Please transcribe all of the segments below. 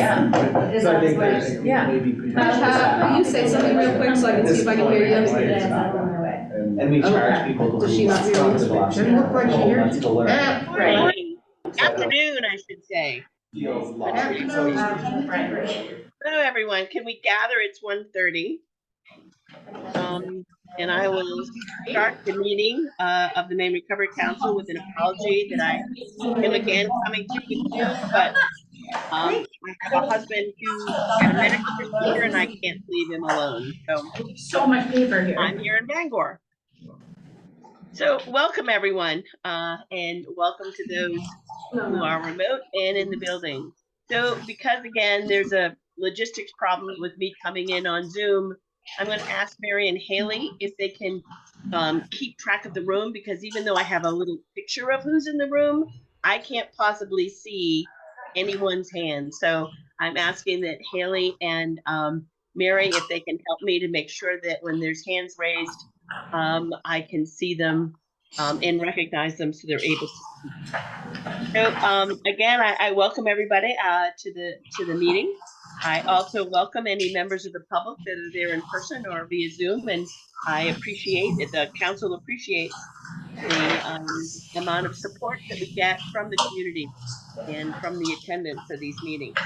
Yeah. So I think there's maybe Will you say something real quick so I can see if I can hear you? And we charge people to Does she not hear you? Doesn't look like she hears you. to learn. Right. Afternoon, I should say. Hello, everyone. Can we gather? It's 1:30. And I will start the meeting of the Maine Recovery Council with an apology that I am again coming to with Zoom, but I have a husband who had a medical procedure and I can't leave him alone. So much paper here. I'm here in Bangor. So welcome everyone, and welcome to those who are remote and in the building. So because again, there's a logistics problem with me coming in on Zoom, I'm going to ask Mary and Haley if they can keep track of the room, because even though I have a little picture of who's in the room, I can't possibly see anyone's hand. So I'm asking that Haley and Mary, if they can help me to make sure that when there's hands raised, I can see them and recognize them so they're able to speak. So again, I welcome everybody to the meeting. I also welcome any members of the public that are there in person or via Zoom, and I appreciate it. The council appreciates the amount of support that we get from the community and from the attendance of these meetings.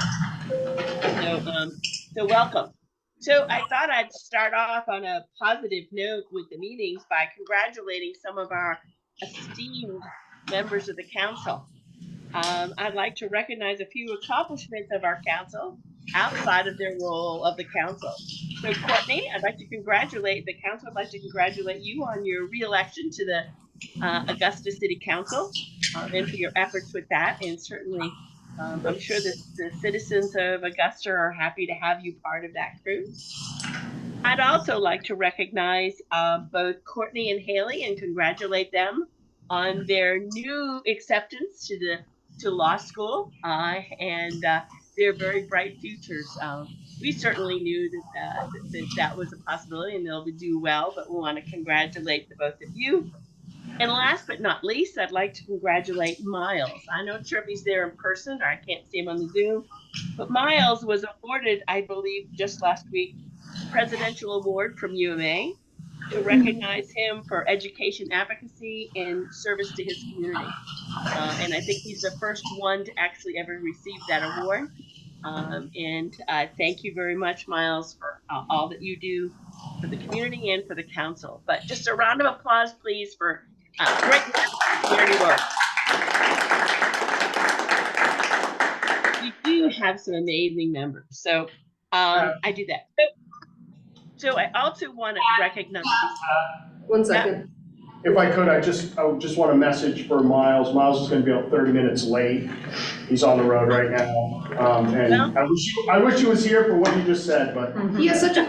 So welcome. So I thought I'd start off on a positive note with the meetings by congratulating some of our esteemed members of the council. I'd like to recognize a few accomplishments of our council outside of their role of the council. So Courtney, I'd like to congratulate the council. I'd like to congratulate you on your re-election to the Augusta City Council and for your efforts with that. And certainly, I'm sure that the citizens of Augusta are happy to have you part of that crew. I'd also like to recognize both Courtney and Haley and congratulate them on their new acceptance to law school and their very bright futures. We certainly knew that was a possibility and they'll do well, but we want to congratulate the both of you. And last but not least, I'd like to congratulate Miles. I'm not sure if he's there in person or I can't see him on the Zoom, but Miles was awarded, I believe, just last week, the Presidential Award from UMA to recognize him for education advocacy and service to his community. And I think he's the first one to actually ever receive that award. And thank you very much, Miles, for all that you do for the community and for the council. But just a round of applause, please, for great community work. We do have some amazing members, so I do that. So I also want to recognize. 1 second. If I could, I just want a message for Miles. Miles is going to be about 30 minutes late. He's on the road right now, and I wish he was here for what you just said, but He has such a.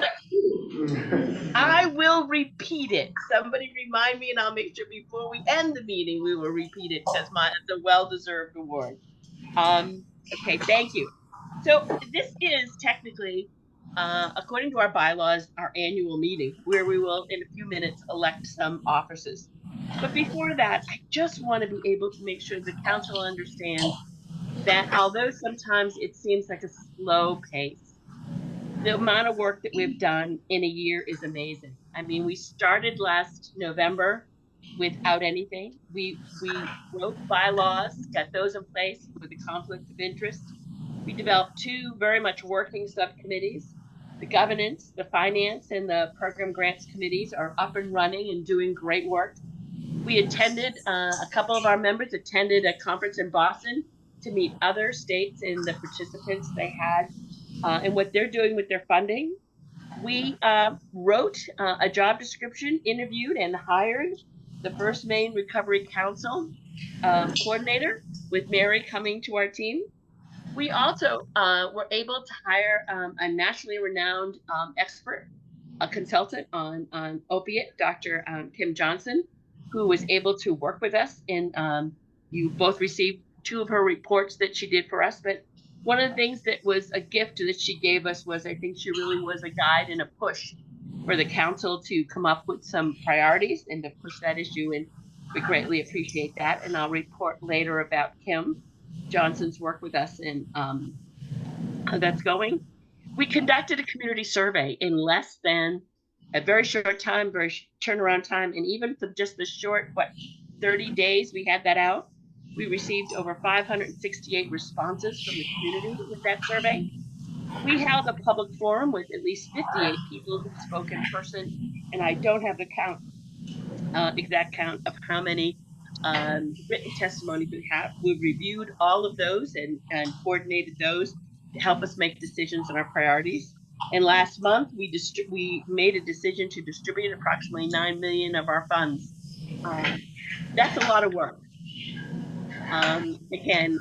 I will repeat it. Somebody remind me, and I'll make sure before we end the meeting we will repeat it because it's a well-deserved award. Okay, thank you. So this is technically, according to our bylaws, our annual meeting where we will, in a few minutes, elect some officers. But before that, I just want to be able to make sure the council understands that although sometimes it seems like a slow pace, the amount of work that we've done in a year is amazing. I mean, we started last November without anything. We wrote bylaws, got those in place with the conflict of interest. We developed two very much working subcommittees. The governance, the finance, and the program grants committees are up and running and doing great work. We attended, a couple of our members attended a conference in Boston to meet other states and the participants they had and what they're doing with their funding. We wrote a job description, interviewed and hired the first Maine Recovery Council coordinator, with Mary coming to our team. We also were able to hire a nationally renowned expert, a consultant on opiate, Dr. Kim Johnson, who was able to work with us. And you both received two of her reports that she did for us. But one of the things that was a gift that she gave us was, I think she really was a guide and a push for the council to come up with some priorities and to push that issue. And we greatly appreciate that. And I'll report later about Kim Johnson's work with us in that's going. We conducted a community survey in less than a very short time, turnaround time, and even for just the short, 30 days we had that out, we received over 568 responses from the community with that survey. We held a public forum with at least 58 people who spoke in person, and I don't have the exact count of how many written testimonies we have. We've reviewed all of those and coordinated those to help us make decisions on our priorities. And last month, we made a decision to distribute approximately 9 million of our funds. That's a lot of work. Again,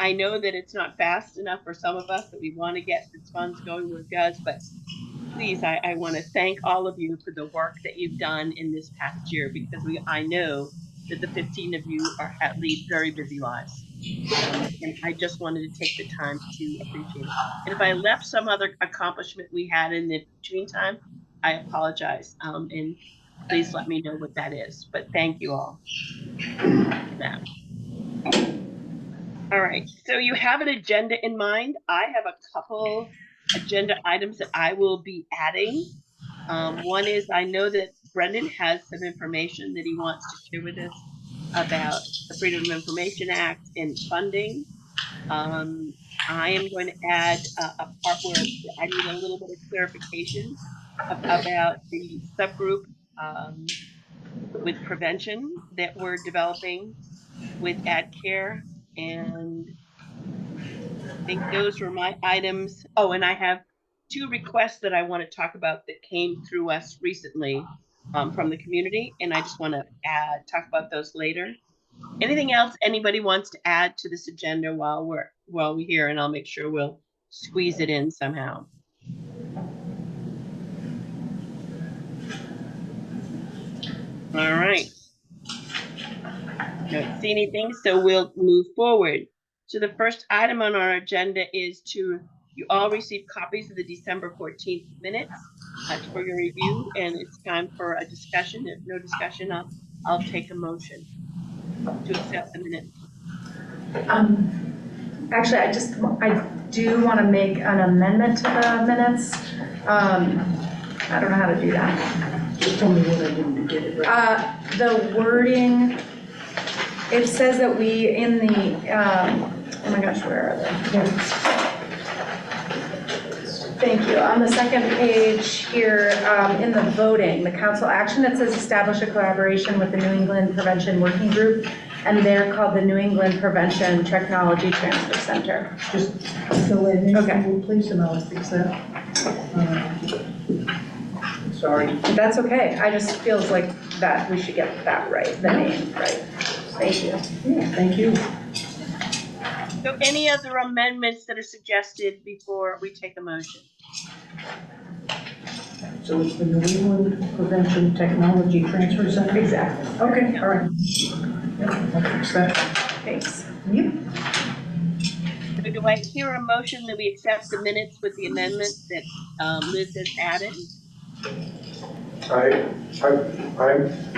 I know that it's not fast enough for some of us, that we want to get these funds going where it does, but please, I want to thank all of you for the work that you've done in this past year, because I know that the 15 of you lead very busy lives. And I just wanted to take the time to appreciate it. And if I left some other accomplishment we had in the between time, I apologize. And please let me know what that is. But thank you all for that. All right, so you have an agenda in mind. I have a couple agenda items that I will be adding. One is, I know that Brendan has some information that he wants to share with us about the Freedom of Information Act and funding. I am going to add a part where I need a little bit of clarification about the subgroup with prevention that we're developing with AdCare, and I think those were my items. Oh, and I have 2 requests that I want to talk about that came through us recently from the community, and I just want to talk about those later. Anything else anybody wants to add to this agenda while we're here, and I'll make sure we'll squeeze it in somehow. All right. Don't see anything, so we'll move forward. So the first item on our agenda is you all received copies of the December 14th minutes for your review, and it's time for a discussion. If no discussion, I'll take a motion to accept the minutes. Actually, I do want to make an amendment to the minutes. I don't know how to do that. Just tell me what I didn't get it right. The wording, it says that we in the, oh my gosh, where are they? Thank you. On the second page here, in the voting, the council action, it says establish a collaboration with the New England Prevention Working Group, and they're called the New England Prevention Technology Transfer Center. Just fill it in, Okay. please, and I'll fix that. Sorry. That's okay. I just feels like that we should get that right, the name right. Thank you. Yeah, thank you. So any other amendments that are suggested before we take a motion? So it's the New England Prevention Technology Transfer Center? Exactly. Okay, all right. Yeah, I'll fix that. Thanks. Yep. So do I hear a motion that we accept the minutes with the amendment that Liz has added? I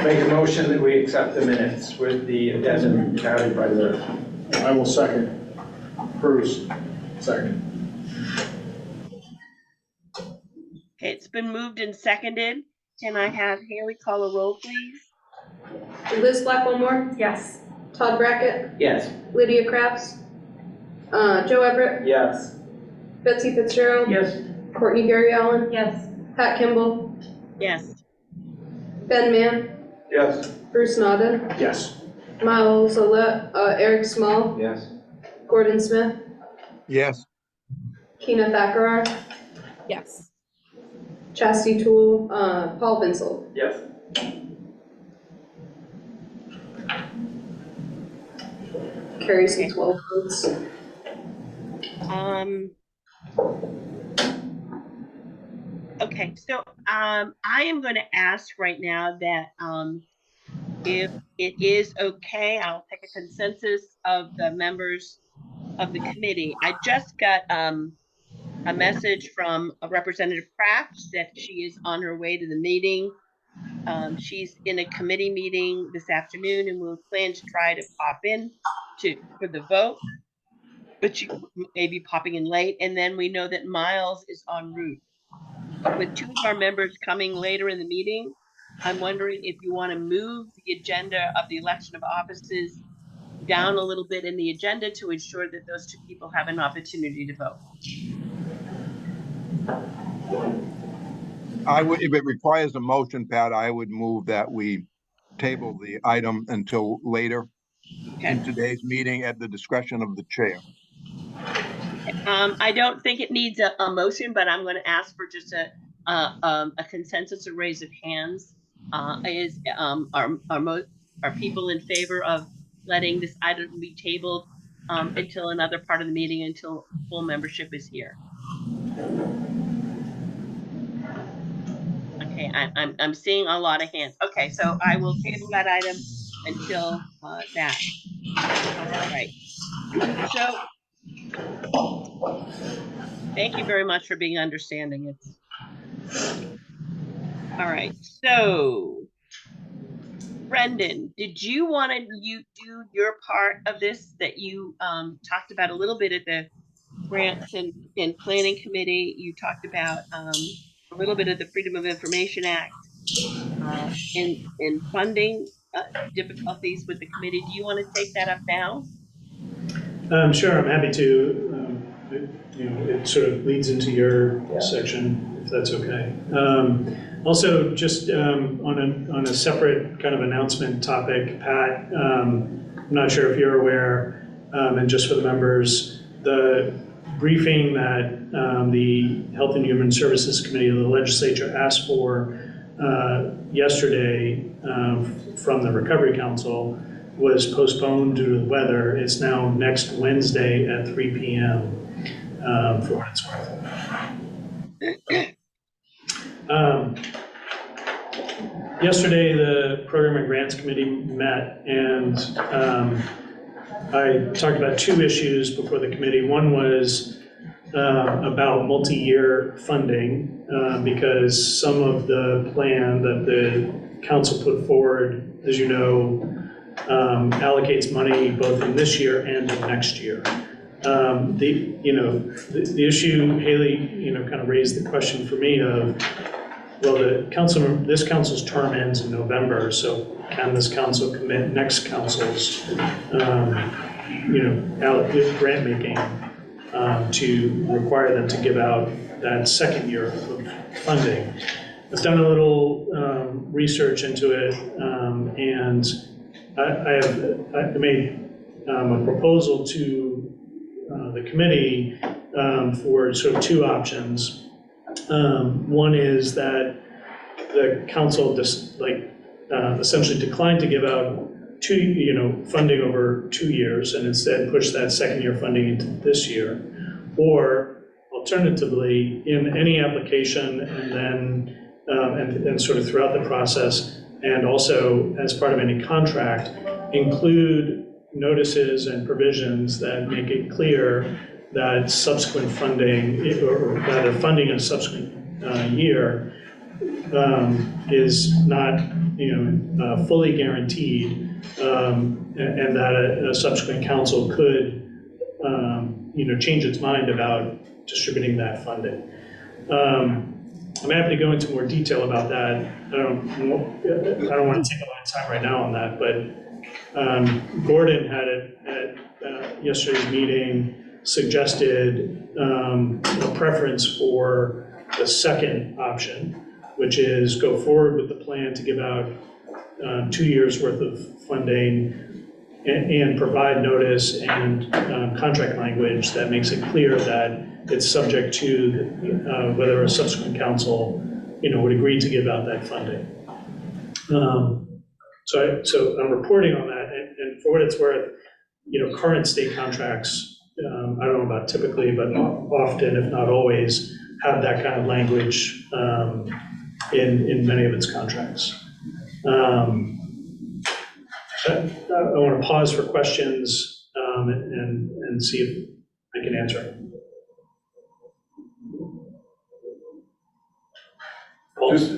make a motion that we accept the minutes with the addendum carried by Liz. I will second. Bruce, second. Okay, it's been moved and seconded. Can I have Haley call a roll, please? Liz Black, one more. Yes. Todd Brackett, Yes. Lydia Crafts, Joe Everett, Yes. Betsy Fitzgerald, Yes. Courtney Gary Allen, Yes. Pat Kimball, Yes. Ben Mann, Yes. Bruce Nodden, Yes. Miles Olet, Eric Small, Yes. Gordon Smith, Yes. Keena Thackrar, Yes. Chastity Toole, Paul Vinsel. Yes. Carries with 12 votes. Okay, so I am going to ask right now that if it is okay, I'll take a consensus of the members of the committee. I just got a message from a Representative Kraft that she is on her way to the meeting. She's in a committee meeting this afternoon, and we'll plan to try to pop in for the vote. but you may be popping in late. And then we know that Miles is en route. But with two of our members coming later in the meeting, I'm wondering if you want to move the agenda of the election of offices down a little bit in the agenda to ensure that those two people have an opportunity to vote. I would, if it requires a motion, Pat, I would move that we table the item until later in today's meeting at the discretion of the chair. I don't think it needs a motion, but I'm going to ask for just a consensus or raise of hands. Are people in favor of letting this item be tabled until another part of the meeting until full membership is here? Okay, I'm seeing a lot of hands. Okay, so I will table that item until that. All right. So thank you very much for being understanding. It's all right. So Brendan, did you want to do your part of this that you talked about a little bit at the grants and planning committee? You talked about a little bit of the Freedom of Information Act in funding difficulties with the committee. Do you want to take that up now? Sure, I'm happy to. It sort of leads into your section, if that's okay. Also, just on a separate kind of announcement topic, Pat, I'm not sure if you're aware, and just for the members, the briefing that the Health and Human Services Committee of the legislature asked for yesterday from the Recovery Council was postponed due to the weather. It's now next Wednesday at 3 p.m. For what it's worth. Yesterday, the Program and Grants Committee met, and I talked about two issues before the committee. One was about multi-year funding, because some of the plan that the council put forward, as you know, allocates money both in this year and in next year. The issue, Haley, kind of raised the question for me of, well, this council's term ends in November, so can this council commit next council's, grant making to require them to give out that second year of funding? I've done a little research into it, and I made a proposal to the committee for sort of two options. One is that the council just essentially declined to give out funding over 2 years and instead push that second year funding into this year. Or alternatively, in any application and then and sort of throughout the process, and also as part of any contract, include notices and provisions that make it clear that subsequent funding, or rather funding in a subsequent year, is not fully guaranteed, and that a subsequent council could change its mind about distributing that funding. I'm happy to go into more detail about that. I don't want to take a lot of time right now on that, but Gordon had at yesterday's meeting suggested a preference for the second option, which is go forward with the plan to give out 2 years worth of funding and provide notice and contract language that makes it clear that it's subject to whether a subsequent council, would agree to give out that funding. So I'm reporting on that, and for what it's worth, current state contracts, I don't know about typically, but often, if not always, have that kind of language in many of its contracts. I want to pause for questions and see if I can answer. Just,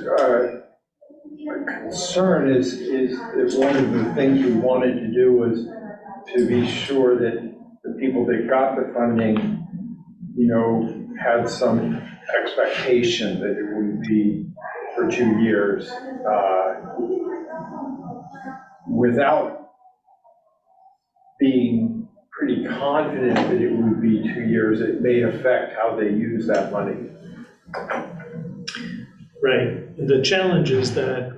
my concern is that one of the things we wanted to do was to be sure that the people that got the funding, had some expectation that it would be for 2 years, without being pretty confident that it would be 2 years, it may affect how they use that money. Right. The challenge is that,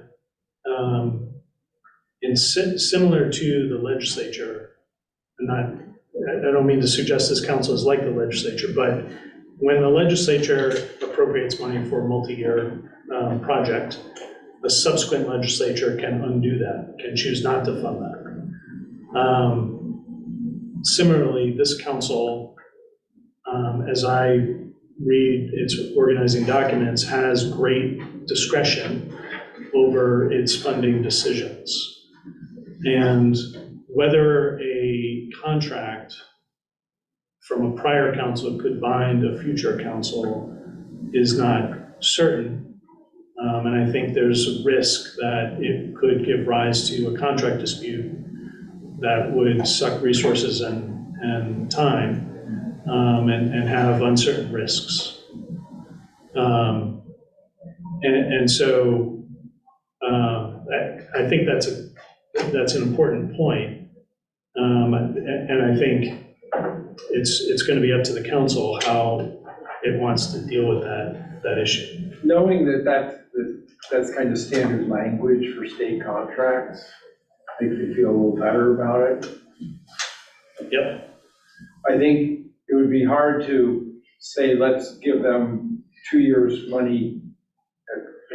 similar to the legislature, I don't mean to suggest this council is like the legislature, but when the legislature appropriates money for a multi-year project, the subsequent legislature can undo that, can choose not to fund that. Similarly, this council, as I read its organizing documents, has great discretion over its funding decisions. And whether a contract from a prior council could bind a future council is not certain. And I think there's a risk that it could give rise to a contract dispute that would suck resources and time, and have uncertain risks. So I think that's an important point. And I think it's going to be up to the council how it wants to deal with that issue. Knowing that's kind of standard language for state contracts, I think they feel a little better about it. Yep. I think it would be hard to say, let's give them 2 years money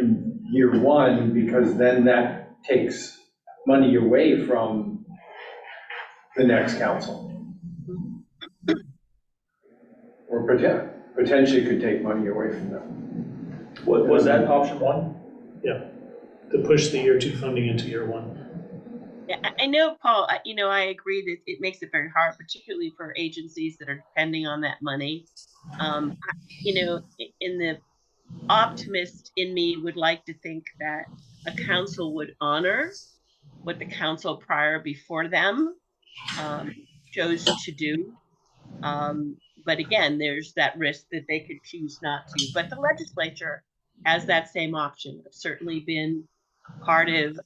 in year one, because then that takes money away from the next council. Or potentially could take money away from them. What was that, option one? Yeah, to push the year two funding into year one. Yeah, I know, Paul, I agree that it makes it very hard, particularly for agencies that are depending on that money. In the optimist in me would like to think that a council would honor what the council prior before them chose to do. But again, there's that risk that they could choose not to. But the legislature has that same option. I've certainly been part of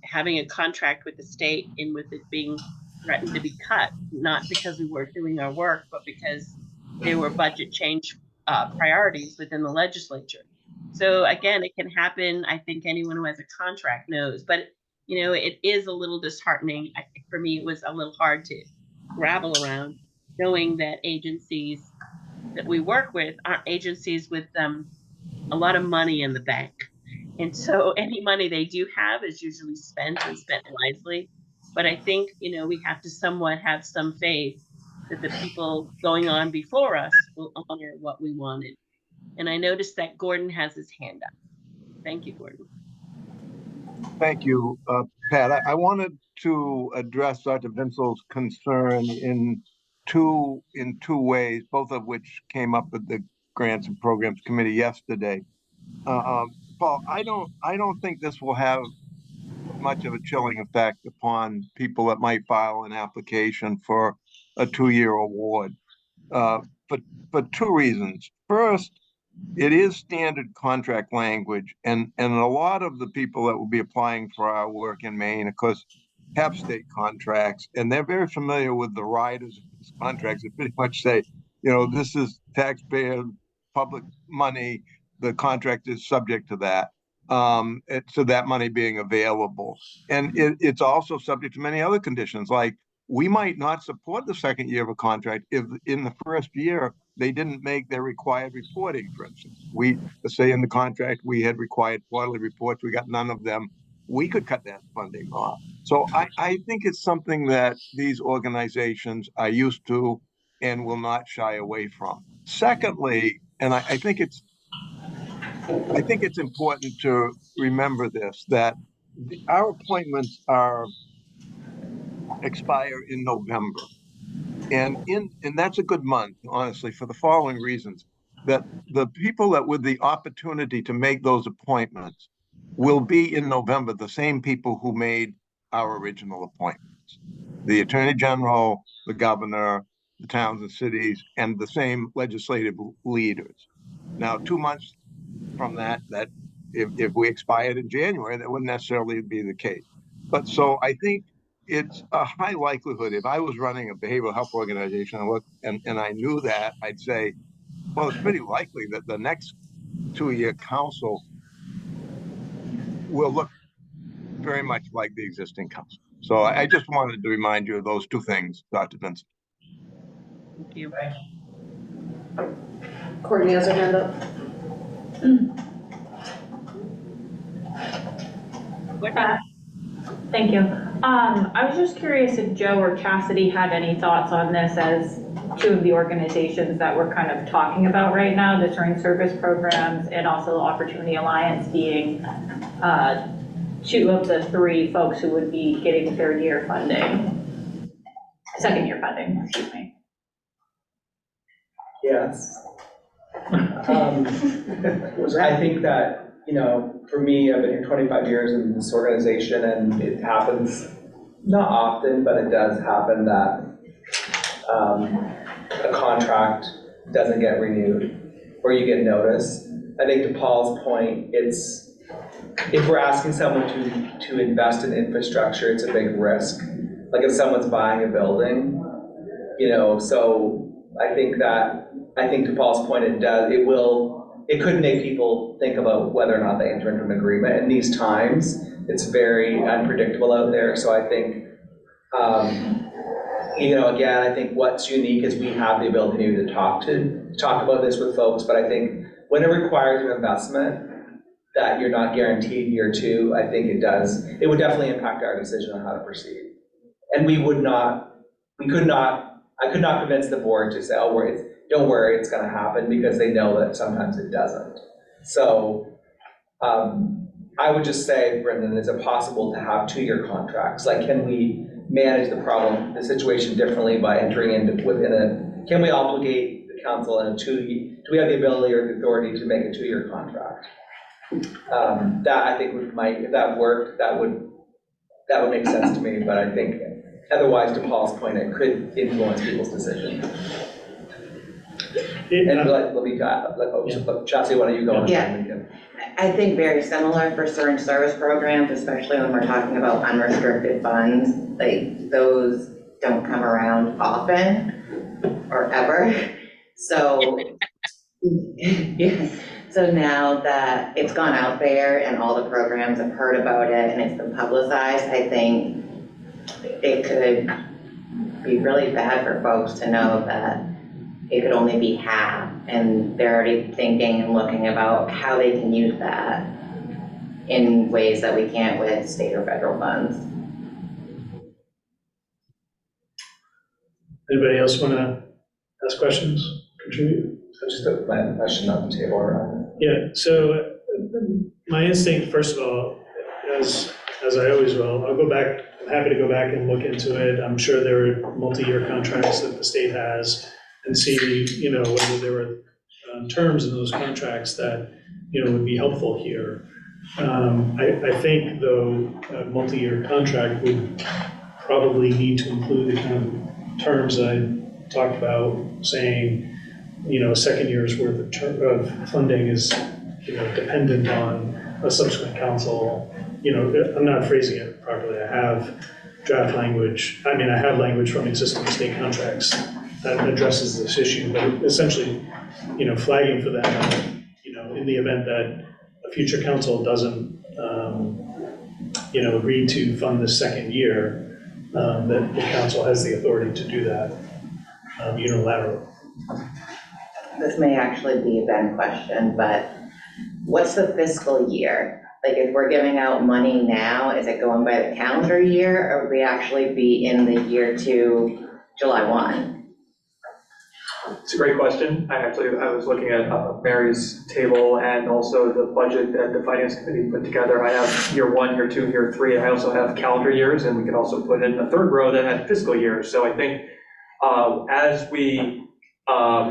having a contract with the state and with it being threatened to be cut, not because we weren't doing our work, but because there were budget change priorities within the legislature. So again, it can happen. I think anyone who has a contract knows, but it is a little disheartening. I think for me, it was a little hard to grapple around, knowing that agencies that we work with aren't agencies with a lot of money in the bank. And so any money they do have is usually spent and spent wisely. But I think, we have to somewhat have some faith that the people going on before us will honor what we wanted. And I noticed that Gordon has his hand up. Thank you, Gordon. Thank you, Pat. I wanted to address Dr. Vincel's concern in two ways, both of which came up at the Grants and Programs Committee yesterday. Paul, I don't think this will have much of a chilling effect upon people that might file an application for a 2-year award, for two reasons. First, it is standard contract language, and a lot of the people that will be applying for our work in Maine, of course, have state contracts, and they're very familiar with the riders of these contracts that pretty much say, this is taxpayer public money, the contract is subject to that. So that money being available. And it's also subject to many other conditions, like we might not support the second year of a contract if in the first year they didn't make their required reporting, for instance. We say in the contract we had required quarterly reports, we got none of them. We could cut that funding off. So I think it's something that these organizations are used to and will not shy away from. Secondly, and I think it's important to remember this, that our appointments expire in November. And that's a good month, honestly, for the following reasons: that the people that with the opportunity to make those appointments will be in November the same people who made our original appointments. The Attorney General, the governor, the towns and cities, and the same legislative leaders. Now, 2 months from that if we expired in January, that wouldn't necessarily be the case. But so I think it's a high likelihood. If I was running a behavioral health organization and I knew that, I'd say, well, it's pretty likely that the next 2-year council will look very much like the existing council. So I just wanted to remind you of those two things, Dr. Vincent. Thank you. Courtney has her hand up. Thank you. I was just curious if Joe or Cassidy had any thoughts on this, as two of the organizations that we're kind of talking about right now, the Touring Service Programs and also the Opportunity Alliance being two of the three folks who would be getting second year funding, excuse me. Yes. I think that, for me, I've been here 25 years in this organization, and it happens, not often, but it does happen that a contract doesn't get renewed or you get notice. I think to Paul's point, if we're asking someone to invest in infrastructure, it's a big risk. Like if someone's buying a building, so I think to Paul's point, it could make people think about whether or not they enter into an agreement. In these times, it's very unpredictable out there. So I think, again, I think what's unique is we have the ability to talk about this with folks. But I think when it requires an investment that you're not guaranteed year two, I think it would definitely impact our decision on how to proceed. And I could not convince the board to say, don't worry, it's going to happen, because they know that sometimes it doesn't. So I would just say, Brendan, is it possible to have 2-year contracts? Like, can we manage the situation differently by entering into can we obligate the council in a 2-year, do we have the ability or the authority to make a 2-year contract? That I think if that worked, that would make sense to me, but I think otherwise, to Paul's point, it could influence people's decision. Chelsea, why don't you go on? Yeah, I think very similar for certain service programs, especially when we're talking about unrestricted funds. Like, those don't come around often or ever. So, yeah. So now that it's gone out there and all the programs have heard about it and it's been publicized, I think it could be really bad for folks to know that it could only be half, and they're already thinking and looking about how they can use that in ways that we can't with state or federal funds. Anybody else want to ask questions, contribute? Just a question on the table. Yeah, so my instinct, first of all, as I always will, I'll go back, I'm happy to go back and look into it. I'm sure there are multi-year contracts that the state has, and see, whether there were terms in those contracts that, would be helpful here. I think, though, a multi-year contract would probably need to include the kind of terms that I talked about, saying, a second year's worth of funding is, dependent on a subsequent council. I'm not phrasing it properly. I have draft language. I have language from existing state contracts that addresses this issue, but essentially, flagging for that, in the event that a future council doesn't, agree to fund the second year, that the council has the authority to do that unilaterally. This may actually be a Ben question, but what's the fiscal year? Like, if we're giving out money now, is it going by the calendar year, or would we actually be in the year to July 1? It's a great question. I was looking at Mary's table and also the budget that the finance committee put together. I have year 1, year 2, year 3. I also have calendar years, and we can also put in a third row that had fiscal years. So I think as we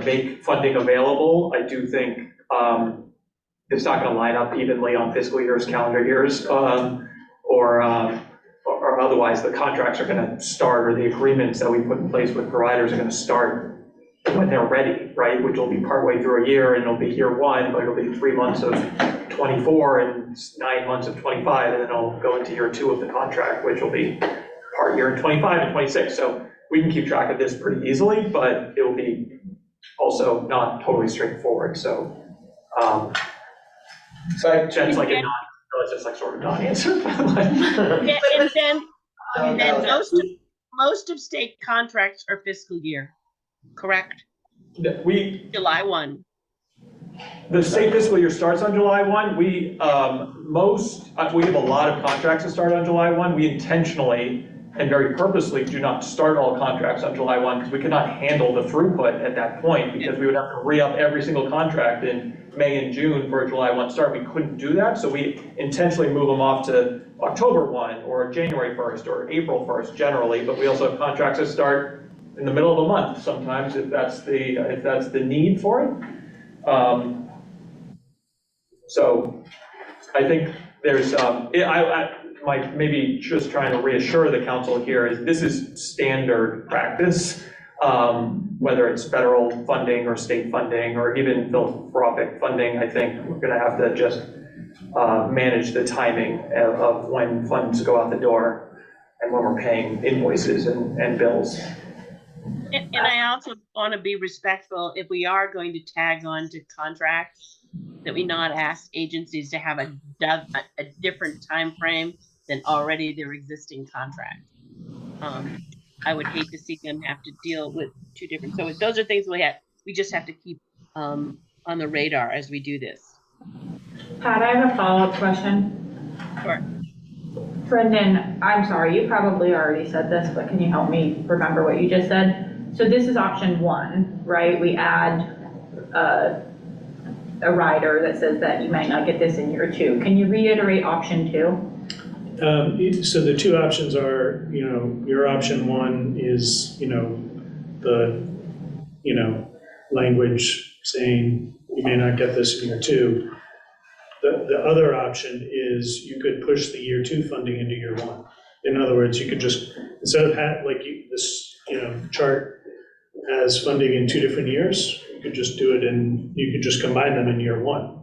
make funding available, I do think it's not going to line up evenly on fiscal years, calendar years, or or otherwise, the contracts are gonna start, or the agreements that we put in place with providers are gonna start when they're ready, right? Which will be partway through a year, and it'll be year one, but it'll be 3 months of 24 and 9 months of 25, and then it'll go into year two of the contract, which will be part year in 25 and 26. So we can keep track of this pretty easily, but it will be also not totally straightforward. So, Jen's like a non, no, it's just like sort of non-answer. Yeah, and then most of state contracts are fiscal year, correct? July 1. The state fiscal year starts on July 1. We have a lot of contracts that start on July 1. We intentionally and very purposely do not start all contracts on July 1 because we could not handle the throughput at that point, because we would have to re-up every single contract in May and June for a July 1 start. We couldn't do that, so we intentionally move them off to October 1 or January 1st or April 1st generally, but we also have contracts that start in the middle of the month sometimes if that's the need for it. So I think there's, maybe just trying to reassure the council here is this is standard practice, whether it's federal funding or state funding or even philanthropic funding. I think we're gonna have to just manage the timing of when funds go out the door and when we're paying invoices and bills. And I also want to be respectful, if we are going to tag on to contracts, that we not ask agencies to have a different time frame than already their existing contract. I would hate to see them have to deal with two different. So those are things we just have to keep on the radar as we do this. Pat, I have a follow-up question. Sure. Brendan, I'm sorry, you probably already said this, but can you help me remember what you just said? So this is option 1, right? We add a rider that says that you might not get this in year 2. Can you reiterate option 2? So the two options are, your option 1 is, the, language saying you may not get this in year 2. The other option is you could push the year 2 funding into year 1. In other words, you could just, instead of this chart has funding in 2 different years, you could just do it you could just combine them in year 1.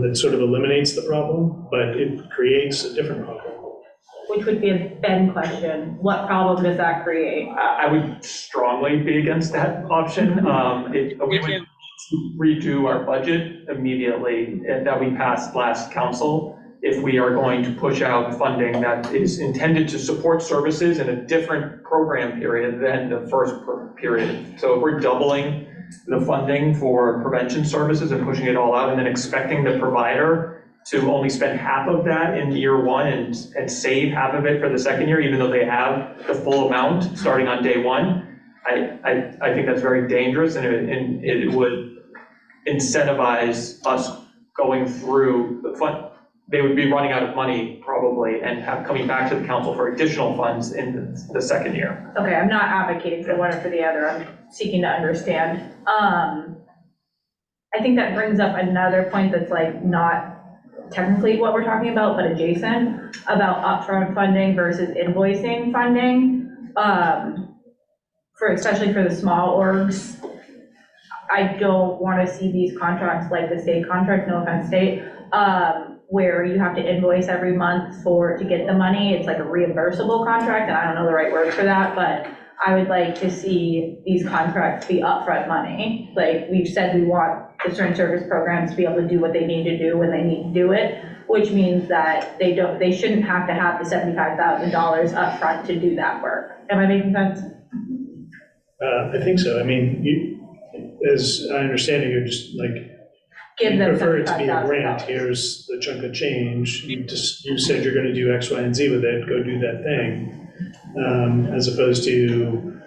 That sort of eliminates the problem, but it creates a different problem. Which would be a Ben question. What problem does that create? I would strongly be against that option. We would redo our budget immediately that we passed last council if we are going to push out funding that is intended to support services in a different program period than the first period. So if we're doubling the funding for prevention services and pushing it all out and then expecting the provider to only spend half of that in year 1 and save half of it for the second year, even though they have the full amount starting on day 1, I think that's very dangerous, and it would incentivize us going through the fund. They would be running out of money probably and coming back to the council for additional funds in the second year. Okay, I'm not advocating for one or for the other. I'm seeking to understand. I think that brings up another point that's like not technically what we're talking about, but adjacent, about upfront funding versus invoicing funding. Especially for the small orgs, I don't want to see these contracts like the state contract, no offense state, where you have to invoice every month to get the money. It's like a reimbursable contract, and I don't know the right word for that, but I would like to see these contracts be upfront money. Like we've said, we want the certain service programs to be able to do what they need to do when they need to do it, which means that they shouldn't have to have the $75,000 upfront to do that work. Am I making sense? I think so. I mean, as I understand it, you're just like, Give you them prefer it to be a $75,000. grant. Here's the chunk of change. You said you're going to do X, Y, and Z with it. Go do that thing. As opposed to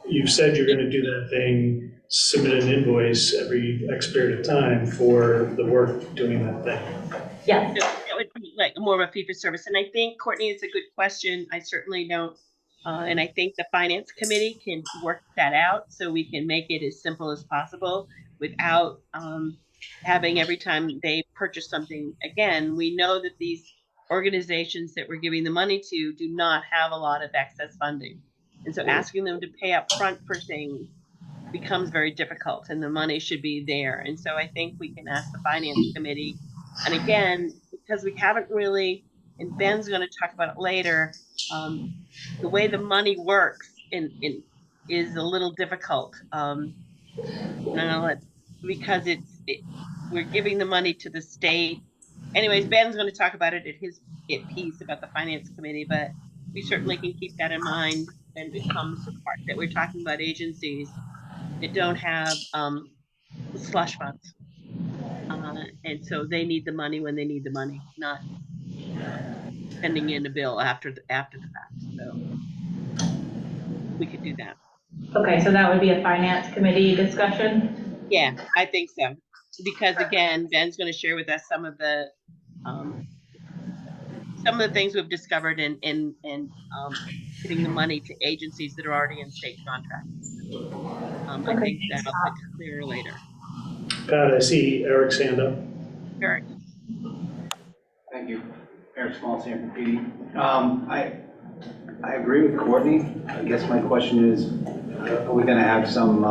you've said you're going to do that thing. Submit an invoice every X period of time for the work doing that thing. Yes. So that would be like more of a fee for service. And I think, Courtney, it's a good question. I certainly don't. And I think the finance committee can work that out so we can make it as simple as possible without having every time they purchase something again. We know that these organizations that we're giving the money to do not have a lot of excess funding. And so asking them to pay up front for things becomes very difficult, and the money should be there. And so I think we can ask the finance committee. And again, because we haven't really, and Ben's going to talk about it later, the way the money works is a little difficult. Because we're giving the money to the state. Anyways, Ben's going to talk about it at his piece about the finance committee, but we certainly can keep that in mind when it comes to the part that we're talking about agencies that don't have slush funds. And so they need the money when they need the money, not sending in a bill after the fact. So we could do that. Okay, so that would be a finance committee discussion? Yeah, I think so. Because again, Ben's going to share with us some of the things we've discovered in giving the money to agencies that are already in state contracts. I think that'll be clearer later. Pat, I see Eric's hand up. Eric. Thank you. Eric Small, San Francisco. I agree with Courtney. I guess my question is, are we going to have some,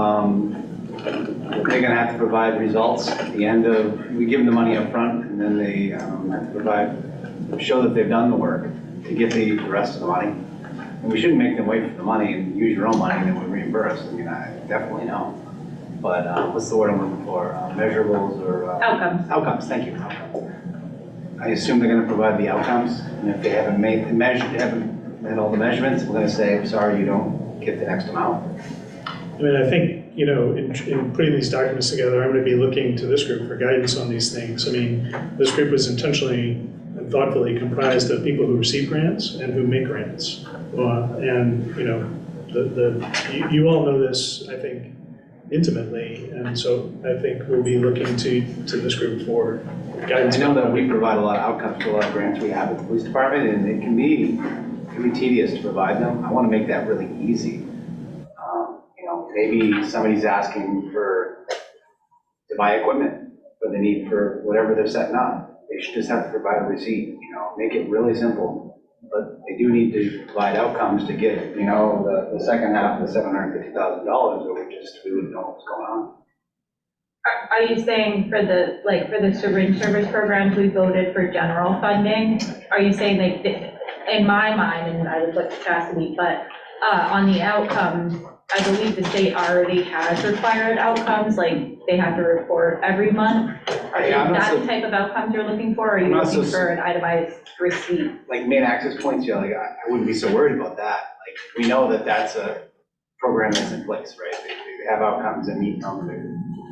they're going to have to provide results at the end of, we give them the money up front, and then they have to show that they've done the work to get the rest of the money. And we shouldn't make them wait for the money and use your own money and then we reimburse. I mean, I definitely know. But what's the word I'm looking for? Measurables or? Outcomes. Outcomes, thank you. I assume they're going to provide the outcomes, and if they haven't met all the measurements, we're going to say, sorry, you don't get the next amount. I mean, I think, in putting these documents together, I'm going to be looking to this group for guidance on these things. I mean, this group was intentionally and thoughtfully comprised of people who receive grants and who make grants. You all know this, I think, intimately, and so I think we'll be looking to this group for guidance. I know that we provide a lot of outcomes to a lot of grants we have at the police department, and it can be tedious to provide them. I want to make that really easy. Maybe somebody's asking to buy equipment for the need for whatever they're setting up. They should just have to provide a receipt, make it really simple. But they do need to provide outcomes to get, the second half of the $750,000, or we wouldn't know what's going on. Are you saying for the syringe service programs, we voted for general funding? Are you saying in my mind, and I would look to Cassidy, but on the outcomes, I believe the state already has required outcomes, like they have to report every month. Is that the type of outcomes you're looking for, or are you looking for an itemized receipt? Like main access points, I wouldn't be so worried about that. Like, we know that that's a program that's in place, right? They have outcomes and meet them.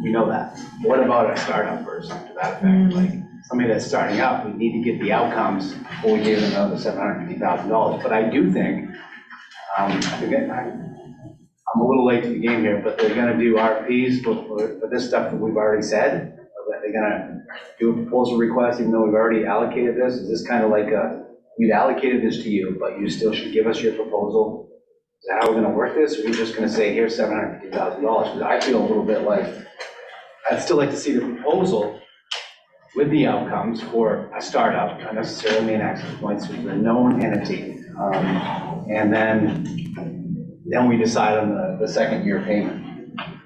We know that. What about a startup or something to that effect? Like somebody that's starting up, we need to get the outcomes before we give them another $750,000. But I do think, again, I'm a little late to the game here, but they're going to do RFPs for this stuff that we've already said. They're going to do a proposal request, even though we've already allocated this. Is this kind of like we've allocated this to you, but you still should give us your proposal? Is that how we're going to work this? Or are we just going to say, here's $750,000? Because I feel a little bit like, I'd still like to see the proposal with the outcomes for a startup, not necessarily main access points, with a known entity. And then we decide on the second year payment.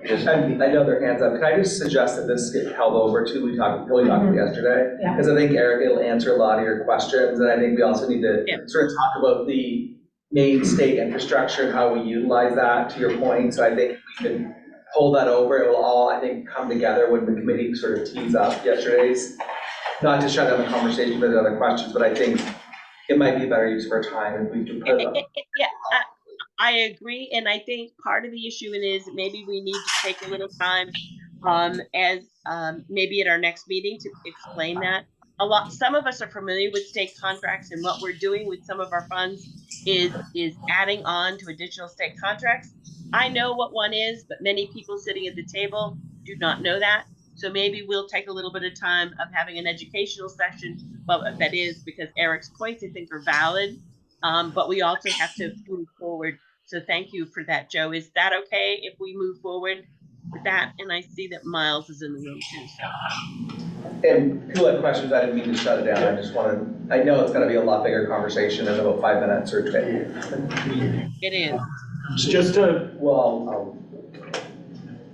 I know their hands up. Can I just suggest that this get held over to we talked about yesterday? Because I think Eric will answer a lot of your questions, and I think we also need to sort of talk about the Maine state infrastructure and how we utilize that, to your point. So I think if we can hold that over, it will all, I think, come together when the committee sort of tees up yesterday's. Not to shut down the conversation with other questions, but I think it might be a better use of our time if we can put it up. I agree, and I think part of the issue is maybe we need to take a little time, maybe at our next meeting to explain that. Some of us are familiar with state contracts, and what we're doing with some of our funds is adding on to additional state contracts. I know what one is, but many people sitting at the table do not know that. So maybe we'll take a little bit of time of having an educational session. Well, that is because Eric's points, I think, are valid, but we also have to move forward. So thank you for that, Joe. Is that okay if we move forward with that? And I see that Miles is in the room too. So And people have questions, I didn't mean to shut it down, I just wanted, I know it's gonna be a lot bigger conversation in about 5 minutes or 10. It is. Just to, Well,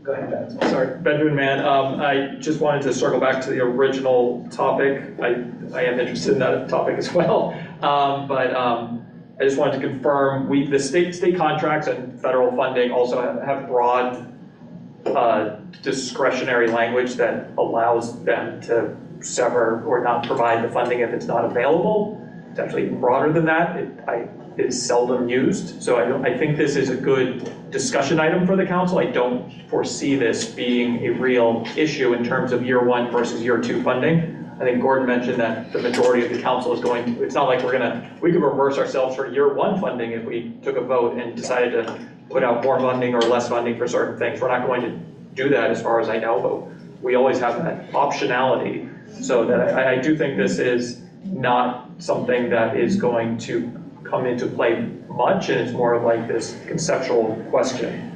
go ahead, Ben. sorry, Benjamin Mann, I just wanted to circle back to the original topic. I am interested in that topic as well. I just wanted to confirm, the state contracts and federal funding also have broad discretionary language that allows them to sever or not provide the funding if it's not available. It's actually broader than that. It's seldom used. So I think this is a good discussion item for the council. I don't foresee this being a real issue in terms of year one versus year two funding. I think Gordon mentioned that the majority of the council is going to, it's not like we could reverse ourselves for year one funding if we took a vote and decided to put out more funding or less funding for certain things. We're not going to do that as far as I know, but we always have that optionality. So that I do think this is not something that is going to come into play much, and it's more of like this conceptual question.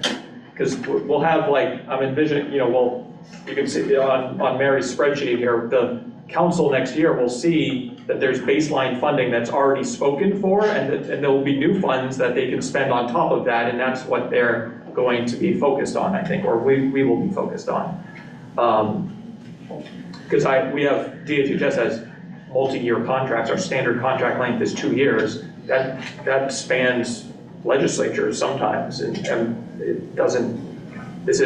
Because we'll have like, I'm envisioning, you can see on Mary's spreadsheet here, the council next year will see that there's baseline funding that's already spoken for, and there will be new funds that they can spend on top of that, and that's what they're going to be focused on, I think, or we will be focused on. Because we have, DHHS has multi-year contracts, our standard contract length is 2 years, that spans legislatures sometimes, and it doesn't, it's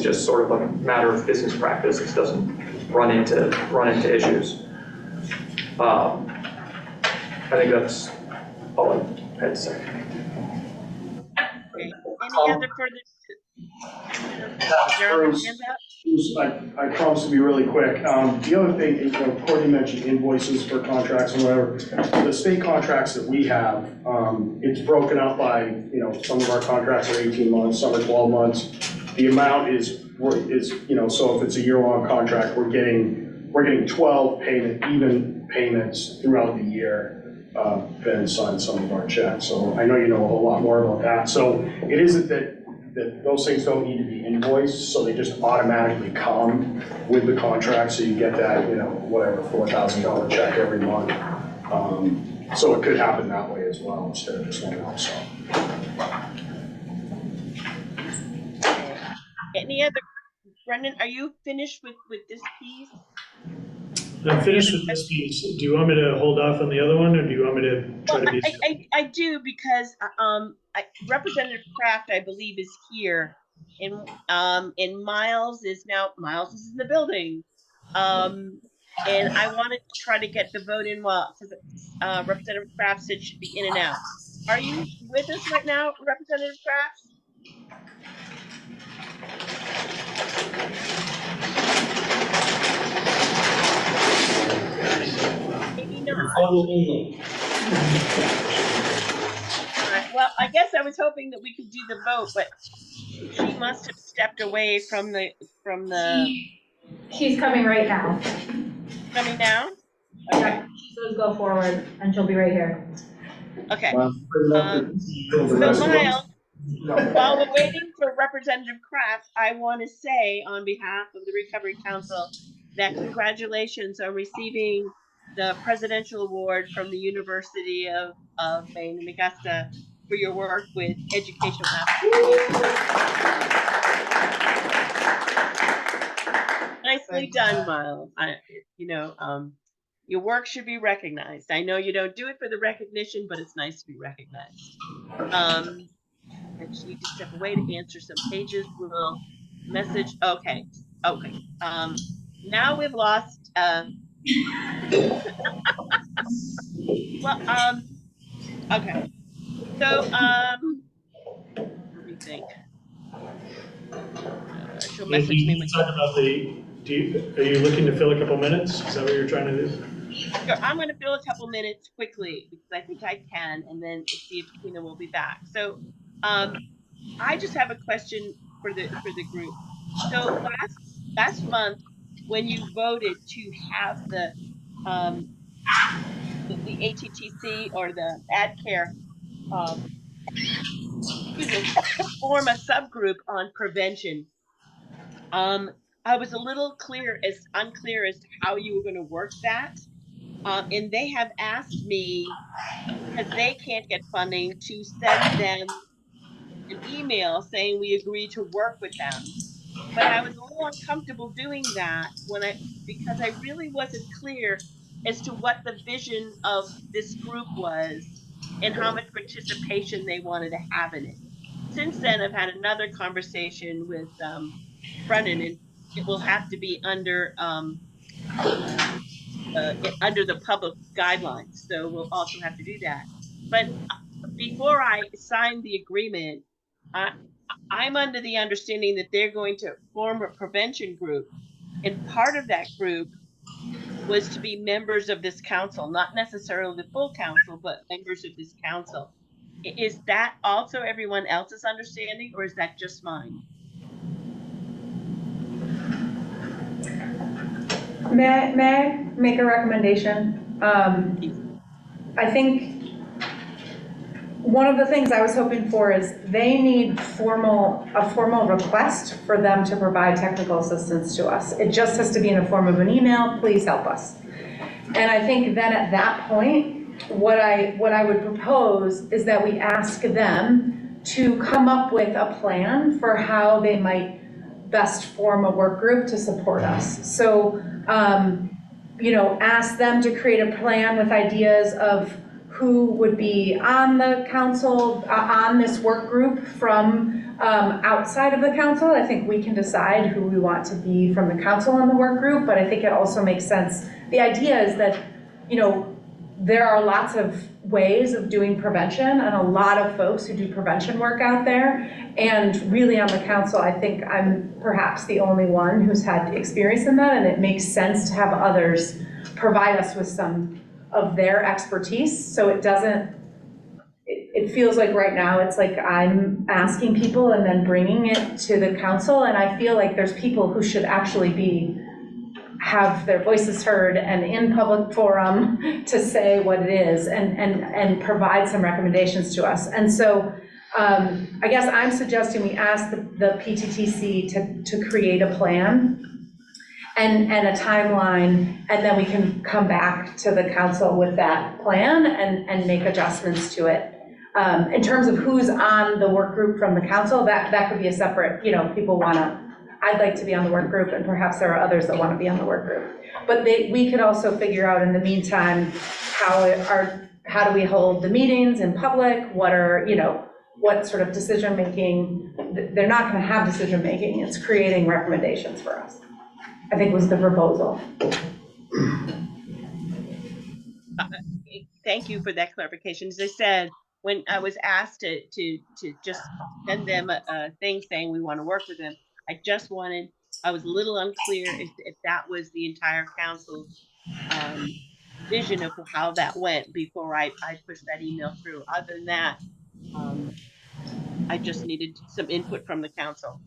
just sort of a matter of business practice. This doesn't run into issues. I think that's all I had to say. Any other further? I promise to be really quick. The other thing, Courtney mentioned invoices for contracts and whatever. The state contracts that we have, it's broken up by, some of our contracts are 18 months, some are 12 months. The amount is, so if it's a year-long contract, we're getting 12 even payments throughout the year. Ben signed some of our checks, so I know you know a whole lot more about that. So it isn't that those things don't need to be invoiced, so they just automatically come with the contract, so you get that, whatever, $4,000 check every month. So it could happen that way as well, instead of just one lump sum. Any other, Brendan, are you finished with this piece? I'm finished with this piece. Do you want me to hold off on the other one, or do you want me to try to be? I do, because Representative Kraft, I believe, is here, and Miles is in the building, and I wanted to try to get the vote in while, because Representative Kraft said she'd be in and out. Are you with us right now, Representative Kraft? Maybe not. All right, well, I guess I was hoping that we could do the vote, but she must have stepped away from the. She's coming right now. Coming now? Okay. Yeah, so go forward, and she'll be right here. Okay. So Miles, while we're waiting for Representative Kraft, I want to say on behalf of the Recovery Council that congratulations on receiving the Presidential Award from the University of Maine in Augusta for your work with educational applications. Nicely done, Miles. Your work should be recognized. I know you don't do it for the recognition, but it's nice to be recognized. I just need to step away to answer some pages. We'll message. Okay. Now we've lost. Okay. So, let me think. She'll message me. Talk about are you looking to fill a couple minutes? Is that what you're trying to do? Sure, I'm going to fill a couple minutes quickly because I think I can, and then see if Tina will be back. So, I just have a question for the group. So last month, when you voted to have the ATTC or the AdCare form a subgroup on prevention, I was a little unclear as to how you were going to work that. And they have asked me, because they can't get funding, to send them an email saying we agree to work with them. But I was a little uncomfortable doing that because I really wasn't clear as to what the vision of this group was and how much participation they wanted to have in it. Since then, I've had another conversation with Brennan, and it will have to be under the public guidelines. So we'll also have to do that. But before I sign the agreement, I, I'm under the understanding that they're going to form a prevention group. And part of that group was to be members of this council, not necessarily the full council, but members of this council. Is that also everyone else's understanding, or is that just mine? May I make a recommendation? I think one of the things I was hoping for is they need a formal request for them to provide technical assistance to us. It just has to be in the form of an email, please help us. And I think then at that point, what I would propose is that we ask them to come up with a plan for how they might best form a work group to support us. So, ask them to create a plan with ideas of who would be on the council, on this work group from outside of the council. I think we can decide who we want to be from the council on the work group, but I think it also makes sense. The idea is that, there are lots of ways of doing prevention and a lot of folks who do prevention work out there. And really on the council, I think I'm perhaps the only one who's had experience in that, and it makes sense to have others provide us with some of their expertise. So it feels like right now it's like I'm asking people and then bringing it to the council, and I feel like there's people who should actually have their voices heard and in public forum to say what it is and provide some recommendations to us. And so I guess I'm suggesting we ask the PTTC to create a plan and a timeline, and then we can come back to the council with that plan and make adjustments to it. In terms of who's on the work group from the council, that could be a separate, people I'd like to be on the work group, and perhaps there are others that want to be on the work group. But we could also figure out in the meantime, how do we hold the meetings in public? What sort of decision-making? They're not going to have decision-making, it's creating recommendations for us, I think was the proposal. Thank you for that clarification. As I said, when I was asked to just send them a thing saying we want to work with them, I was a little unclear if that was the entire council's vision of how that went before I pushed that email through. Other than that, I just needed some input from the council.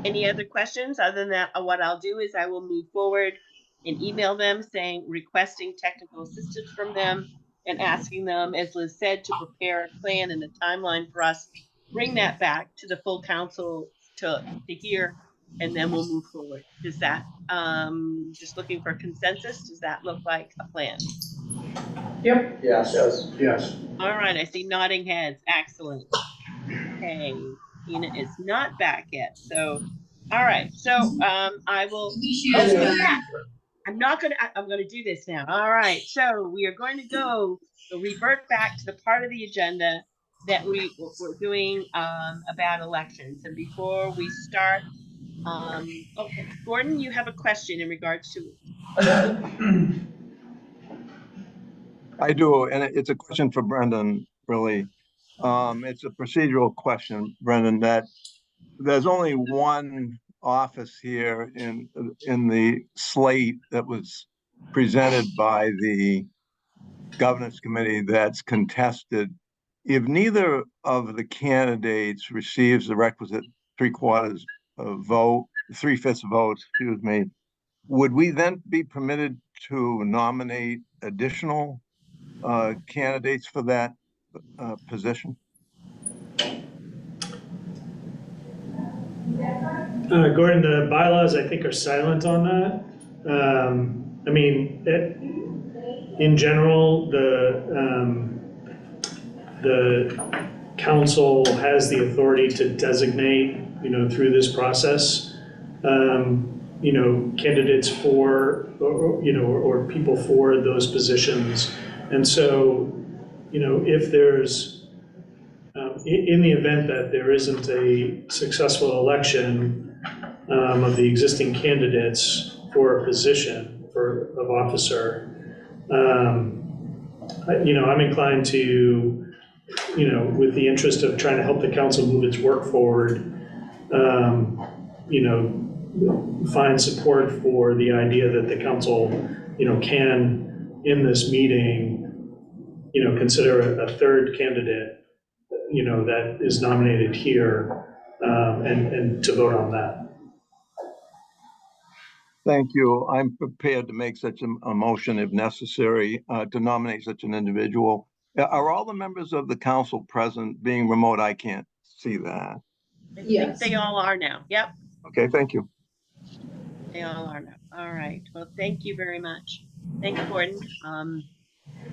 Any other questions? Other than that, what I'll do is I will move forward and email them requesting technical assistance from them and asking them, as Liz said, to prepare a plan and a timeline for us. Bring that back to the full council to hear, and then we'll move forward. Does that, just looking for consensus, does that look like a plan? Yep. Yes. All right, I see nodding heads. Excellent. Okay, Tina is not back yet. So, all right. So, I will. Oh, she's back. I'm gonna do this now. All right. So we are going to revert back to the part of the agenda that we're doing about elections. And before we start, okay, Gordon, you have a question in regards to. I do, and it's a question for Brendan, really. It's a procedural question, Brendan, that there's only one office here in the slate that was presented by the governance committee that's contested. If neither of the candidates receives the requisite 3/5 vote, excuse me, would we then be permitted to nominate additional candidates for that position? Gordon, the bylaws, I think, are silent on that. I mean, in general, the council has the authority to designate, through this process, candidates for, or people for those positions. And so, if there's, in the event that there isn't a successful election of the existing candidates for a position of officer, I'm inclined to, with the interest of trying to help the council move its work forward, find support for the idea that the council, can, in this meeting, consider a third candidate, that is nominated here, and to vote on that. Thank you. I'm prepared to make such a motion if necessary, to nominate such an individual. Are all the members of the council present? Being remote, I can't see that. I think they all are now. Yep, Okay, thank you. they all are now. All right. Well, thank you very much. Thanks, Gordon.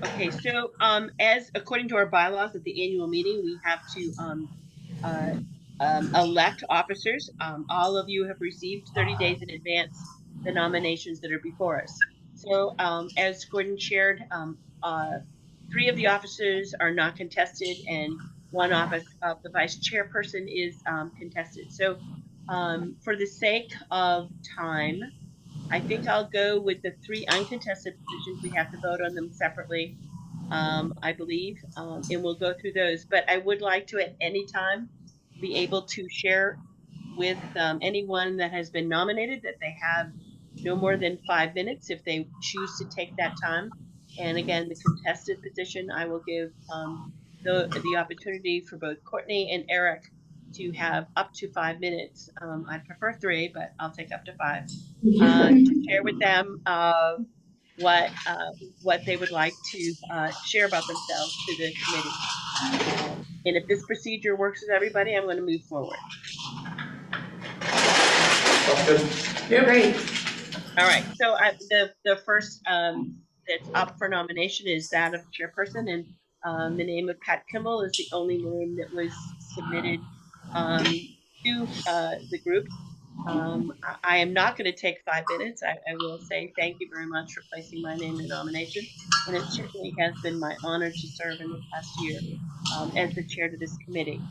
Okay, so as according to our bylaws at the annual meeting, we have to elect officers. All of you have received 30 days in advance the nominations that are before us. So as Gordon shared, 3 of the officers are not contested, and 1 office of the vice chairperson is contested. So for the sake of time, I think I'll go with the 3 uncontested positions. We have to vote on them separately, I believe, and we'll go through those. But I would like to, at any time, be able to share with anyone that has been nominated that they have no more than 5 minutes if they choose to take that time. And again, the contested position, I will give the opportunity for both Courtney and Eric to have up to 5 minutes. I prefer 3, but I'll take up to 5 to share with them what they would like to share about themselves to the committee. And if this procedure works with everybody, I'm going to move forward. You're great. All right. So the first that's up for nomination is that of chairperson, and the name of Pat Kimball is the only name that was submitted to the group. I am not going to take 5 minutes. I will say thank you very much for placing my name in nomination, and it certainly has been my honor to serve in the past year as the chair to this committee.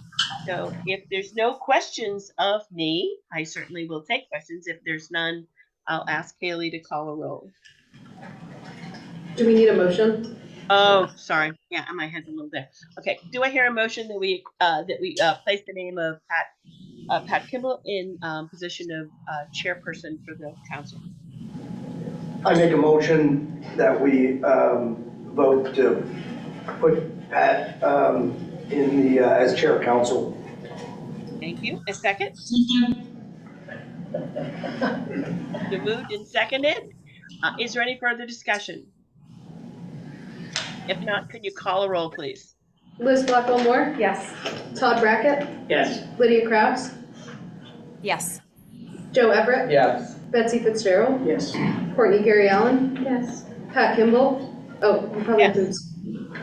So if there's no questions of me, I certainly will take questions. If there's none, I'll ask Haley to call a roll. Do we need a motion? Oh, sorry. Yeah, my head's a little there. Okay. Do I hear a motion that we place the name of Pat Kimball in position of chairperson for the council? I make a motion that we vote to put Pat in the as chair of council. Thank you. A second? So moved and seconded. Is there any further discussion? If not, could you call a roll, please? Liz Blackwell-Moore? Yes. Todd Brackett? Yes. Lydia Kraus? Yes. Joe Everett? Yes. Betsy Fitzgerald? Yes. Courtney Gary Allen? Yes. Pat Kimball? Oh, you probably have to. Yes.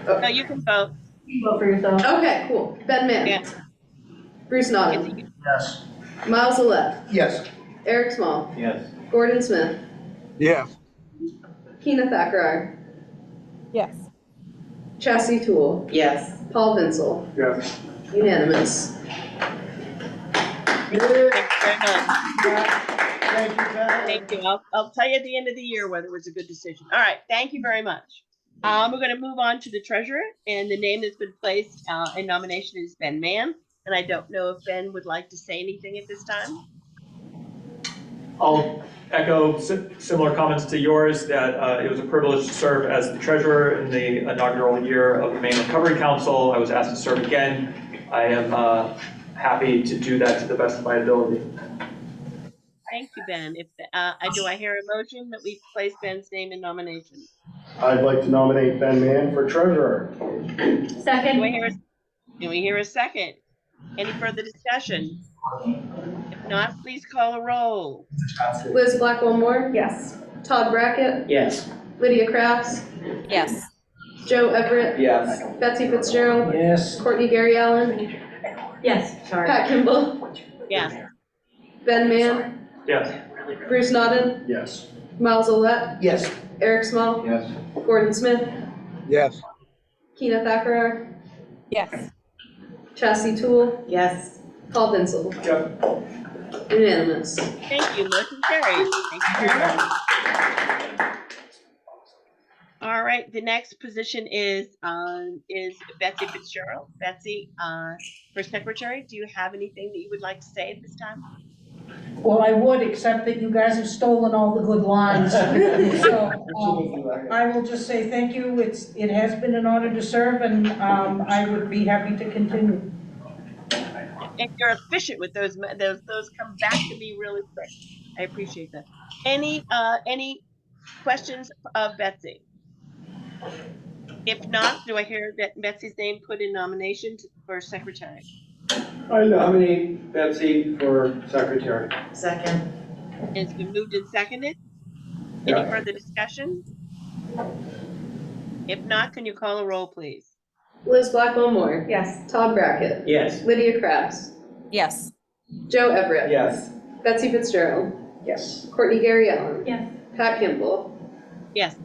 No, you can vote. You vote for yourself. Okay, cool. Ben Mann? Yes. Bruce Nottingham? Yes. Miles Alette? Yes. Eric Small? Yes. Gordon Smith? Yes. Keena Thackrar? Yes. Chastity Toole? Yes. Paul Vinsel? Yes. Unanimous. Thank you very much. Thank you, Pat. Thank you. I'll tell you at the end of the year whether it was a good decision. All right. Thank you very much. We're going to move on to the treasurer, and the name that's been placed in nomination is Ben Mann. And I don't know if Ben would like to say anything at this time. I'll echo similar comments to yours, that it was a privilege to serve as the treasurer in the inaugural year of the Maine Recovery Council. I was asked to serve again. I am happy to do that to the best of my ability. Thank you, Ben. If do I hear a motion that we place Ben's name in nomination? I'd like to nominate Ben Mann for treasurer. Second. Do we hear a second? Any further discussion? If not, please call a roll. Liz Blackwell-Moore, Yes. Todd Brackett, Yes. Lydia Crafts, Yes. Joe Everett, Yes. Betsy Fitzgerald, Yes. Courtney Gary Allen, Yes, sorry. Pat Kimball, Yes. Ben Mann, Yes. Bruce Naughton, Yes. Miles Olet, Yes. Eric Small, Yes. Gordon Smith, Yes. Keena Thacker, Yes. Chastity Toole, Yes. Paul Vincil. Yep. Unanimous. Thank you, motion carries. Thank you very much. All right, the next position is Betsy Fitzgerald. Betsy, for secretary, do you have anything that you would like to say at this time? Well, I would, except that you guys have stolen all the good lines. So, I will just say thank you. It has been an honor to serve, and I would be happy to continue. And you're efficient with those come back to me really quick. I appreciate that. Any questions of Betsy? If not, do I hear Betsy's name put in nomination for secretary? I nominate Betsy for secretary. Second. It's been moved and seconded. Any further discussion? If not, can you call a roll, please? Liz Blackwell-Moore, Yes. Todd Brackett, Yes. Lydia Crafts, Yes. Joe Everett, Yes. Betsy Fitzgerald, Yes. Courtney Gary Allen, Yes. Pat Kimball, Yes.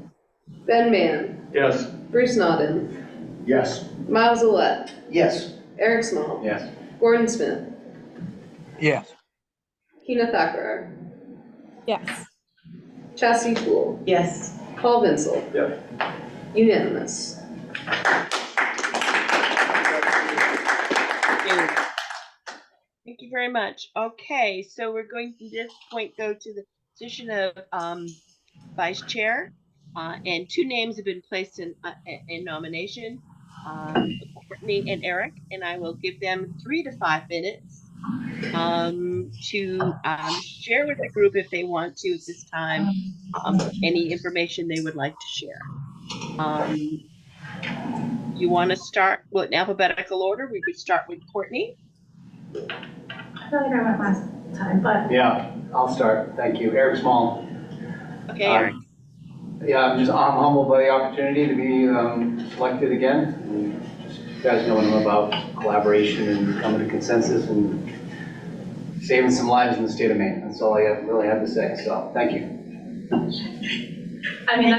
Ben Mann, Yes. Bruce Naughton, Yes. Miles Olet, Yes. Eric Small, Yes. Gordon Smith, Yes. Keena Thacker, Yes. Chastity Toole, Yes. Paul Vincil. Yep. Unanimous. Thank you very much. Okay, so we're going to this point go to the position of vice chair, and two names have been placed in nomination, Courtney and Eric, and I will give them 3 to 5 minutes to share with the group if they want to at this time any information they would like to share. You want to start in alphabetical order? We could start with Courtney. I feel like I went last time, but. Yeah, I'll start. Thank you. Eric Small. Okay, Eric. Yeah, I'm humbled by the opportunity to be selected again. And you guys know what I'm about, collaboration and coming to consensus and saving some lives in the state of Maine. That's all I really have to say, so thank you. I mean,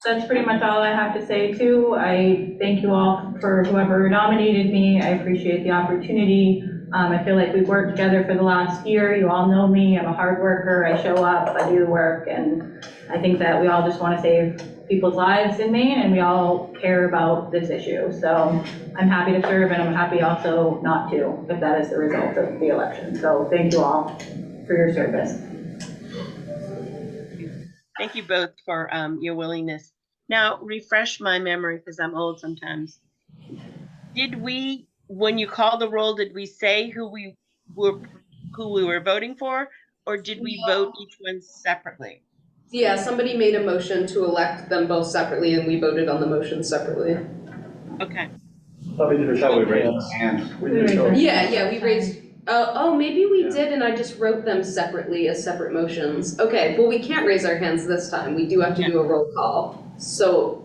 that's pretty much all I have to say too. I thank you all for whoever nominated me. I appreciate the opportunity. I feel like we've worked together for the last year. You all know me. I'm a hard worker. I show up, I do the work, and I think that we all just want to save people's lives in Maine, and we all care about this issue. So I'm happy to serve, and I'm happy also not to, if that is the result of the election. So thank you all for your service. Thank you both for your willingness. Now, refresh my memory because I'm old sometimes. Did we, when you called the roll, did we say who we were voting for, or did we vote each one separately? Yeah, somebody made a motion to elect them both separately, and we voted on the motion separately. Okay. Thought we did That's how we raise our hands. Yeah, we raised, maybe we did, and I just wrote them separately as separate motions. Okay, well, we can't raise our hands this time. We do have to do a roll call. So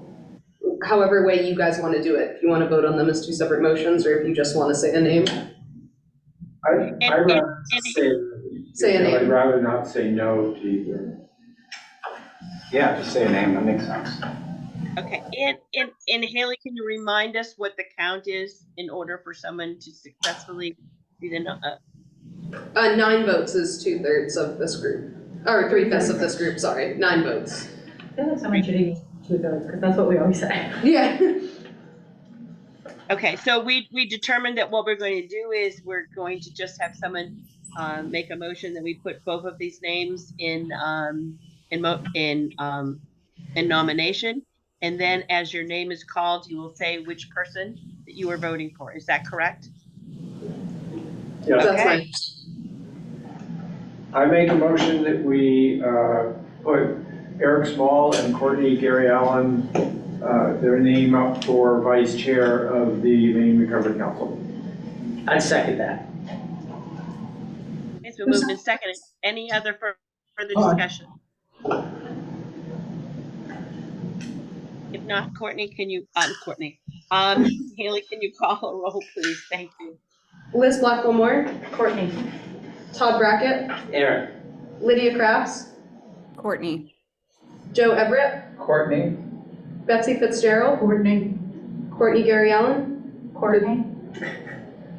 however way you guys want to do it, if you want to vote on them as 2 separate motions, or if you just want to say a name. I'd rather Say a name. I'd rather not say no to either. Yeah, just say a name, that makes sense. Okay, and Haley, can you remind us what the count is in order for someone to successfully be the 9 votes is 2/3 of this group, or 3/5 of this group, sorry, 9 votes. I feel like someone should use 2/3, because that's what we always say. Yeah. Okay, so we determined that what we're going to do is we're going to just have someone make a motion that we put both of these names in nomination, and then as your name is called, you will say which person that you are voting for. Is that correct? Yeah. That's Okay. right. I make a motion that we put Eric Small and Courtney Gary Allen, their name up for vice chair of the Maine Recovery Council. I'd second that. it's been moved and seconded. Any other further discussion? If not, Courtney, Haley, can you call a roll, please? Thank you. Liz Blackwell-Moore, Courtney. Todd Brackett, Eric. Lydia Crafts, Courtney. Joe Everett, Courtney. Betsy Fitzgerald, Courtney. Courtney Gary Allen, Courtney.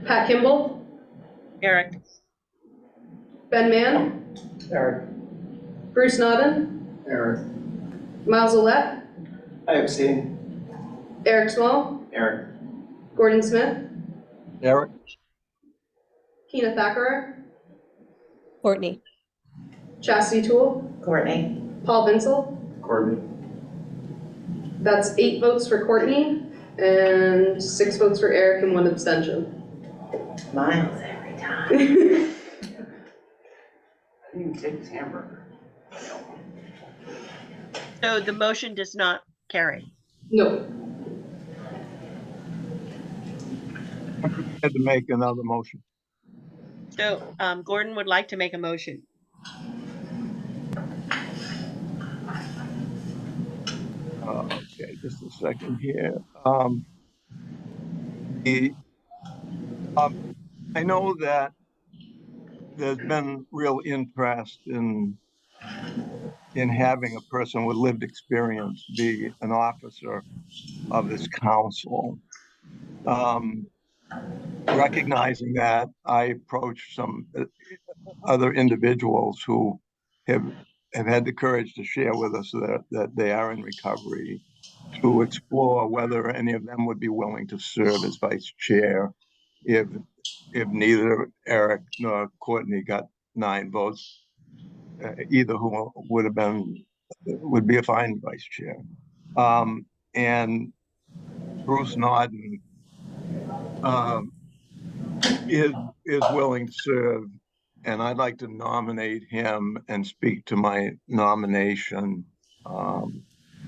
Pat Kimball, Eric. Ben Mann, Eric. Bruce Nodden, Eric. Miles Olet, I abstain. Eric Small, Eric. Gordon Smith, Eric? Keena Thacker, Courtney. Chastity Toole, Courtney. Paul Vinsel. Courtney. That's 8 votes for Courtney and 6 votes for Eric and 1 abstention. Miles every time. I didn't even take his hamburger. So the motion does not carry. No. Had to make another motion. So Gordon would like to make a motion. Okay, just a second here. I know that there's been real interest in having a person with lived experience be an officer of this council. Recognizing that, I approached some other individuals who have had the courage to share with us that they are in recovery, to explore whether any of them would be willing to serve as vice chair if neither Eric nor Courtney got 9 votes. Either who would be a fine vice chair. And Bruce Nodden is willing to serve, and I'd like to nominate him and speak to my nomination,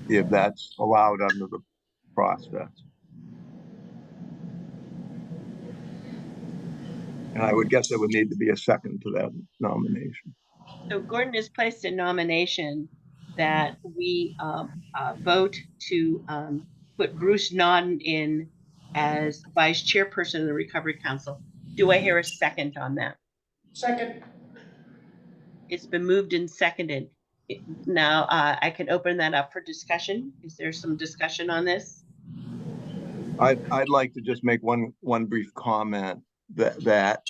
if that's allowed under the process. And I would guess there would need to be a second to that nomination. So Gordon has placed a nomination that we vote to put Bruce Nodden in as vice chairperson of the Recovery Council. Do I hear a second on that? Second. It's been moved and seconded. Now I can open that up for discussion. Is there some discussion on this? I'd like to just make one brief comment that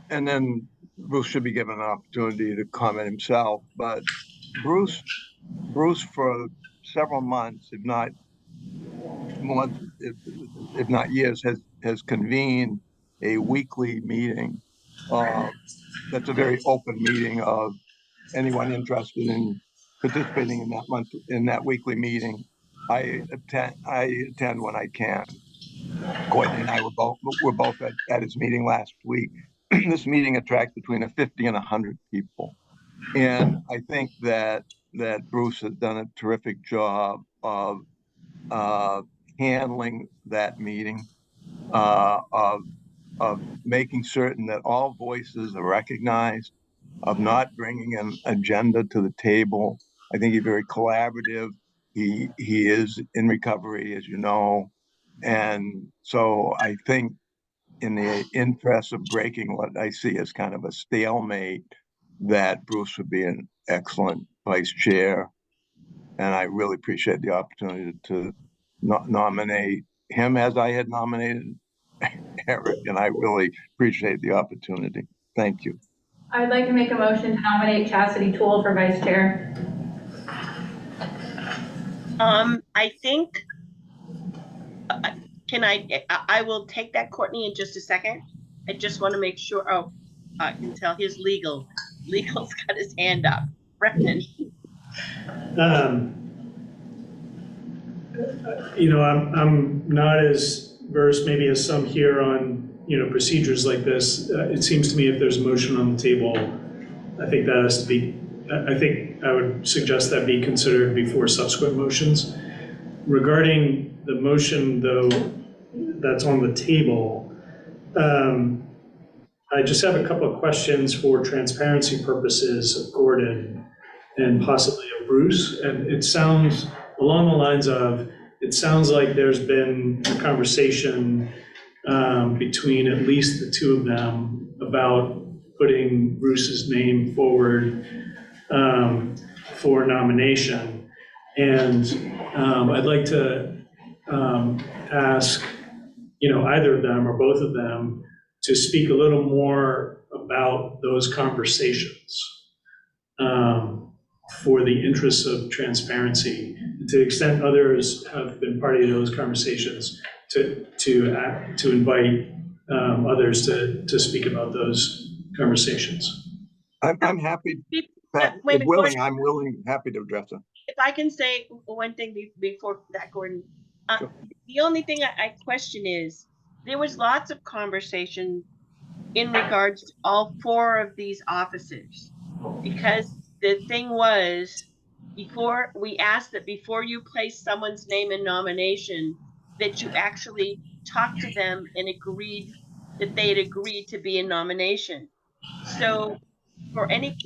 and then Bruce should be given an opportunity to comment himself, but Bruce for several months, if not years, has convened a weekly meeting. That's a very open meeting of anyone interested in participating in that weekly meeting. I attend when I can. Courtney and I were both at his meeting last week. This meeting attracts between 50 and 100 people, and I think that Bruce has done a terrific job of handling that meeting, of making certain that all voices are recognized, of not bringing an agenda to the table. I think he's very collaborative. He is in recovery, as you know, and so I think, in the interest of breaking what I see as kind of a stalemate, that Bruce would be an excellent vice chair. And I really appreciate the opportunity to nominate him as I had nominated Eric, and I really appreciate the opportunity. Thank you. I'd like to make a motion to nominate Chastity Toole for vice chair. I think, I will take that, Courtney, in just a second. I just want to make sure, I can tell his legal's got his hand up. Brendan. I'm not as versed maybe as some here on, procedures like this. It seems to me if there's a motion on the table, I think that has to be, I think I would suggest that be considered before subsequent motions. Regarding the motion, though, that's on the table, I just have a couple of questions for transparency purposes of Gordon and possibly of Bruce. And it sounds along the lines of, it sounds like there's been a conversation between at least the two of them about putting Bruce's name forward for nomination. And I'd like to ask, either of them or both of them to speak a little more about those conversations for the interests of transparency. To the extent others have been party to those conversations, to invite others to speak about those conversations. I'm happy, Pat, Wait a if minute, willing, I'm willing, happy to address them. if I can say one thing before that, Gordon. Sure. The only thing I question is, there was lots of conversation in regards to all 4 of these officers. Because the thing was, before we asked that before you place someone's name in nomination, that you actually talked to them and agreed that they had agreed to be in nomination. So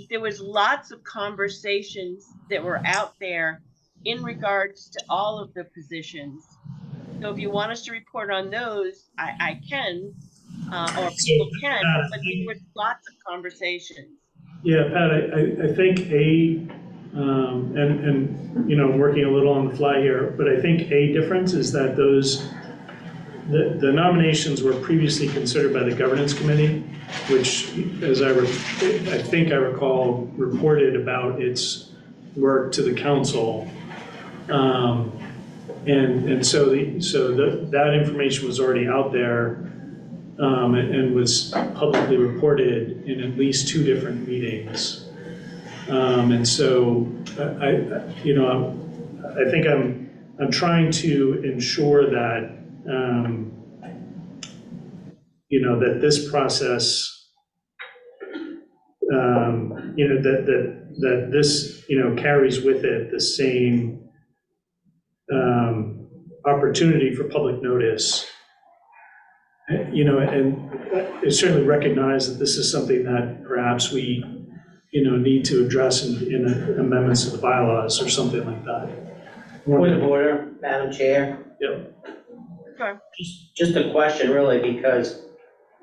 there was lots of conversations that were out there in regards to all of the positions. So if you want us to report on those, I can, or people can, but there was lots of conversations. Yeah, Pat, I think I'm working a little on the fly here, but I think a difference is that the nominations were previously considered by the governance committee, which, as I think I recall, reported about its work to the council. And so that information was already out there and was publicly reported in at least 2 different meetings. And so I think I'm trying to ensure that that this process, that this carries with it the same opportunity for public notice. And it's certainly recognize that this is something that perhaps we, need to address in amendments to the bylaws or something like that. Point of order, Madam Chair. Yep. Sure. Just a question really, because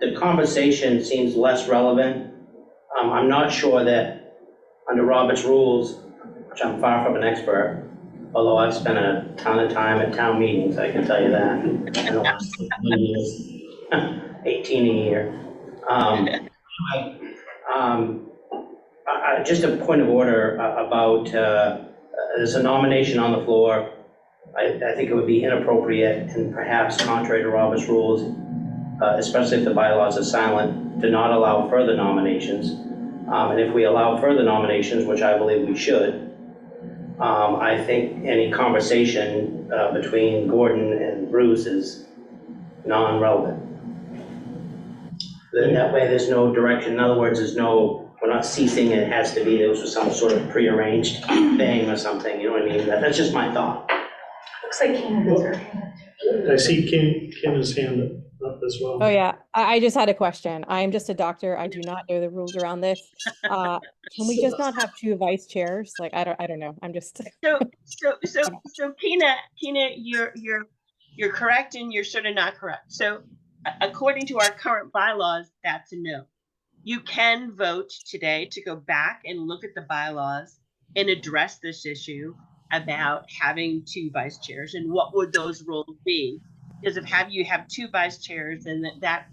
the conversation seems less relevant. I'm not sure that under Robert's rules, which I'm far from an expert, although I've spent a ton of time at town meetings, I can tell you that, in the last 15 years, 18 a year. Just a point of order about, there's a nomination on the floor. I think it would be inappropriate and perhaps contrary to Robert's rules, especially if the bylaws are silent, to not allow further nominations. And if we allow further nominations, which I believe we should, I think any conversation between Gordon and Bruce is non-relevant. That way there's no direction. In other words, we're not ceasing, it has to be, there was some sort of prearranged thing or something, you know what I mean? That's just my thought. Looks like Ken has her hand. I see Kim's hand up as well. Oh, yeah. I just had a question. I am just a doctor. I do not know the rules around this. Can we just not have 2 vice chairs? Like, I don't know. I'm just. So Kina, you're correct and you're sort of not correct. So according to our current bylaws, that's a no. You can vote today to go back and look at the bylaws and address this issue about having 2 vice chairs and what would those roles be? Because if you have 2 vice chairs, and that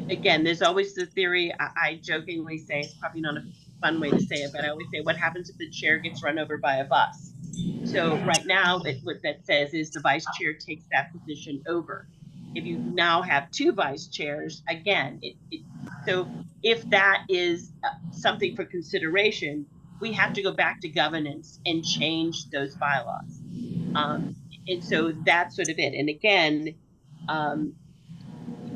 again, there's always the theory, I jokingly say, it's probably not a fun way to say it, but I always say, what happens if the chair gets run over by a bus? So right now, what that says is the vice chair takes that position over. If you now have 2 vice chairs, again, so if that is something for consideration, we have to go back to governance and change those bylaws. And so that's sort of it. And again,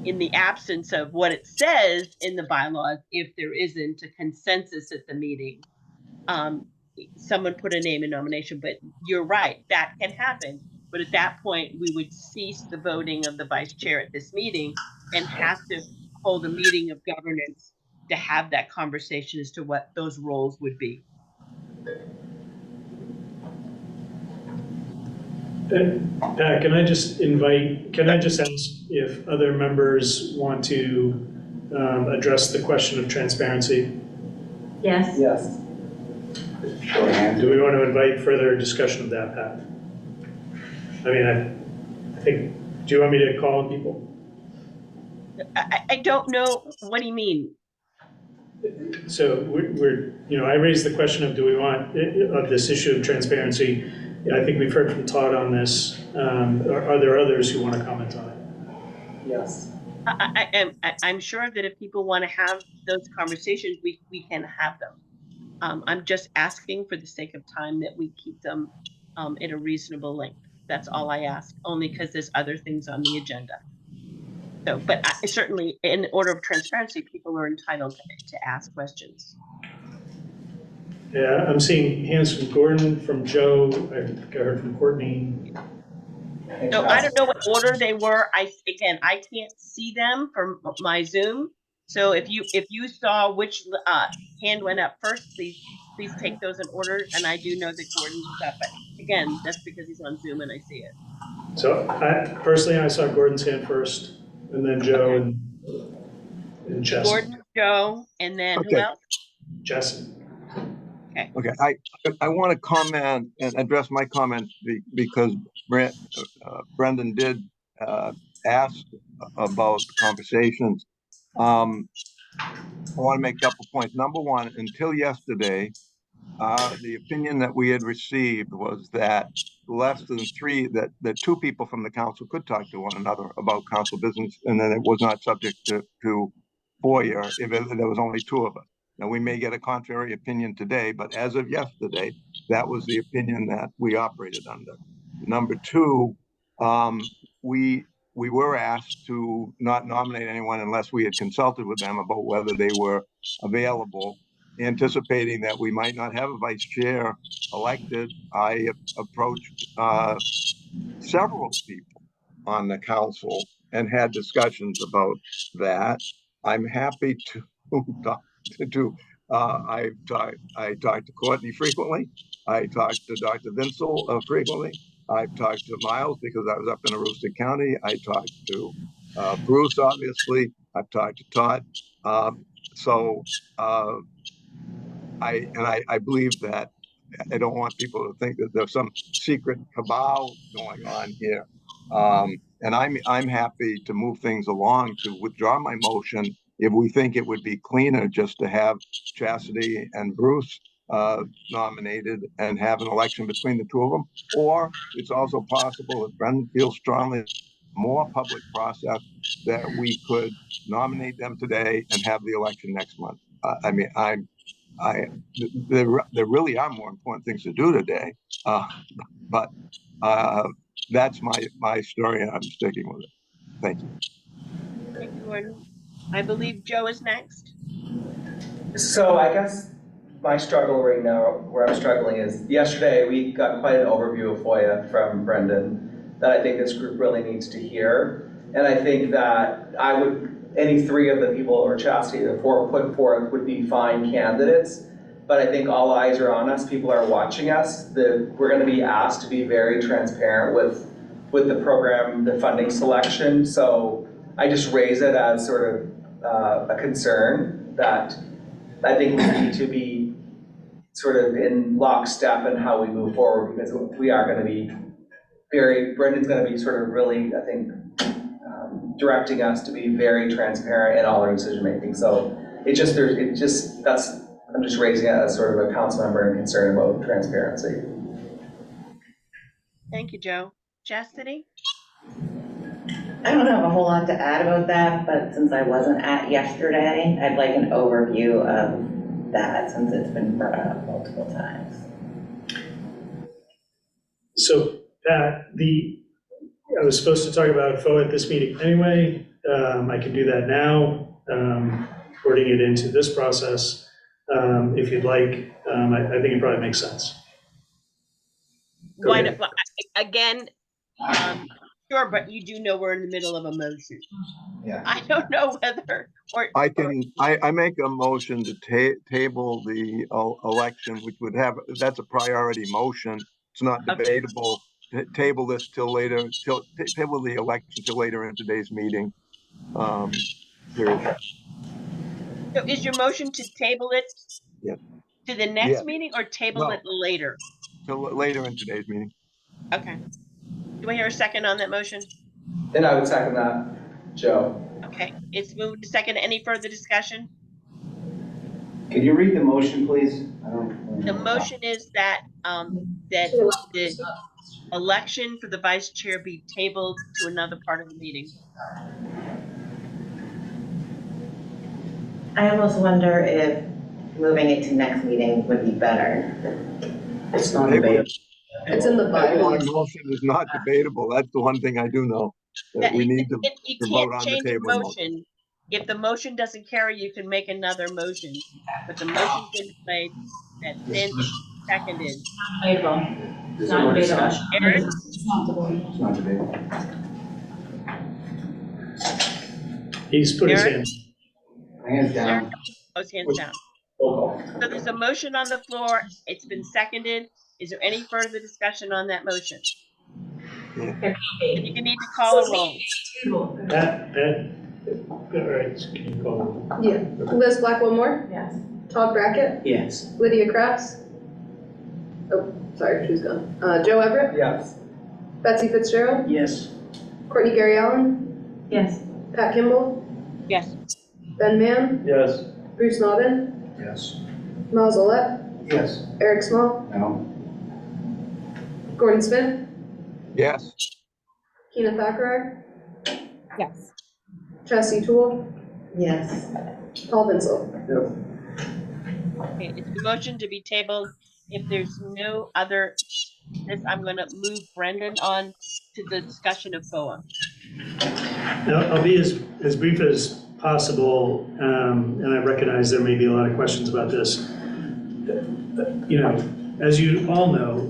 in the absence of what it says in the bylaws, if there isn't a consensus at the meeting, someone put a name in nomination, but you're right, that can happen. But at that point, we would cease the voting of the vice chair at this meeting and have to hold a meeting of governance to have that conversation as to what those roles would be. Pat, can I just ask if other members want to address the question of transparency? Yes. Yes. Show of hands. Do we want to invite further discussion of that, Pat? I mean, I think, do you want me to call on people? I don't know, what do you mean? So I raised the question of, do we want, of this issue of transparency? I think we've heard from Todd on this. Are there others who want to comment on it? Yes. I'm sure that if people want to have those conversations, we can have them. I'm just asking for the sake of time that we keep them at a reasonable length. That's all I ask, only because there's other things on the agenda. So, but certainly in order of transparency, people are entitled to ask questions. Yeah, I'm seeing hands from Gordon, from Joe, I think I heard from Courtney. So I don't know what order they were. I can't see them from my Zoom. So if you saw which hand went up first, please take those in order. And I do know that Gordon's was up, but again, that's because he's on Zoom and I see it. So personally, I saw Gordon's hand first, and then Joe and Jess. Gordon, Joe, and then who Okay. else? Jess. Okay, I want to comment and address my comments because Brendan did ask about the conversations. I want to make a couple points. Number one, until yesterday, the opinion that we had received was that less than three, that two people from the council could talk to one another about council business, and then it was not subject to FOIA if there was only two of us. Now, we may get a contrary opinion today, but as of yesterday, that was the opinion that we operated under. Number two, we were asked to not nominate anyone unless we had consulted with them about whether they were available. Anticipating that we might not have a vice chair elected, I approached several people on the council and had discussions about that. I'm happy to talk to, I talked to Courtney frequently. I talked to Dr. Vinsel frequently. I've talked to Miles because I was up in Aroostook County. I talked to Bruce, obviously. I've talked to Todd. I believe that I don't want people to think that there's some secret cabal going on here. And I'm happy to move things along to withdraw my motion if we think it would be cleaner just to have Chastity and Bruce nominated and have an election between the two of them. Or it's also possible, if Brendan feels strongly, more public process that we could nominate them today and have the election next month. There really are more important things to do today, but that's my story, and I'm sticking with it. Thank you. Thank you, Gordon. I believe Joe is next. So I guess my struggle right now, where I'm struggling, is yesterday we got quite an overview of FOIA from Brendan that I think this group really needs to hear. And I think that any three of the people, or Chastity, the four put forth would be fine candidates. But I think all eyes are on us. People are watching us. We're going to be asked to be very transparent with the program, the funding selection. So I just raise it as sort of a concern that I think we need to be sort of in lockstep in how we move forward, because we are going to be Brendan's going to be sort of really, I think, directing us to be very transparent in all our decision making. So I'm just raising it as sort of a council member and concern about transparency. Thank you, Joe. Chastity? I don't have a whole lot to add about that, but since I wasn't at yesterday, I'd like an overview of that since it's been brought up multiple times. So Pat, I was supposed to talk about FOIA at this meeting anyway. I can do that now, porting it into this process. If you'd like, I think it probably makes sense. Why Okay. not? Again, Sure, but you do know we're in the middle of a motion. Yeah. I don't know whether, or. I make a motion to table the election, which would have, that's a priority motion. It's not debatable. Table this till later, table the election till later in today's meeting. Period. So is your motion to table it Yeah. to the next Yeah. meeting or table No. it later? Till later in today's meeting. Okay. Do I hear a second on that motion? And I would second that, Joe. Okay, it's moved to second. Any further discussion? Could you read the motion, please? I don't. The motion is that, that the election for the vice chair be tabled to another part of the meeting. I almost wonder if moving it to next meeting would be better. It's not debatable. It's in the bylaws. The motion is not debatable. That's the one thing I do know, that we need to You vote can't on the change a table. motion. If the motion doesn't carry, you can make another motion, but the motion's been played, that's been seconded. Debatable. There's Not no more debatable. discussion. Eric? It's not debatable. It's not debatable. He's put his Eric? hand. Hands down. Oh, hands down. Roll call. So there's a motion on the floor, it's been seconded. Is there any further discussion on that motion? There You can need to call a roll. All right, can you call? Yeah. Liz Blackwell Moore, Yes. Todd Brackett, Yes. Lydia Crafts. Oh, sorry, she's gone. Joe Everett, Yes. Betsy Fitzgerald, Yes. Courtney Gary Allen, Yes. Pat Kimball, Yes. Ben Mann? Yes. Bruce Nauman? Yes. Miles Olet? Yes. Eric Small? No. Gordon Smith? Yes. Keena Thackrar? Yes. Chastity Toole? Yes. Paul Vinsel? Okay, it's the motion to be tabled. If there's no other, I'm gonna move Brendan on to the discussion of FOA. I'll be as brief as possible, and I recognize there may be a lot of questions about this. You know, as you all know,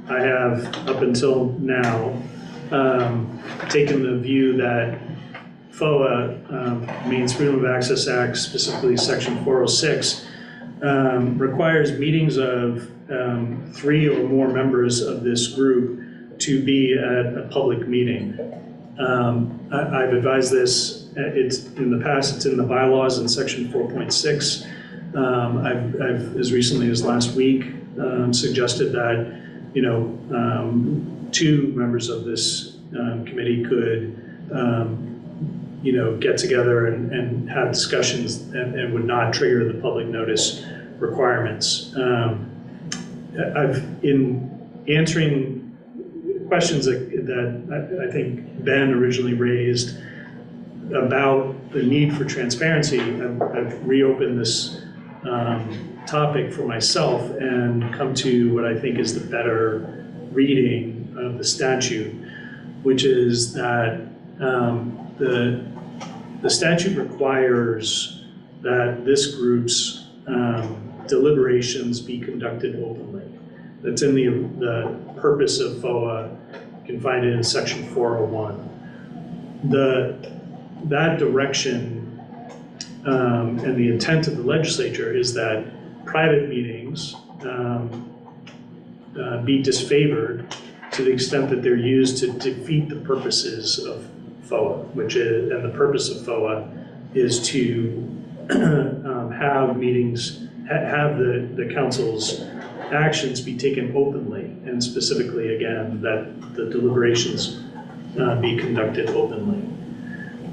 I have, up until now, taken the view that FOA, Maine's Freedom of Access Act, specifically Section 406, requires meetings of 3 or more members of this group to be at a public meeting. I've advised this, it's in the past, it's in the bylaws in Section 4.6. I've, as recently as last week, suggested that, you know, 2 members of this committee could, you know, get together and have discussions and would not trigger the public notice requirements. In answering questions that I think Ben originally raised about the need for transparency, I've reopened this topic for myself and come to what I think is the better reading of the statute, which is that the statute requires that this group's deliberations be conducted openly. That's in the purpose of FOA. You can find it in Section 401. That direction and the intent of the legislature is that private meetings be disfavored to the extent that they're used to defeat the purposes of FOA, which is, and the purpose of FOA is to have meetings, have the council's actions be taken openly, and specifically, again, that the deliberations be conducted openly.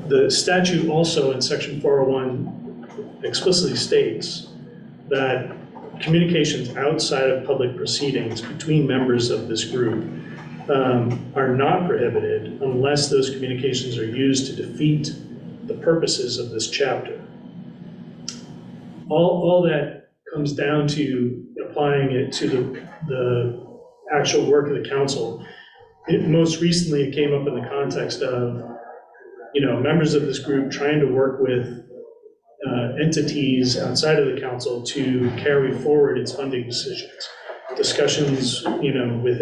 The statute also in Section 401 explicitly states that communications outside of public proceedings between members of this group are not prohibited unless those communications are used to defeat the purposes of this chapter. All that comes down to applying it to the actual work of the council. Most recently, it came up in the context of, you know, members of this group trying to work with entities outside of the council to carry forward its funding decisions. Discussions, you know, with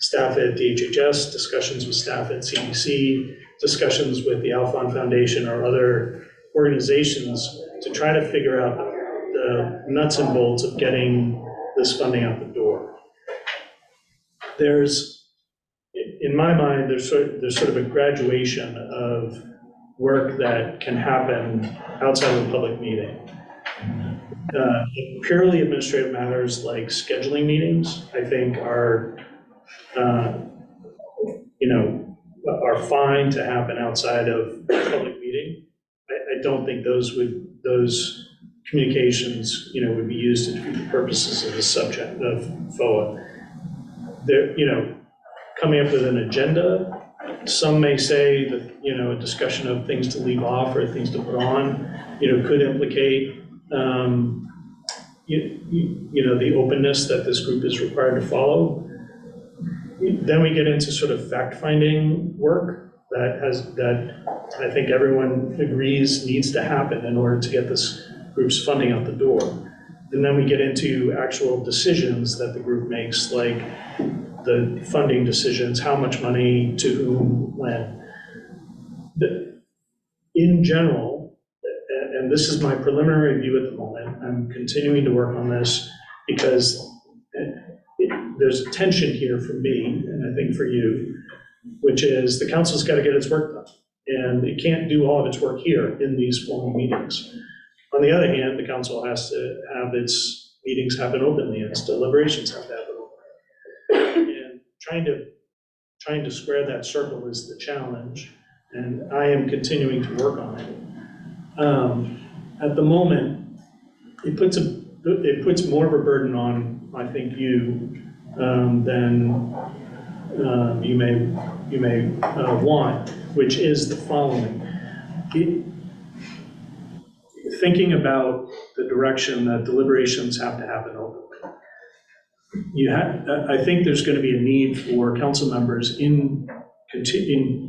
staff at DHHS, discussions with staff at CDC, discussions with the Alphon Foundation or other organizations to try to figure out the nuts and bolts of getting this funding out the door. There's, in my mind, there's sort of a graduation of work that can happen outside of a public meeting. Purely administrative matters like scheduling meetings, I think are, are fine to happen outside of a public meeting. I don't think those communications, would be used to defeat the purposes of the subject of FOA. They're, coming up with an agenda. Some may say that, a discussion of things to leave off or things to put on, could implicate, the openness that this group is required to follow. Then we get into sort of fact-finding work that I think everyone agrees needs to happen in order to get this group's funding out the door. And then we get into actual decisions that the group makes, like the funding decisions, how much money, to whom, when. In general, and this is my preliminary view at the moment, I'm continuing to work on this because there's a tension here for me, and I think for you, which is the council's got to get its work done. And it can't do all of its work here in these formal meetings. On the other hand, the council has to have its meetings happen openly and its deliberations have to happen openly. And trying to square that circle is the challenge, and I am continuing to work on it. At the moment, it puts more of a burden on, I think, you than you may want, which is the following. Thinking about the direction that deliberations have to happen openly. I think there's going to be a need for council members in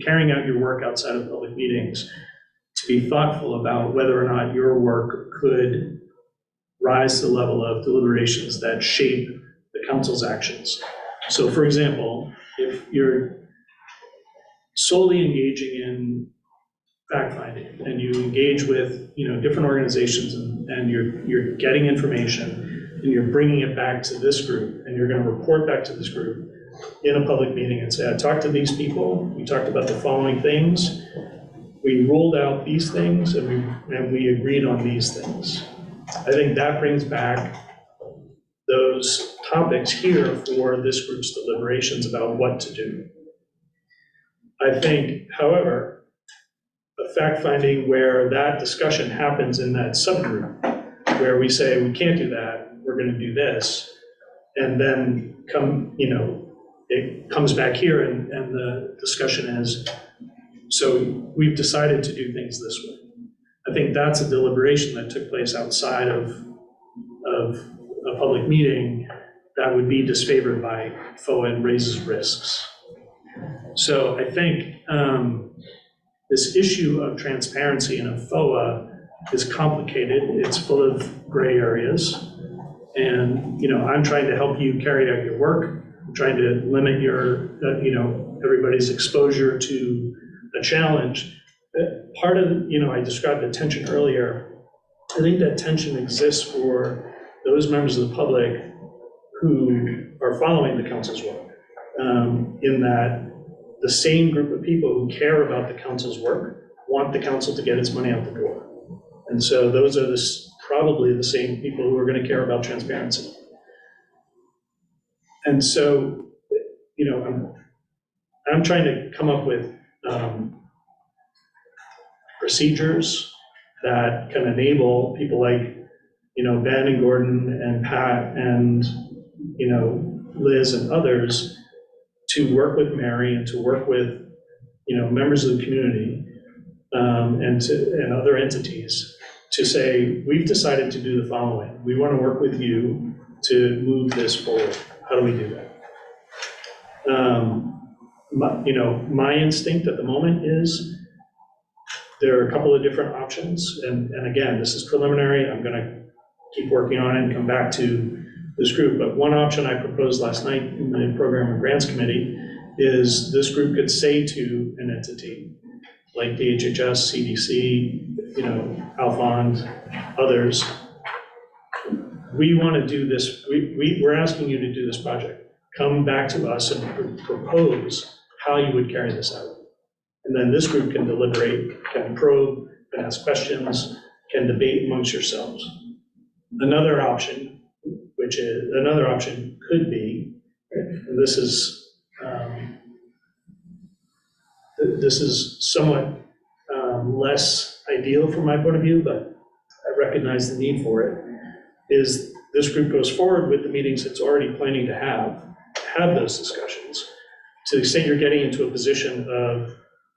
carrying out your work outside of public meetings to be thoughtful about whether or not your work could rise to the level of deliberations that shape the council's actions. So, for example, if you're solely engaging in fact-finding and you engage with different organizations and you're getting information and you're bringing it back to this group and you're going to report back to this group in a public meeting and say, I talked to these people, we talked about the following things, we ruled out these things, and we agreed on these things. I think that brings back those topics here for this group's deliberations about what to do. I think, however, a fact-finding where that discussion happens in that subgroup, where we say, we can't do that, we're gonna do this, and then it comes back here and the discussion is, so we've decided to do things this way. I think that's a deliberation that took place outside of a public meeting that would be disfavored by FOA and raises risks. So I think this issue of transparency in a FOA is complicated. It's full of gray areas. And, I'm trying to help you carry out your work. I'm trying to limit your, everybody's exposure to a challenge. Part of, I described the tension earlier. I think that tension exists for those members of the public who are following the council's work, in that the same group of people who care about the council's work want the council to get its money out the door. And so those are probably the same people who are going to care about transparency. And so, I'm trying to come up with procedures that can enable people like, Ben and Gordon and Pat and, Liz and others to work with Mary and to work with, members of the community and other entities to say, we've decided to do the following. We want to work with you to move this forward. How do we do that? My instinct at the moment is there are a couple of different options. And again, this is preliminary. I'm going to keep working on it and come back to this group. But one option I proposed last night in the Program and Grants Committee is this group could say to an entity like DHHS, CDC, Alphond, others, we want to do this, we're asking you to do this project. Come back to us and propose how you would carry this out. And then this group can deliberate, can probe, can ask questions, can debate amongst yourselves. Another option could be, and this is somewhat less ideal from my point of view, but I recognize the need for it, is this group goes forward with the meetings it's already planning to have those discussions. To the extent you're getting into a position of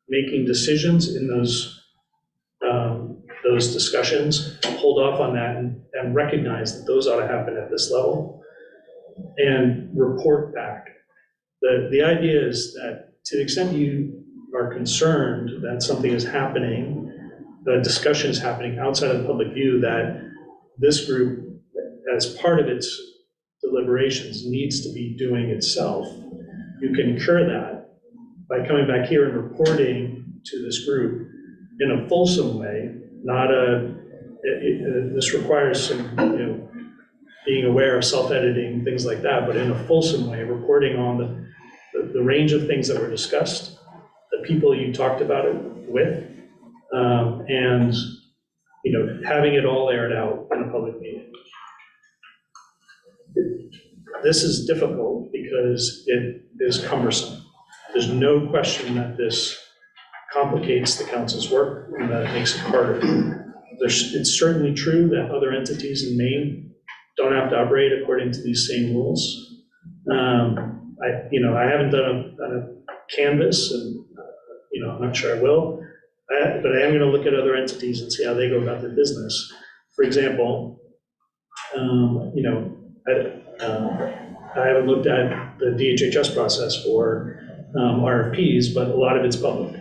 making decisions in those discussions, hold off on that and recognize that those ought to happen at this level and report back. The idea is that to the extent you are concerned that something is happening, that discussion is happening outside of the public view, that this group, as part of its deliberations, needs to be doing itself, you can cure that by coming back here and reporting to this group in a fulsome way, not this requires some, being aware of self-editing, things like that, but in a fulsome way, reporting on the range of things that were discussed, the people you talked about it with, and having it all aired out in a public meeting. This is difficult because it is cumbersome. There's no question that this complicates the council's work and that it makes it harder. It's certainly true that other entities in Maine don't have to operate according to these same rules. I haven't done a canvas, and I'm not sure I will, but I am going to look at other entities and see how they go about their business. For example, I haven't looked at the DHHS process for RFPs, but a lot of it's public.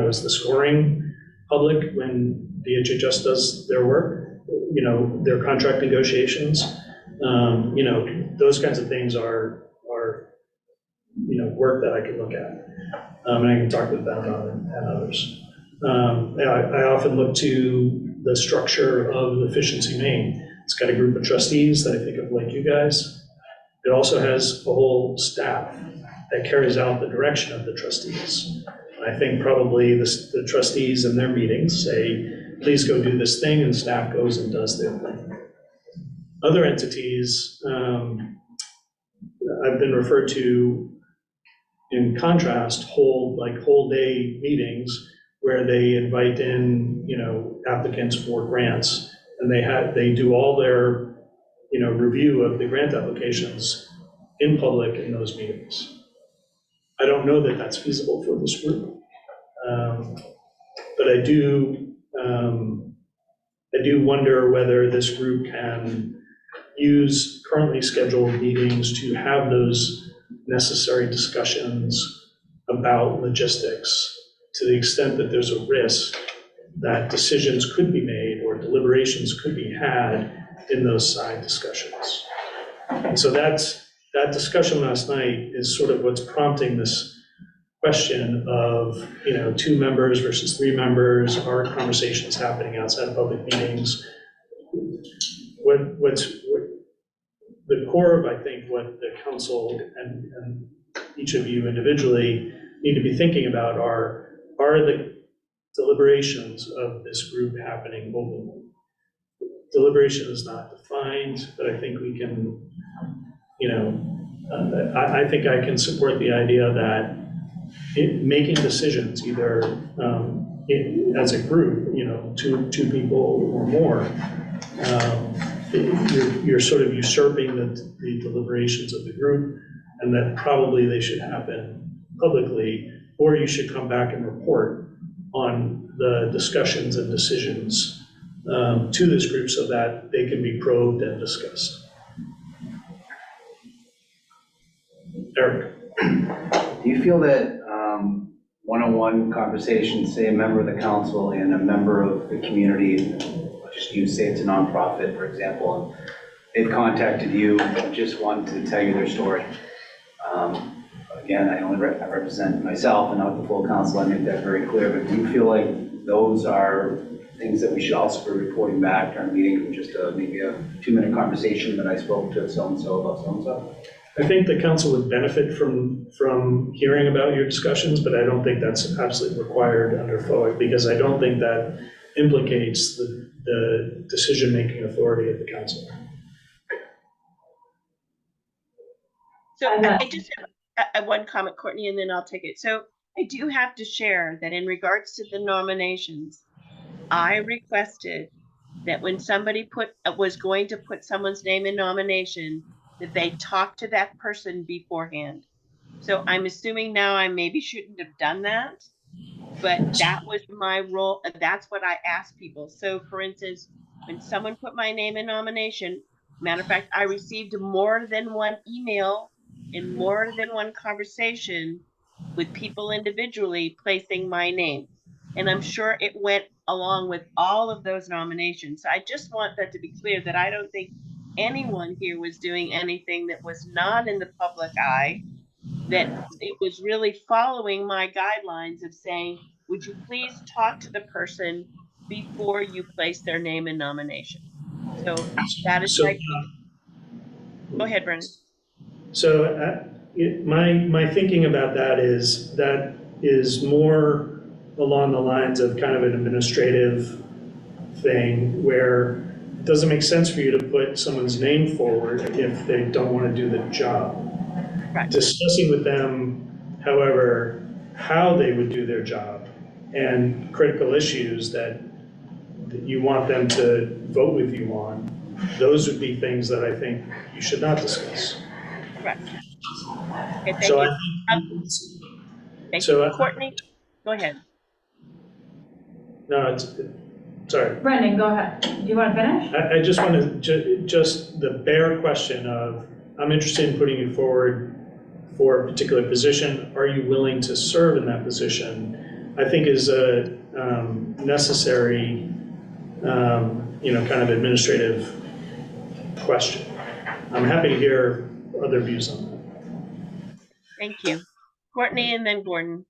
Is the scoring public when DHHS does their work? Their contract negotiations? Those kinds of things are work that I can look at. And I can talk with them and others. I often look to the structure of Efficiency Maine. It's got a group of trustees that I think of like you guys. It also has a whole staff that carries out the direction of the trustees. I think probably the trustees in their meetings say, please go do this thing, and staff goes and does their thing. Other entities, I've been referred to, in contrast, hold day meetings where they invite in, applicants for grants, and they do all their, review of the grant applications in public in those meetings. I don't know that that's feasible for this group, but I do wonder whether this group can use currently scheduled meetings to have those necessary discussions about logistics, to the extent that there's a risk that decisions could be made or deliberations could be had in those side discussions. And so that discussion last night is sort of what's prompting this question of, 2 members versus 3 members, are conversations happening outside of public meetings? What's the core of, I think, what the council and each of you individually need to be thinking about are the deliberations of this group happening openly? Deliberation is not defined, but I think we can, I think I can support the idea that making decisions, either as a group, 2 people or more, you're sort of usurping the deliberations of the group, and that probably they should happen publicly, or you should come back and report on the discussions and decisions to this group so that they can be probed and discussed. Eric? Do you feel that one-on-one conversations, say a member of the council and a member of the community, just you say it's a nonprofit, for example, they've contacted you, just want to tell you their story. Again, I only I represent myself and not the full council, I make that very clear, but do you feel like those are things that we should also be reporting back during a meeting, just maybe a 2-minute conversation that I spoke to so-and-so about so-and-so? I think the council would benefit from hearing about your discussions, but I don't think that's absolutely required under FOIC, because I don't think that implicates the decision-making authority of the council. So I just have one comment, Courtney, and then I'll take it. So I do have to share that in regards to the nominations, I requested that when somebody was going to put someone's name in nomination, that they talk to that person beforehand. So I'm assuming now I maybe shouldn't have done that, but that was my role. That's what I asked people. So for instance, when someone put my name in nomination, matter of fact, I received more than one email and more than one conversation with people individually placing my name. And I'm sure it went along with all of those nominations. So I just want that to be clear that I don't think anyone here was doing anything that was not in the public eye, that it was really following my guidelines of saying, would you please talk to the person before you place their name in nomination? So that is my, go ahead, Brennan. So my thinking about that is more along the lines of kind of an administrative thing where it doesn't make sense for you to put someone's name forward if they don't want to do the job. Right. Discussing with them, however, how they would do their job and critical issues that you want them to vote with you on, those would be things that I think you should not discuss. Right. Okay, thank So you. Thank you. Courtney, go ahead. No, sorry. Brendan, go ahead. Do you want to finish? I just want to, just the bare question of, I'm interested in putting you forward for a particular position. Are you willing to serve in that position? I think is a necessary, kind of administrative question. I'm happy to hear other views on that. Thank you. Courtney and then Gordon.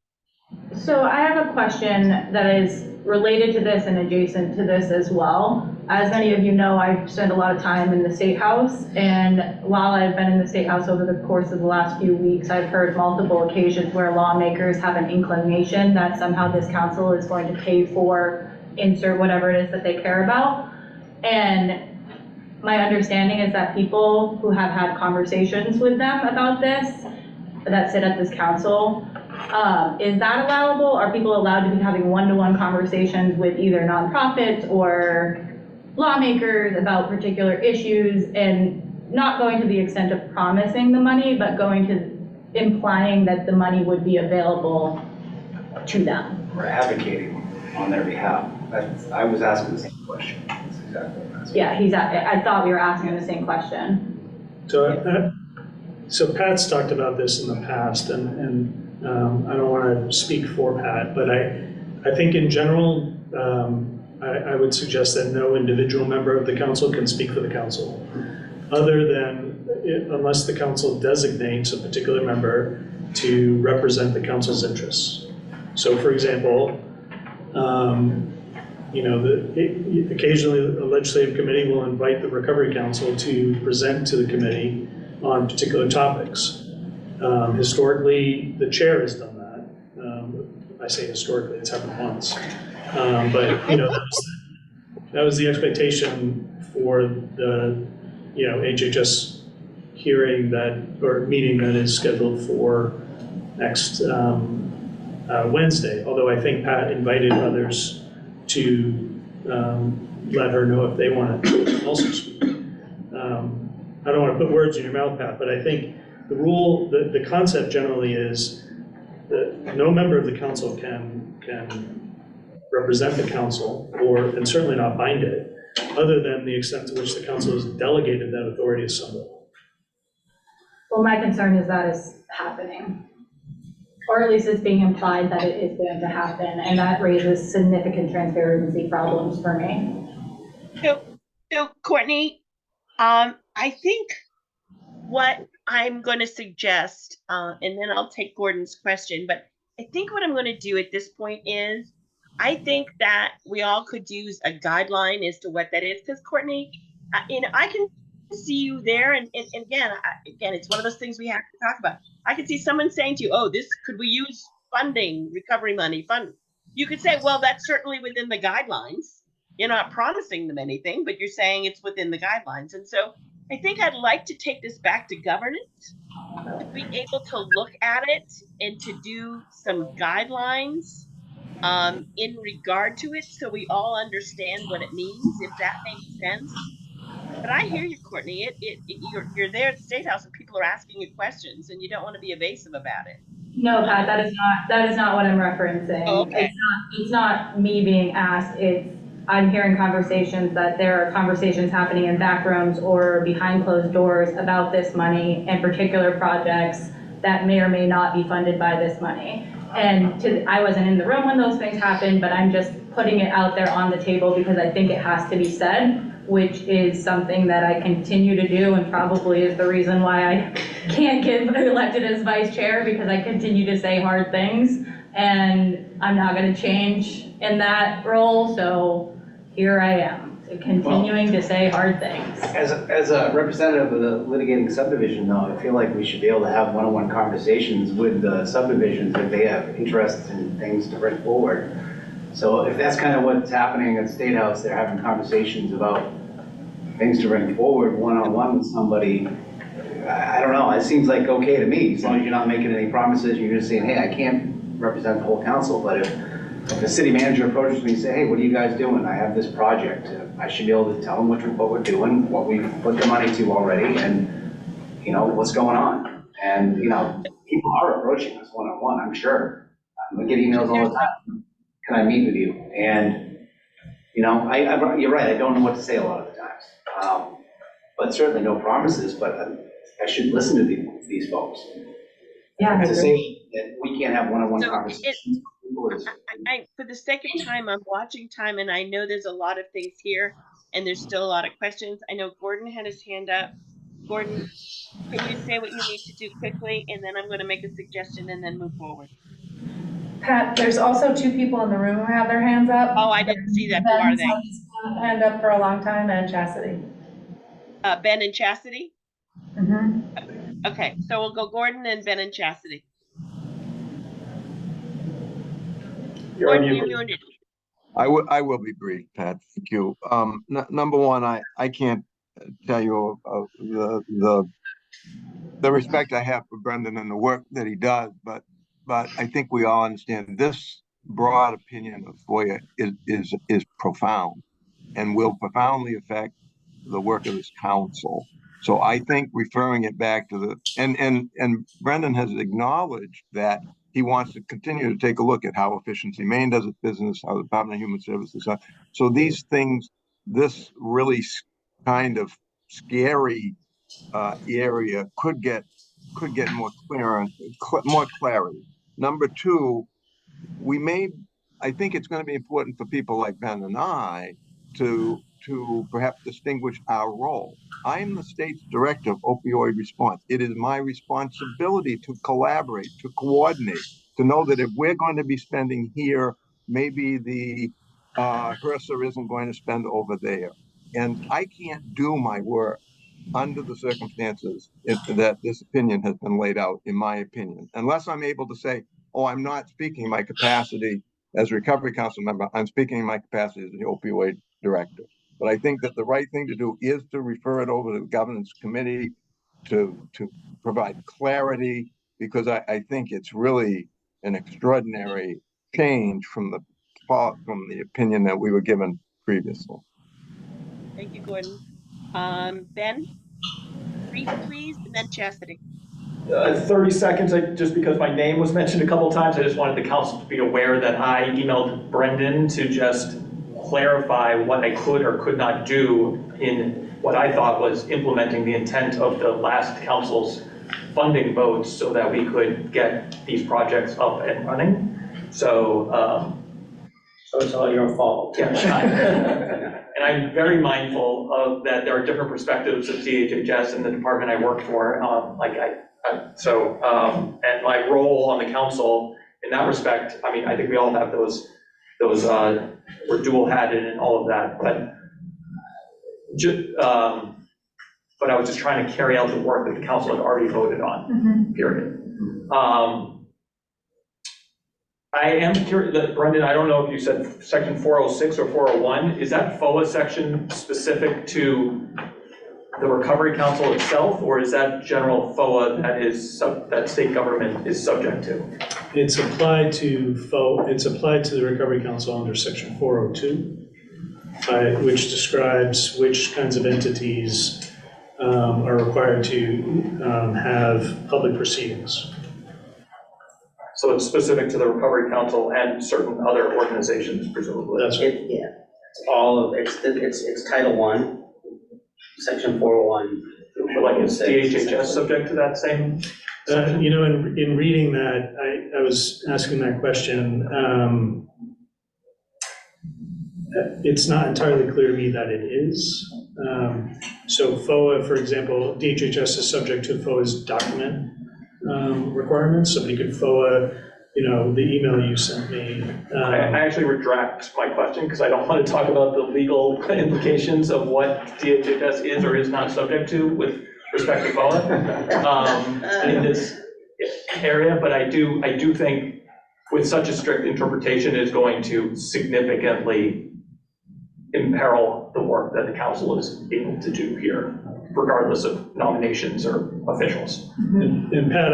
So I have a question that is related to this and adjacent to this as well. As many of you know, I spend a lot of time in the State House, and while I've been in the State House over the course of the last few weeks, I've heard multiple occasions where lawmakers have an inclination that somehow this council is going to pay for insert whatever it is that they care about. And my understanding is that people who have had conversations with them about this, that sit at this council, is that allowable? Are people allowed to be having one-to-one conversations with either nonprofits or lawmakers about particular issues, and not going to the extent of promising the money, but going to implying that the money would be available to them? We're advocating on their behalf. I was asking the same question. That's exactly what I'm asking. Yeah, I thought we were asking the same question. So Pat's talked about this in the past, and I don't want to speak for Pat, but I think in general, I would suggest that no individual member of the council can speak for the council, other than unless the council designates a particular member to represent the council's interests. So for example, occasionally a legislative committee will invite the Recovery Council to present to the committee on particular topics. Historically, the chair has done that. I say historically, it's happened once. But that was the expectation for the HHS hearing or meeting that is scheduled for next Wednesday. Although I think Pat invited others to let her know if they want to also speak. I don't want to put words in your mouth, Pat, but I think the rule, the concept generally is that no member of the council can represent the council, and certainly not bind it, other than the extent to which the council has delegated that authority to somebody. Well, my concern is that is happening, or at least it's being implied that it is going to happen, and that raises significant transparency problems for me. So Courtney, I I think what I'm going to suggest, and then I'll take Gordon's question, but I think what I'm going to do at this point is I think that we all could use a guideline as to what that is. Because Courtney, I can see you there. And again, it's one of those things we have to talk about. I could see someone saying to you, oh, could we use funding, recovery money, fund? You could say, well, that's certainly within the guidelines. You're not promising them anything, but you're saying it's within the guidelines. And so I think I'd like to take this back to governance, to be able to look at it and to do some guidelines in regard to it so we all understand what it means, if that makes sense. But I hear you, Courtney. You're there at the State House and people are asking you questions and you don't want to be evasive about it. No, Pat, that is not what I'm referencing. Oh, okay. It's not me being asked, I'm hearing conversations that there are conversations happening in back rooms or behind closed doors about this money and particular projects that may or may not be funded by this money. And I wasn't in the room when those things happened, but I'm just putting it out there on the table because I think it has to be said, which is something that I continue to do and probably is the reason why I can't get elected as vice chair, because I continue to say hard things and I'm not going to change in that role. So here I am, continuing to say hard things. As a representative of the litigating subdivision, though, I feel like we should be able to have one-on-one conversations with the subdivisions if they have interest in things to bring forward. So if that's kind of what's happening at the State House, they're having conversations about things to bring forward one-on-one with somebody. I don't know, it seems like okay to me, as long as you're not making any promises, you're just saying, hey, I can't represent the whole council, but if the city manager approaches me and say, hey, what are you guys doing? I have this project. I should be able to tell them what we're doing, what we've put the money to already, and, you know, what's going on. And, you know, people are approaching us one-on-one, I'm sure. I get emails all the time. Can I meet with you? And, you know, you're right, I don't know what to say a lot of the times. But certainly no promises, but I should listen to these folks. Yeah. To say that we can't have one-on-one So conversations. for the sake of time, I'm watching time, and I know there's a lot of things here, and there's still a lot of questions. I know Gordon had his hand up. Gordon, can you say what you need to do quickly, and then I'm going to make a suggestion and then move forward. Pat, there's also two people in the room who have their hands up. Oh, I didn't see that. Who are they? Ben's had his hand up for a long time, and Chastity. Ben and Chastity? Mm-hmm. Okay, so we'll go Gordon and Ben and Chastity. Gordon, you're muted. I will be brief, Pat. Thank you. Number one, I can't tell you the respect I have for Brendan and the work that he does, but I think we all understand this broad opinion of FOIA is profound and will profoundly affect the work of this council. So I think referring it back to and Brendan has acknowledged that he wants to continue to take a look at how Efficiency Maine does its business, how the Department of Human Services are. So these things, this really kind of scary area could get more clear and more clarity. Number two, I think it's going to be important for people like Ben and I to perhaps distinguish our role. I'm the state's director of opioid response. It is my responsibility to collaborate, to coordinate, to know that if we're going to be spending here, maybe the HRSA isn't going to spend over there. And I can't do my work under the circumstances that this opinion has been laid out, in my opinion, unless I'm able to say, oh, I'm not speaking in my capacity as a recovery council member, I'm speaking in my capacity as the opioid director. But I think that the right thing to do is to refer it over to the governance committee to provide clarity, because I think it's really an extraordinary change from the opinion that we were given previously. Thank you, Gordon. Ben, brief, please, and then Chastity. 30 seconds, just because my name was mentioned a couple times, I just wanted the council to be aware that I emailed Brendan to just clarify what I could or could not do in what I thought was implementing the intent of the last council's funding votes so that we could get these projects up and running. So So it's all your fault. And I'm very mindful of that there are different perspectives of DHHS and the department I work for. And my role on the council in that respect, I mean, I think we all have those we're dual-hatted and all of that, but I was just trying to carry out the work that the council had already voted on, period. I am curious, Brendan, I don't know if you said section 406 or 401, is that FOA section specific to the Recovery Council itself, or is that general FOA that state government is subject to? It's applied to it's applied to the Recovery Council under section 402, which describes which kinds of entities are required to have public proceedings. So it's specific to the Recovery Council and certain other organizations, presumably. That's right. Yeah, it's all of, it's Title I, Section 401. But like, is DHHS subject to that same section? You know, in reading that, I was asking that question. It's not entirely clear to me that it is. So FOA, for example, DHHS is subject to FOA's document requirements. Somebody could FOA, you know, the email you sent me. I actually retract my question because I don't want to talk about the legal implications of what DHHS is or is not subject to with respect to FOA in this area, but I do think with such a strict interpretation is going to significantly imperil the work that the council is able to do here, regardless of nominations or officials. And Pat,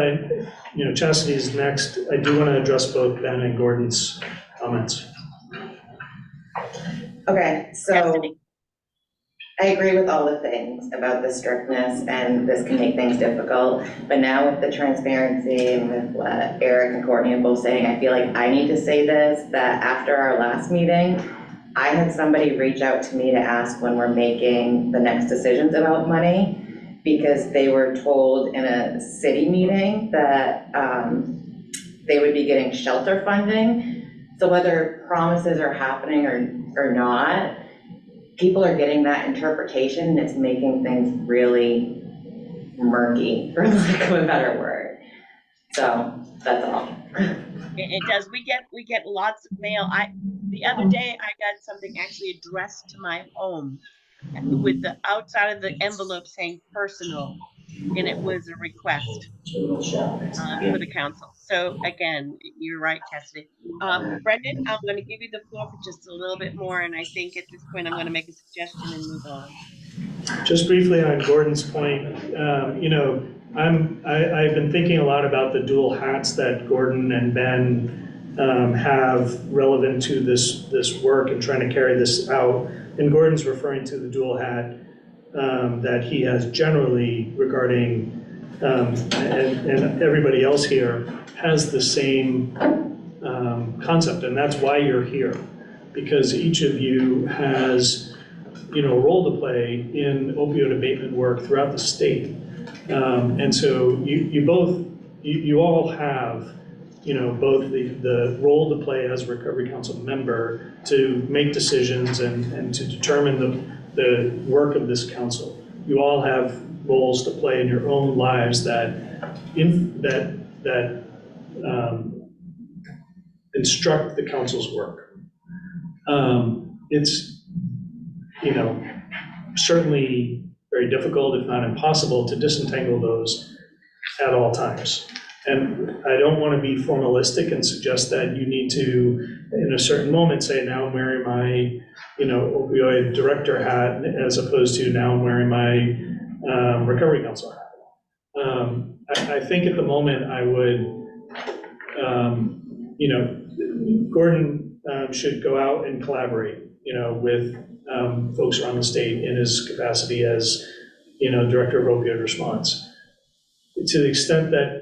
Chastity is next. I do want to address both Ben and Gordon's comments. Okay, so I agree with all the things about the strictness, and this can make things difficult, but now with the transparency and with what Eric and Courtney are both saying, I feel like I need to say this, that after our last meeting, I had somebody reach out to me to ask when we're making the next decisions about money, because they were told in a city meeting that they would be getting shelter funding. So whether promises are happening or not, people are getting that interpretation, and it's making things really murky, for lack of a better word. So that's all. It does. We get lots of mail. The other day I got something actually addressed to my home with the outside of the envelope saying personal, and it was a request for the council. So again, you're right, Cassidy. Brendan, I'm going to give you the floor for just a little bit more, and I think at this point I'm going to make a suggestion and move on. Just briefly on Gordon's point, I've been thinking a lot about the dual hats that Gordon and Ben have relevant to this work and trying to carry this out. And Gordon's referring to the dual hat that he has generally regarding, and everybody else here has the same concept, and that's why you're here, because each of you has a role to play in opioid abatement work throughout the state. And so you all have both the role to play as a Recovery Council member to make decisions and to determine the work of this council. You all have roles to play in your own lives that instruct the council's work. It's certainly very difficult, if not impossible, to disentangle those at all times. And I don't want to be formalistic and suggest that you need to, in a certain moment, say, now I'm wearing my, opioid director hat, as opposed to now I'm wearing my Recovery Council hat. I think at the moment I would, Gordon should go out and collaborate, with folks around the state in his capacity as, Director of Opioid Response. To the extent that,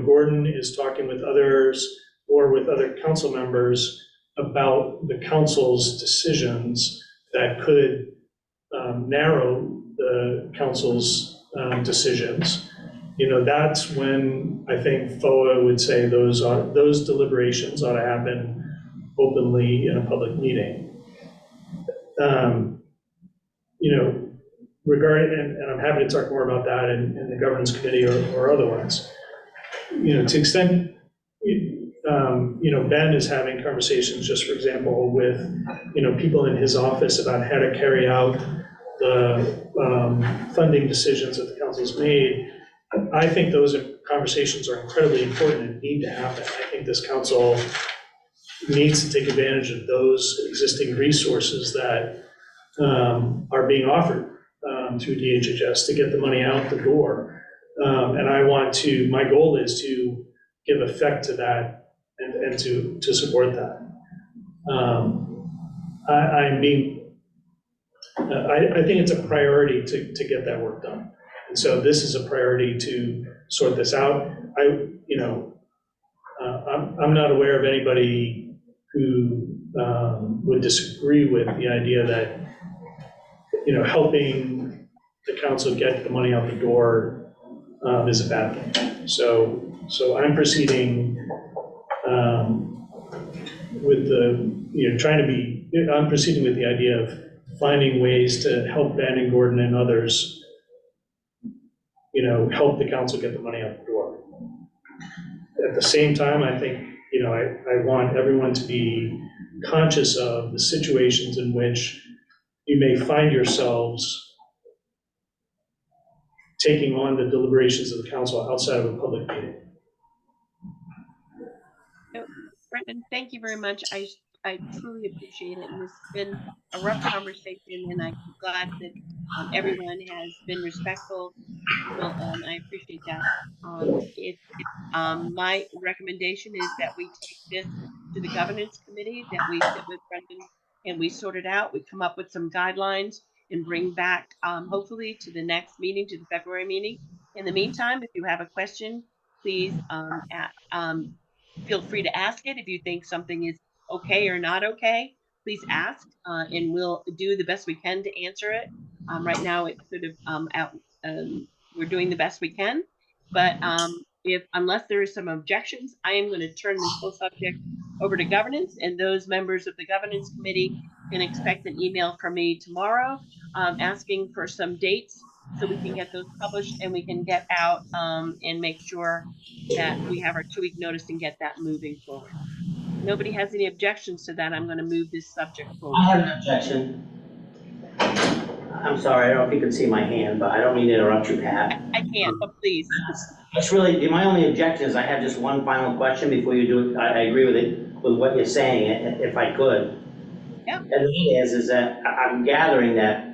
Gordon is talking with others or with other council members about the council's decisions that could narrow the council's decisions, that's when I think FOA would say those deliberations ought to happen openly in a public meeting. You know, regarding, and I'm happy to talk more about that in the governance committee or otherwise. You know, to the extent, you know, Ben is having conversations, just for example, with, you know, people in his office about how to carry out the funding decisions that the council's made. I think those conversations are incredibly important and need to happen. I think this council needs to take advantage of those existing resources that are being offered through DHHS to get the money out the door. And I want to, my goal is to give effect to that and to support that. I think it's a priority to get that work done. And so this is a priority to sort this out. You know, I'm not aware of anybody who would disagree with the idea that, you know, helping the council get the money out the door is a bad thing. So I'm proceeding with the, you know, I'm proceeding with the idea of finding ways to help Ben and Gordon and others, you know, help the council get the money out the door. At the same time, I think, you know, I want everyone to be conscious of the situations in which you may find yourselves taking on the deliberations of the council outside of a public meeting. Brendan, thank you very much. I truly appreciate it, and this has been a rough conversation, and I'm glad that everyone has been respectful. Well, I appreciate that. My recommendation is that we take this to the governance committee, that we sit with Brendan and we sort it out. We come up with some guidelines and bring back, hopefully, to the next meeting, to the February meeting. In the meantime, if you have a question, please feel free to ask it. If you think something is okay or not okay, please ask, and we'll do the best we can to answer it. Right now, it's sort of we're doing the best we can, but unless there is some objections, I am going to turn this whole subject over to governance, and those members of the governance committee can expect an email from me tomorrow asking for some dates so we can get those published and we can get out and make sure that we have our 2-week notice and get that moving forward. If nobody has any objections to that, I'm going to move this subject forward. I have an objection. I'm sorry, I don't know if you can see my hand, but I don't mean to interrupt you, Pat. I can't, but please. It's really, my only objection is I have just one final question before you do it. I agree with it, with what you're saying, if I could. Yeah. And the thing is that I'm gathering that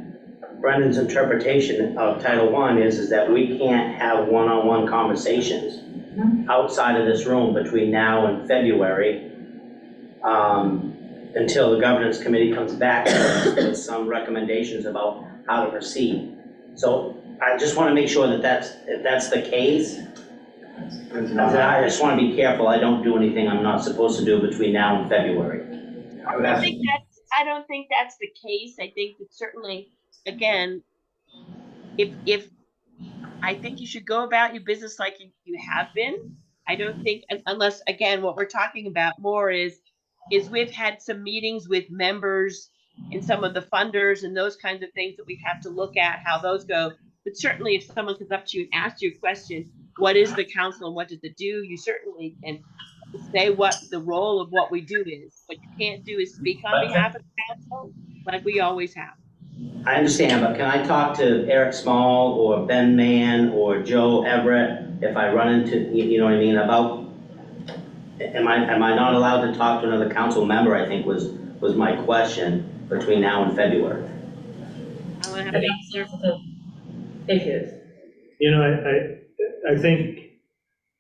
Brendan's interpretation of Title I is that we can't have one-on-one conversations outside of this room between now and February until the governance committee comes back with some recommendations about how to proceed. So I just want to make sure that if that's the case, I just want to be careful I don't do anything I'm not supposed to do between now and February. I don't think that's the case. I think that certainly, again, if I think you should go about your business like you have been. I don't think, unless, again, what we're talking about more is we've had some meetings with members and some of the funders and those kinds of things that we have to look at how those go. But certainly if someone comes up to you and asks you a question, what is the council and what does it do? You certainly can say what the role of what we do is. What you can't do is speak on behalf of the council like we always have. I understand, but can I talk to Eric Small or Ben Mann or Joe Everett if I run into, you know what I mean, about, am I not allowed to talk to another council member, I think was my question, between now and February? I want to have issues. You know, I think,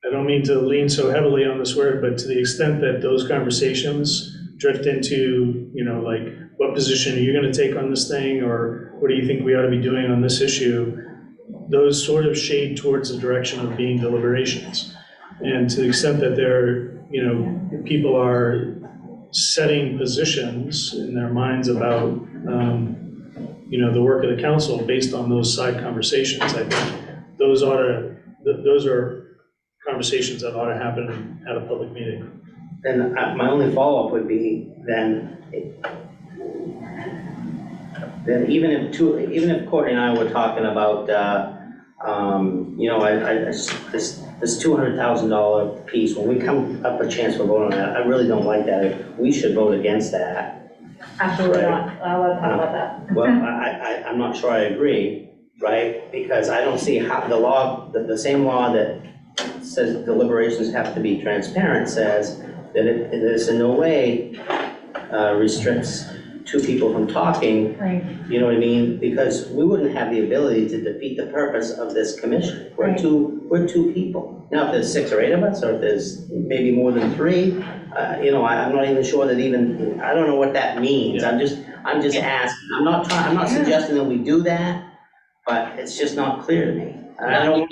I don't mean to lean so heavily on this word, but to the extent that those conversations drift into, you know, like, what position are you going to take on this thing, or what do you think we ought to be doing on this issue? Those sort of shade towards the direction of being deliberations. And to the extent that they're, you know, people are setting positions in their minds about, you know, the work of the council based on those side conversations, I think those are conversations that ought to happen at a public meeting. then my only follow-up would be then even if Courtney and I were talking about, this $200,000 piece, when we come up a chance for vote on that, I really don't like that. We should vote against that. Absolutely Right. not. I'll talk about that. Well, I'm not sure I agree, right? Because I don't see how the law, the same law that says deliberations have to be transparent says that this in no way restricts two people from talking. Right. You know what I mean? Because we wouldn't have the ability to defeat the purpose of this commission. We're Right. two people. Now, if there's 6 or 8 of us, or if there's maybe more than 3, I'm not even sure that I don't know what that means. I'm just asking. I'm not suggesting that we do that, but it's just not clear to me. I don't, I'm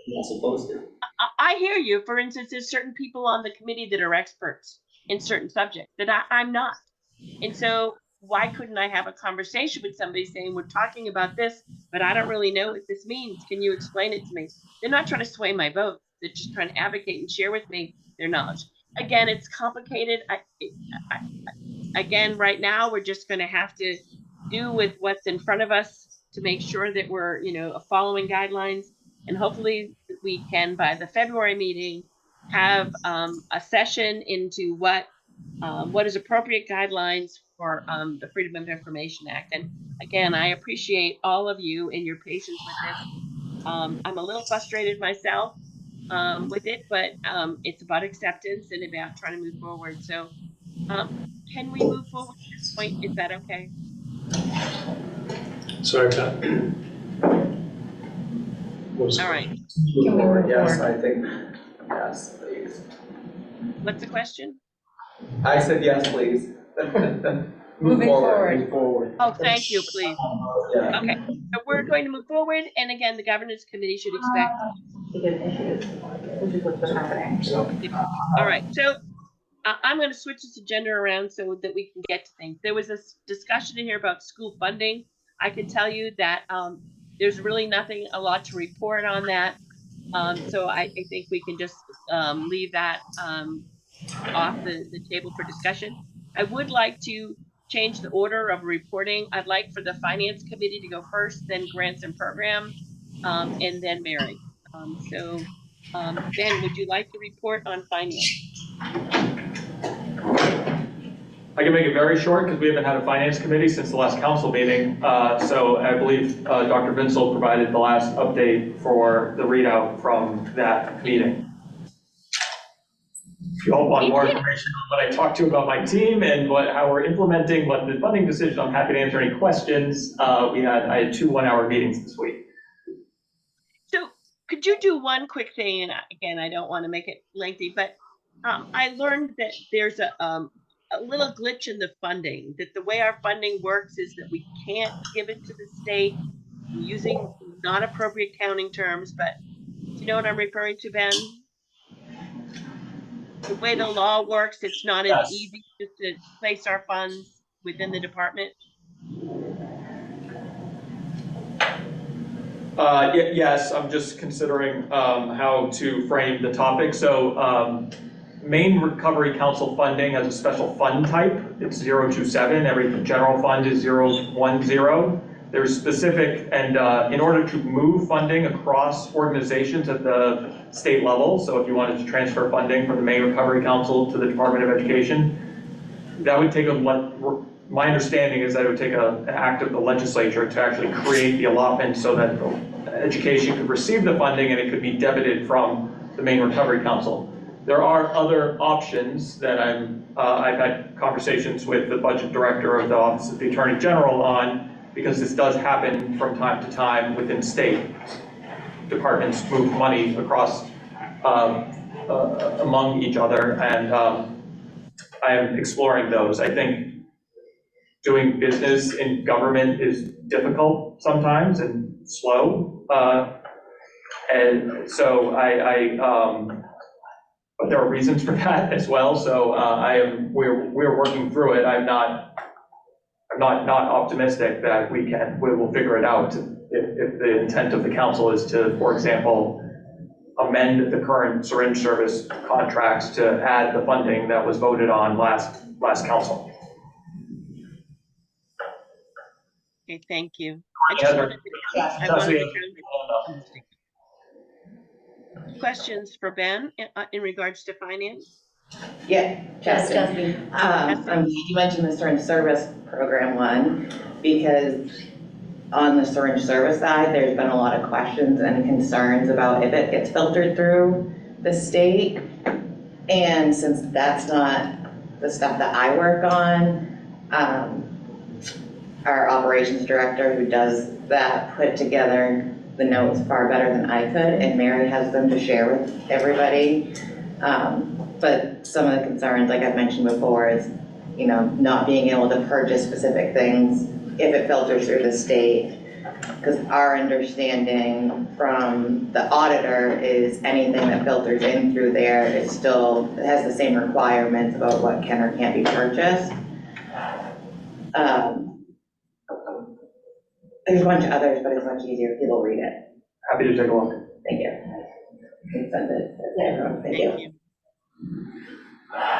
not supposed to. I hear you. For instance, there's certain people on the committee that are experts in certain subjects that I'm not. And so why couldn't I have a conversation with somebody saying, we're talking about this, but I don't really know what this means. Can you explain it to me? They're not trying to sway my vote. They're just trying to advocate and share with me their knowledge. Again, it's complicated. Again, right now, we're just going to have to do with what's in front of us to make sure that we're, following guidelines. And hopefully we can, by the February meeting, have a session into what is appropriate guidelines for the Freedom of Information Act. And again, I appreciate all of you and your patience with this. I'm a little frustrated myself with it, but it's about acceptance and about trying to move forward. So can we move forward at this point? Is that okay? Sorry, Pat. All right. Can we move Yes, forward? I think, yes, please. What's the question? I said yes, please. Moving forward. Move forward. Oh, thank you, please. Yeah. Okay, so we're going to move forward. And again, the governance committee should expect. Issues, which is what's been happening. All right, so I'm going to switch this agenda around so that we can get to things. There was a discussion in here about school funding. I can tell you that there's really a lot to report on that. So I think we can just leave that off the table for discussion. I would like to change the order of reporting. I'd like for the finance committee to go first, then grants and programs, and then Mary. Ben, would you like to report on finance? I can make it very short because we haven't had a finance committee since the last council meeting. So I believe Dr. Vinsel provided the last update for the readout from that meeting. If you all want more information on what I talked to about my team and how we're implementing what the funding decision, I'm happy to answer any questions. I had 2 one-hour meetings this week. So could you do one quick thing? And again, I don't want to make it lengthy, but I learned that there's a little glitch in the funding, that the way our funding works is that we can't give it to the state using not appropriate counting terms, but do you know what I'm referring to, Ben? The way the law works, it's not as easy just to place our funds within the department. Yes, I'm just considering how to frame the topic. So Maine Recovery Council funding has a special fund type. It's 027. Every general fund is 010. There's specific, and in order to move funding across organizations at the state level, so if you wanted to transfer funding from the Maine Recovery Council to the Department of Education, that would take my understanding is that it would take an act of the legislature to actually create the allotment so that education could receive the funding and it could be debited from the Maine Recovery Council. There are other options that I've had conversations with the budget director of the Office of the Attorney General on, because this does happen from time to time within state. Departments move money across among each other, and I am exploring those. I think doing business in government is difficult sometimes and slow. And so but there are reasons for that as well. So we're working through it. I'm not optimistic that we will figure it out if the intent of the council is to, for example, amend the current syringe service contracts to add the funding that was voted on last council. Okay, thank you. I just wanted to questions for Ben in regards to finance? Yeah, Justin. I'm glad you mentioned the syringe service program one, because on the syringe service side, there's been a lot of questions and concerns about if it gets filtered through the state. And since that's not the stuff that I work on, our operations director who does that put together the notes far better than I could, and Mary has them to share with everybody. But some of the concerns, like I've mentioned before, is, you know, not being able to purchase specific things if it filters through the state. Because our understanding from the auditor is anything that filters in through there is still, it has the same requirements about what can or can't be purchased. There's a bunch of others, but it's much easier if people read it. Happy to take a look. Thank you. You can send it to everyone. Thank you.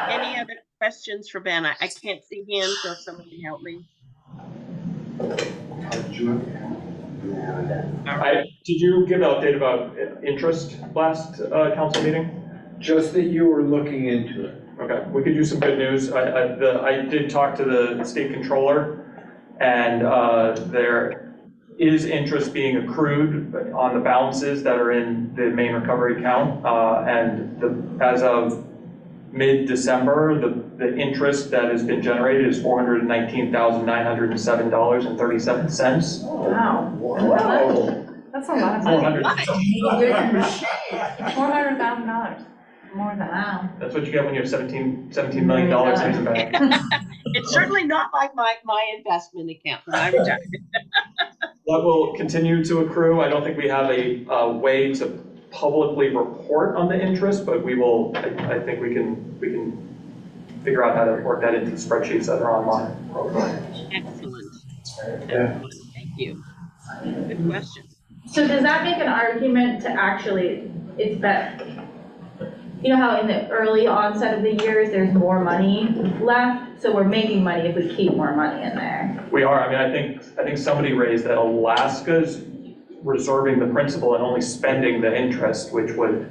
Any other questions for Ben? I can't see hands, so if someone can help me. Did you give an update about interest last council meeting? Just that you were looking into it. Okay, we could do some good news. I did talk to the state controller, and there is interest being accrued on the balances that are in the Maine recovery account, and as of mid-December, the interest that has been generated is $419,907.37. Wow. Whoa. That's a lot of money. $400,000. More than that. That's what you get when you have $17 million in the bank. It's certainly not like my investment account when I retired. That will continue to accrue. I don't think we have a way to publicly report on the interest, but we will. I think we can figure out how to work that into the spreadsheets that are online. Excellent. Excellent. Thank you. Good question. So does that make an argument to actually, it's better? You know how in the early onset of the years, there's more money left, so we're making money if we keep more money in there. We are. I mean, I think somebody raised that Alaska's reserving the principal and only spending the interest, which would,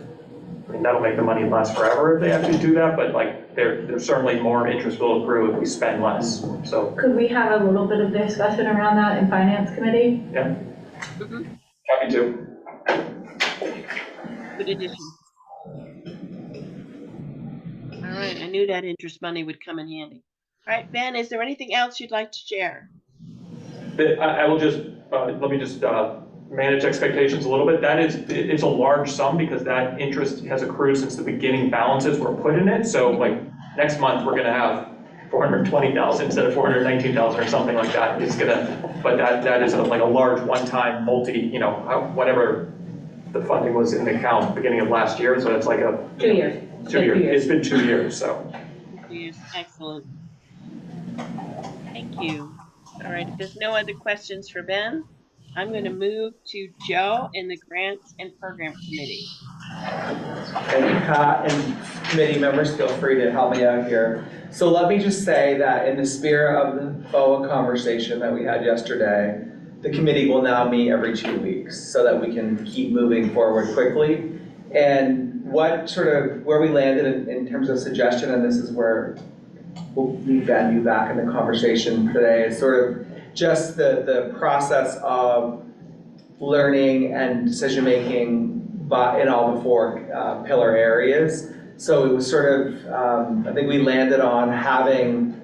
I mean, that'll make the money last forever if they actually do that, but like there's certainly more interest will accrue if we spend less. So could we have a little bit of discussion around that in finance committee? Yeah. Mm-hmm. Happy to. Good addition. All right, I knew that interest money would come in handy. All right, Ben, is there anything else you'd like to share? I will just, let me just manage expectations a little bit. It's a large sum because that interest has accrued since the beginning balances were put in it. So like next month, we're gonna have 420,000 instead of 419,000 or something like that. It's gonna, but that is like a large one-time whatever the funding was in the account beginning of last year. So it's like a 2 years. 2 years. It's been 2 years, so. 2 years, excellent. Thank you. All right, if there's no other questions for Ben, I'm going to move to Joe in the Grants and Program Committee. Thank you, Pat, and committee members, feel free to help me out here. So let me just say that in the spirit of the FOA conversation that we had yesterday, the committee will now meet every 2 weeks so that we can keep moving forward quickly. And where we landed in terms of suggestion, and this is where we'll leave you back in the conversation today, is sort of just the process of learning and decision-making in all the 4 pillar areas. So it was sort of, I think we landed on having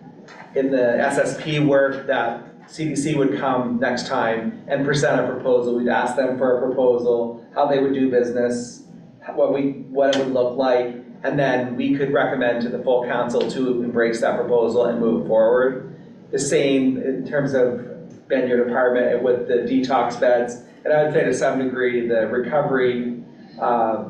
in the SSP work that CDC would come next time and present a proposal. We'd ask them for a proposal, how they would do business, what it would look like, and then we could recommend to the full council to embrace that proposal and move forward. The same in terms of, Ben, your department with the detox beds, and I would say to some degree the recovery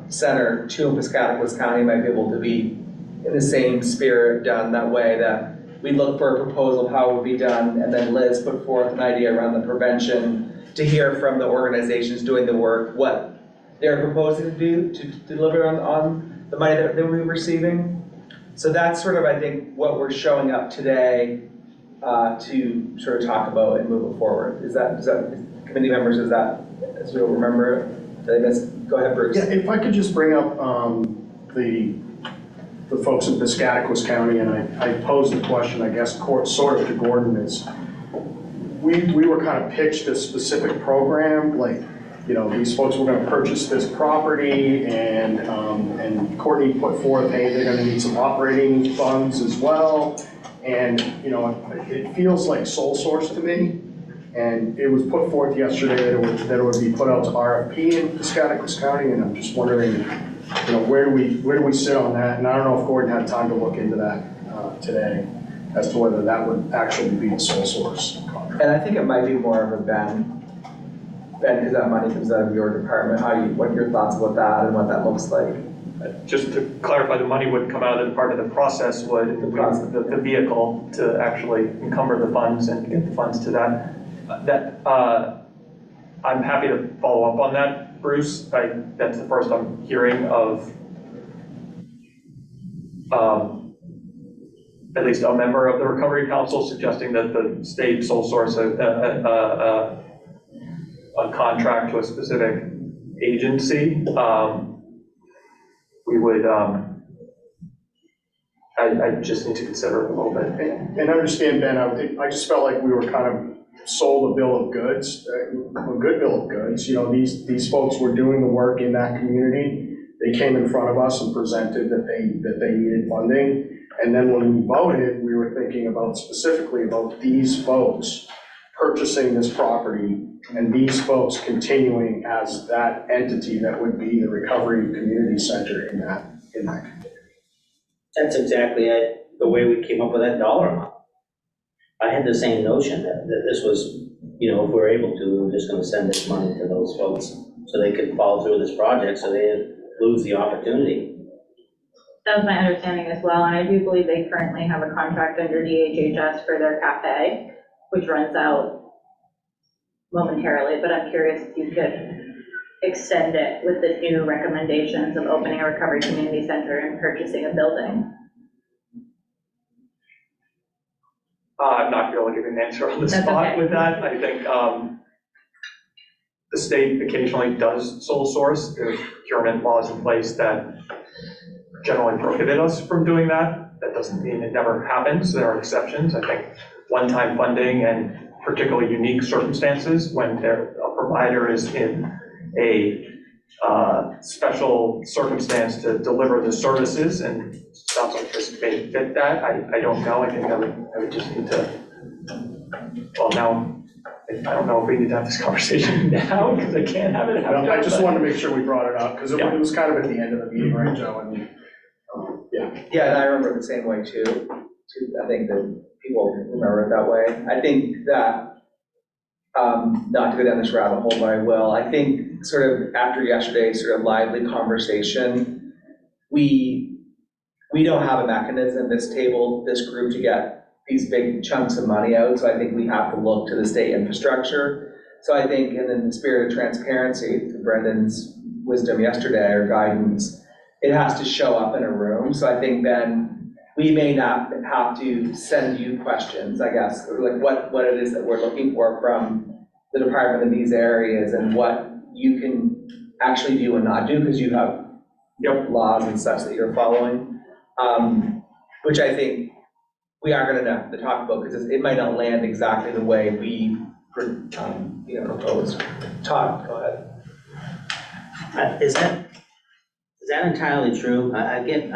center too in Piscataquis County might be able to be in the same spirit done that way, that we look for a proposal of how it would be done, and then Liz put forth an idea around the prevention to hear from the organizations doing the work what they're proposing to do, to deliver on the money that we're receiving. So that's sort of, I think, what we're showing up today to sort of talk about and move it forward. Is that committee members, as you'll remember, did I miss? Go ahead, Bruce. Yeah, if I could just bring up the folks in Piscataquis County, and I posed the question, I guess, sort of to Gordon, is we were kind of pitched a specific program, like, you know, these folks were going to purchase this property, and Courtney put forth, hey, they're going to need some operating funds as well, and, you know, it feels like sole source to me, and it was put forth yesterday that it would be put out to RFP in Piscataquis County, and I'm just wondering, you know, where do we sit on that? And I don't know if Gordon had time to look into that today as to whether that would actually be a sole source contract. And I think it might be more of a Ben, because that money comes out of your department, what are your thoughts about that and what that looks like? Just to clarify, the money would come out of the part of the process, the vehicle to actually encumber the funds and get the funds to that. I'm happy to follow up on that, Bruce. That's the first I'm hearing of at least a member of the Recovery Council suggesting that the state sole source a contract to a specific agency. We would, I just need to consider it a little bit. And understand, Ben, I just felt like we were kind of sold a bill of goods, a good bill of goods. You know, these folks were doing the work in that community. They came in front of us and presented that they needed funding. And then when we voted, we were thinking specifically about these folks purchasing this property and these folks continuing as that entity that would be the Recovery Community Center in that community. That's exactly it, the way we came up with that dollar amount. I had the same notion that this was, you know, if we're able to, we were just gonna send this money to those folks so they could follow through this project, so they didn't lose the opportunity. That was my understanding as well, and I do believe they currently have a contract under DHHS for their cafe, which runs out momentarily, but I'm curious if you could extend it with the new recommendations of opening a recovery community center and purchasing a building. I'm not going to give an answer on the spot with that. I think the state occasionally does sole source. There's procurement laws in place that generally prohibit us from doing that. That doesn't mean it never happens. There are exceptions. I think one-time funding and particularly unique circumstances when a provider is in a special circumstance to deliver the services, and it sounds like this may fit that. I don't know. I think I would just need to, well, now, I don't know if we need to have this conversation now because I can't have it. No, I just wanted to make sure we brought it up because it was kind of at the end of the meeting, right, Joe? And Yeah, and I remember it the same way too. I think that people remember it that way. I think that, not to go down this rabbit hole, but I will. I think sort of after yesterday's sort of lively conversation, we don't have a mechanism, this group, to get these big chunks of money out. So I think we have to look to the state infrastructure. So I think, and in the spirit of transparency, to Brendan's wisdom yesterday or guidance, it has to show up in a room. So I think then we may not have to send you questions, I guess, like what it is that we're looking for from the department in these areas and what you can actually do and not do because you have laws and such that you're following, which I think we are going to have to talk about because it might not land exactly the way we proposed. Todd, go ahead. Is that entirely true? I get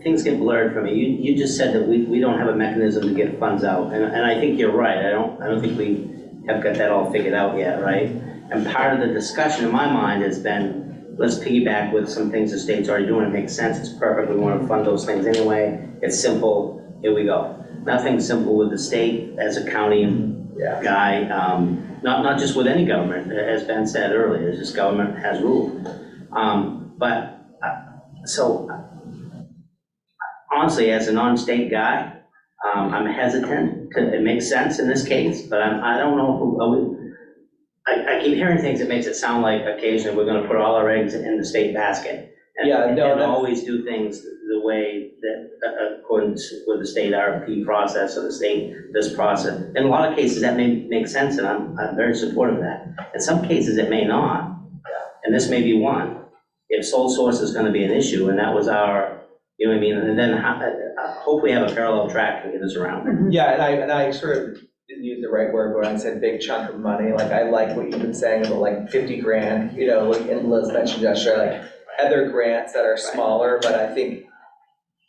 things get blurred for me. You just said that we don't have a mechanism to get funds out, and I think you're right. I don't think we have got that all figured out yet, right? And part of the discussion in my mind has been, let's piggyback with some things the state's already doing. It makes sense. It's perfect. We want to fund those things anyway. It's simple. Here we go. Nothing simple with the state as a county guy. Not just with any government, as Ben said earlier. It's just government has ruled. So honestly, as a non-state guy, I'm hesitant. It makes sense in this case, but I don't know I keep hearing things that makes it sound like occasionally we're gonna put all our eggs in the state basket. Yeah, no, And that's- always do things the way that, according with the state RFP process or the state, this process. In a lot of cases, that may make sense, and I'm very supportive of that. In some cases, it may not, and this may be one. If sole source is gonna be an issue, and that was our, you know what I mean, and then I hope we have a parallel track to get this around. Yeah, and I sort of didn't use the right word when I said big chunk of money. Like, I like what you've been saying about like 50 grand, you know, like, and Liz mentioned yesterday, like other grants that are smaller, but I think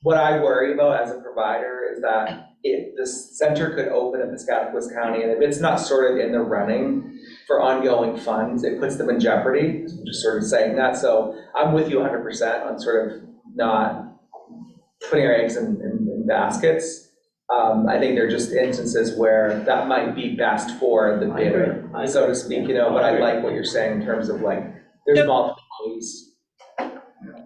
what I worry about as a provider is that if the center could open in Piscataquis County, and if it's not sort of in the running for ongoing funds, it puts them in jeopardy. I'm just sort of saying that. So I'm with you 100% on sort of not putting our eggs in baskets. I think there are just instances where that might be best for the bidder, so to speak, you know, but I like what you're saying in terms of like, there's multiple ways.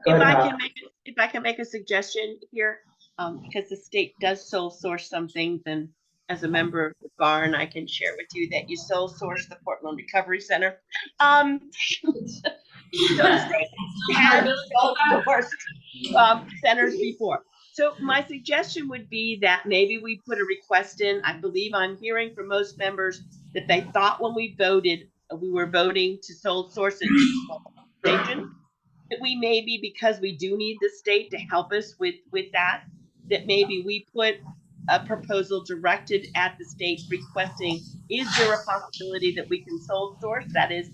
If I can make a suggestion here, because the state does sole source some things, and as a member of the barn, I can share with you that you sole source the Portland Recovery Center. So the state has sole sourced centers before. So my suggestion would be that maybe we put a request in. I believe I'm hearing from most members that they thought when we voted, we were voting to sole source it station. That we maybe, because we do need the state to help us with that maybe we put a proposal directed at the state requesting, is there a possibility that we can sole source? That is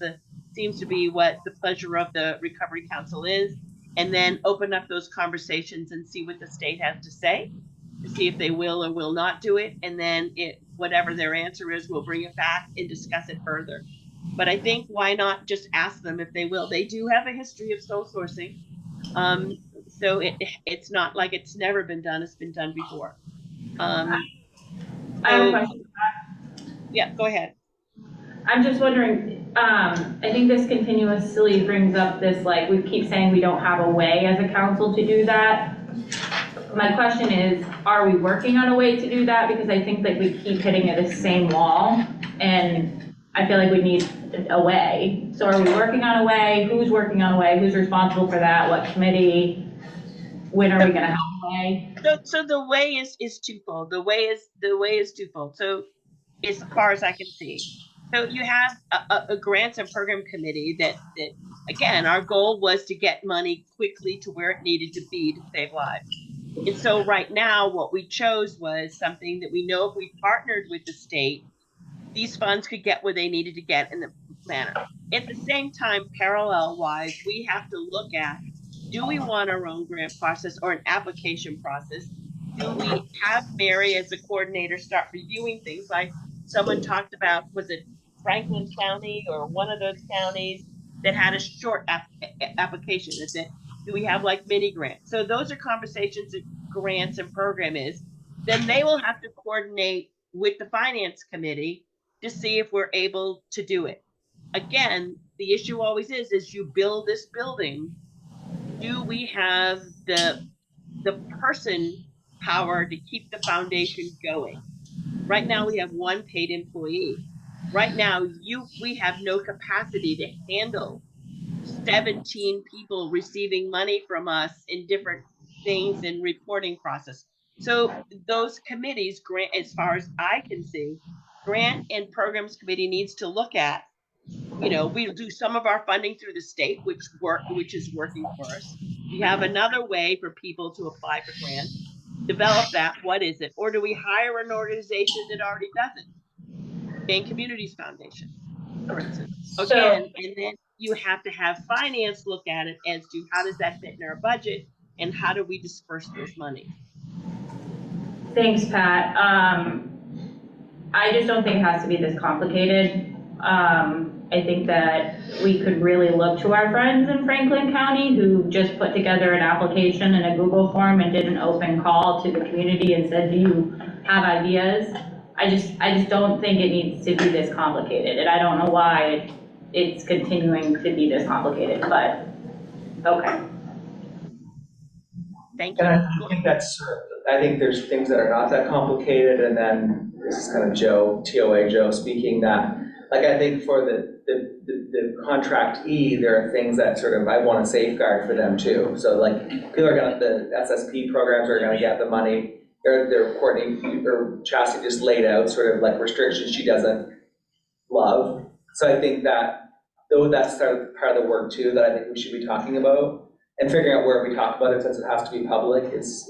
seems to be what the pleasure of the Recovery Council is, and then open up those conversations and see what the state has to say, to see if they will or will not do it, and then whatever their answer is, we'll bring it back and discuss it further. But I think why not just ask them if they will? They do have a history of sole sourcing. So it's not like it's never been done, it's been done before. I have a question. Yeah, go ahead. I'm just wondering, I think this continuously brings up this, like, we keep saying we don't have a way as a council to do that. My question is, are we working on a way to do that? Because I think that we keep hitting at the same wall, and I feel like we need a way. So are we working on a way? Who's working on a way? Who's responsible for that? What committee? When are we gonna have a way? So the way is twofold. The way is twofold. So as far as I can see. So you have a grants and program committee that again, our goal was to get money quickly to where it needed to be to save lives. And so right now, what we chose was something that we know if we partnered with the state, these funds could get where they needed to get in the manner. At the same time, parallel-wise, we have to look at, do we want our own grant process or an application process? Do we have Mary as the coordinator start reviewing things like someone talked about, was it Franklin County or one of those counties that had a short application? Is it, do we have like mini grants? So those are conversations that grants and program is. Then they will have to coordinate with the finance committee to see if we're able to do it. Again, the issue always is you build this building, do we have the person power to keep the foundation going? Right now we have one paid employee. Right now we have no capacity to handle 17 people receiving money from us in different things and reporting process. So those committees, grant, as far as I can see, grant and programs committee needs to look at, you know, we'll do some of our funding through the state, which is working for us. We have another way for people to apply for grants, develop that, what is it? Or do we hire an organization that already does it? Maine Communities Foundation, for instance. Again, and then you have to have finance look at it as to how does that fit in our budget and how do we disperse those monies? Thanks, Pat. I just don't think it has to be this complicated. I think that we could really look to our friends in Franklin County who just put together an application in a Google form and did an open call to the community and said, do you have ideas? I just don't think it needs to be this complicated, and I don't know why it's continuing to be this complicated, but okay. Thank you. And I think there's things that are not that complicated, and then this is kind of TOA Joe speaking, that like, I think for the contractee, there are things that sort of, I want to safeguard for them too. So like, people are gonna, the SSP programs are gonna get the money. They're Courtney, or Chastity just laid out sort of like restrictions she doesn't love. So I think that, though that's part of the work too, that I think we should be talking about. And figuring out where we talk about it, since it has to be public, is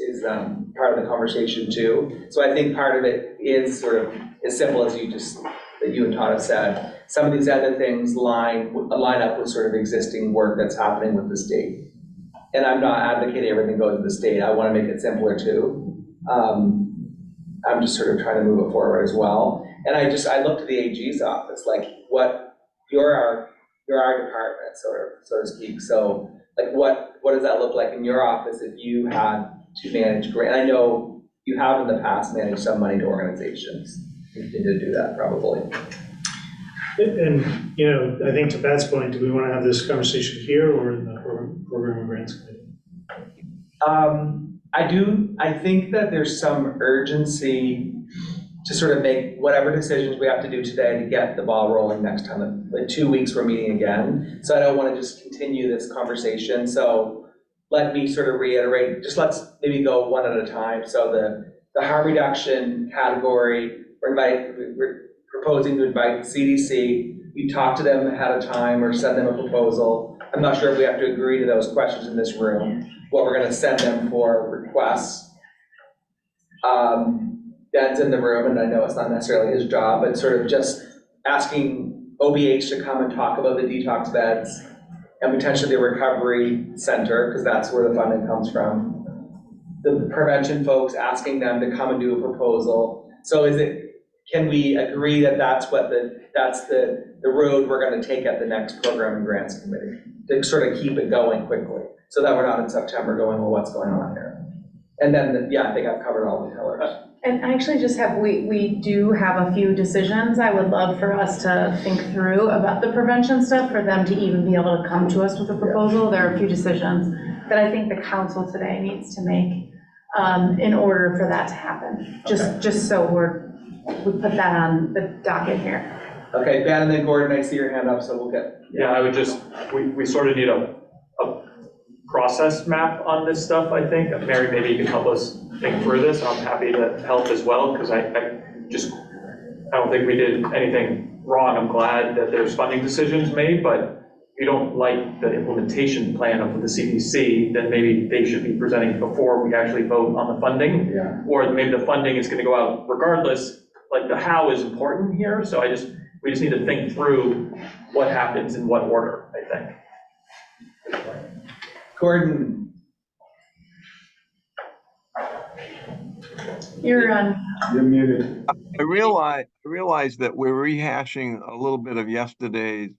part of the conversation too. So I think part of it is sort of as simple as that you and Todd have said. Some of these other things line up with sort of existing work that's happening with the state. And I'm not advocating everything goes to the state. I want to make it simpler too. I'm just sort of trying to move it forward as well. And I looked at the AG's office, like you're our department, so to speak. So like what does that look like in your office if you had to manage grant? I know you have in the past managed some money to organizations. You need to do that probably. And, you know, I think to Pat's point, do we want to have this conversation here or in the program and grants committee? I think that there's some urgency to sort of make whatever decisions we have to do today to get the ball rolling next time. In 2 weeks, we're meeting again. So I don't want to just continue this conversation. So let me sort of reiterate, just let's maybe go one at a time. So the harm reduction category, we're proposing to invite CDC. You talk to them ahead of time or send them a proposal. I'm not sure if we have to agree to those questions in this room, what we're going to send them for requests. Ben's in the room, and I know it's not necessarily his job, but sort of just asking OBH to come and talk about the detox beds and potentially the recovery center, because that's where the funding comes from. The prevention folks, asking them to come and do a proposal. So can we agree that that's the road we're going to take at the next program and grants committee to sort of keep it going quickly so that we're not in September going, well, what's going on here? And then, I think I've covered all the pillars. And I actually just we do have a few decisions I would love for us to think through about the prevention stuff, for them to even be able to come to us with a proposal. There are a few decisions that I think the council today needs to make in order for that to happen. Just so we put that on the docket here. Okay, Ben and then Gordon, I see your hand up, so we'll get. Yeah, I would just, we sort of need a process map on this stuff, I think. Mary, maybe you can help us think through this. I'm happy to help as well, because I don't think we did anything wrong. I'm glad that there's funding decisions made, but if you don't like the implementation plan of the CDC, then maybe they should be presenting before we actually vote on the funding. Yeah. Or maybe the funding is gonna go out regardless. Like, the how is important here, so we just need to think through what happens in what order, I think. Gordon. You're on. You're muted. I realize that we're rehashing a little bit of yesterday's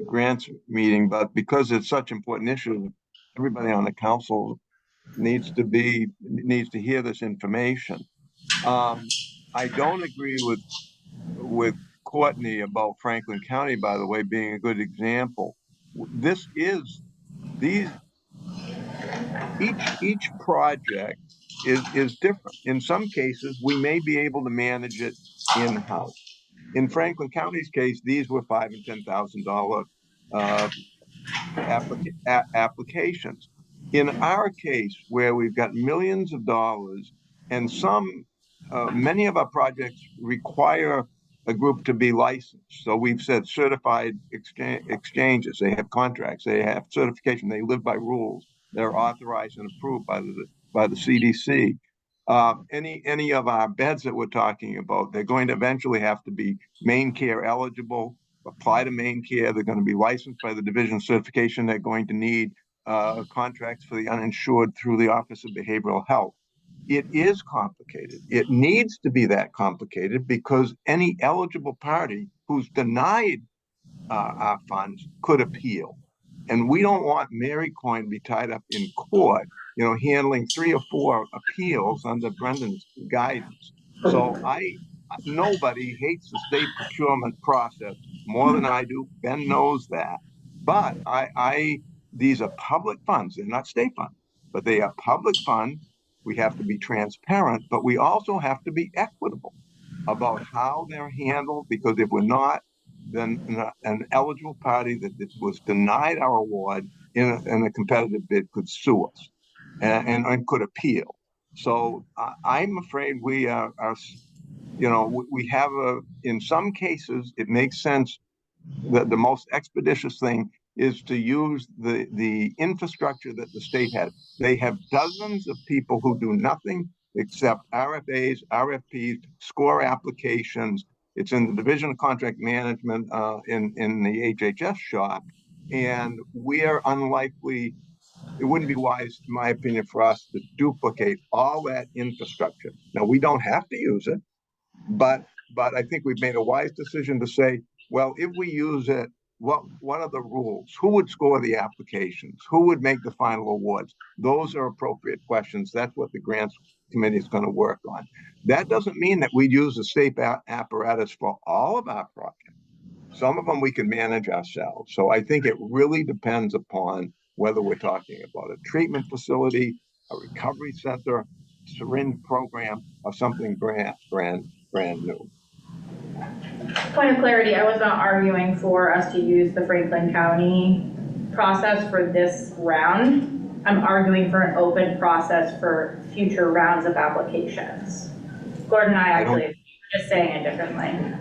grants meeting, but because it's such an important issue, everybody on the council needs to hear this information. I don't agree with Courtney about Franklin County, by the way, being a good example. Each project is different. In some cases, we may be able to manage it in-house. In Franklin County's case, these were $5,000 and $10,000 applications. In our case, where we've got millions of dollars, and many of our projects require a group to be licensed. So we've said certified exchanges. They have contracts. They have certification. They live by rules. They're authorized and approved by the CDC. Any of our beds that we're talking about, they're going to eventually have to be Maine Care eligible, apply to Maine Care. They're going to be licensed by the Division of Certification. They're going to need contracts for the uninsured through the Office of Behavioral Health. It is complicated. It needs to be that complicated because any eligible party who's denied our funds could appeal. And we don't want Mary Coyne to be tied up in court, handling 3 or 4 appeals under Brendan's guidance. So nobody hates the state procurement process more than I do. Ben knows that. But these are public funds. They're not state funds, but they are public funds. We have to be transparent, but we also have to be equitable about how they're handled, because if we're not, then an eligible party that was denied our award in a competitive bid could sue us and could appeal. So I'm afraid we are, we have in some cases, it makes sense that the most expeditious thing is to use the infrastructure that the state has. They have dozens of people who do nothing except RFAs, RFPs, score applications. It's in the Division of Contract Management in the HHS shop. And we are unlikely, it wouldn't be wise, in my opinion, for us to duplicate all that infrastructure. Now, we don't have to use it, but I think we've made a wise decision to say, well, if we use it, what are the rules? Who would score the applications? Who would make the final awards? Those are appropriate questions. That's what the grants committee is going to work on. That doesn't mean that we'd use the state apparatus for all of our projects. Some of them we can manage ourselves. So I think it really depends upon whether we're talking about a treatment facility, a recovery center, syringe program, or something brand new. Point of clarity, I was not arguing for us to use the Franklin County process for this round. I'm arguing for an open process for future rounds of applications. Gordon and I actually just saying it differently.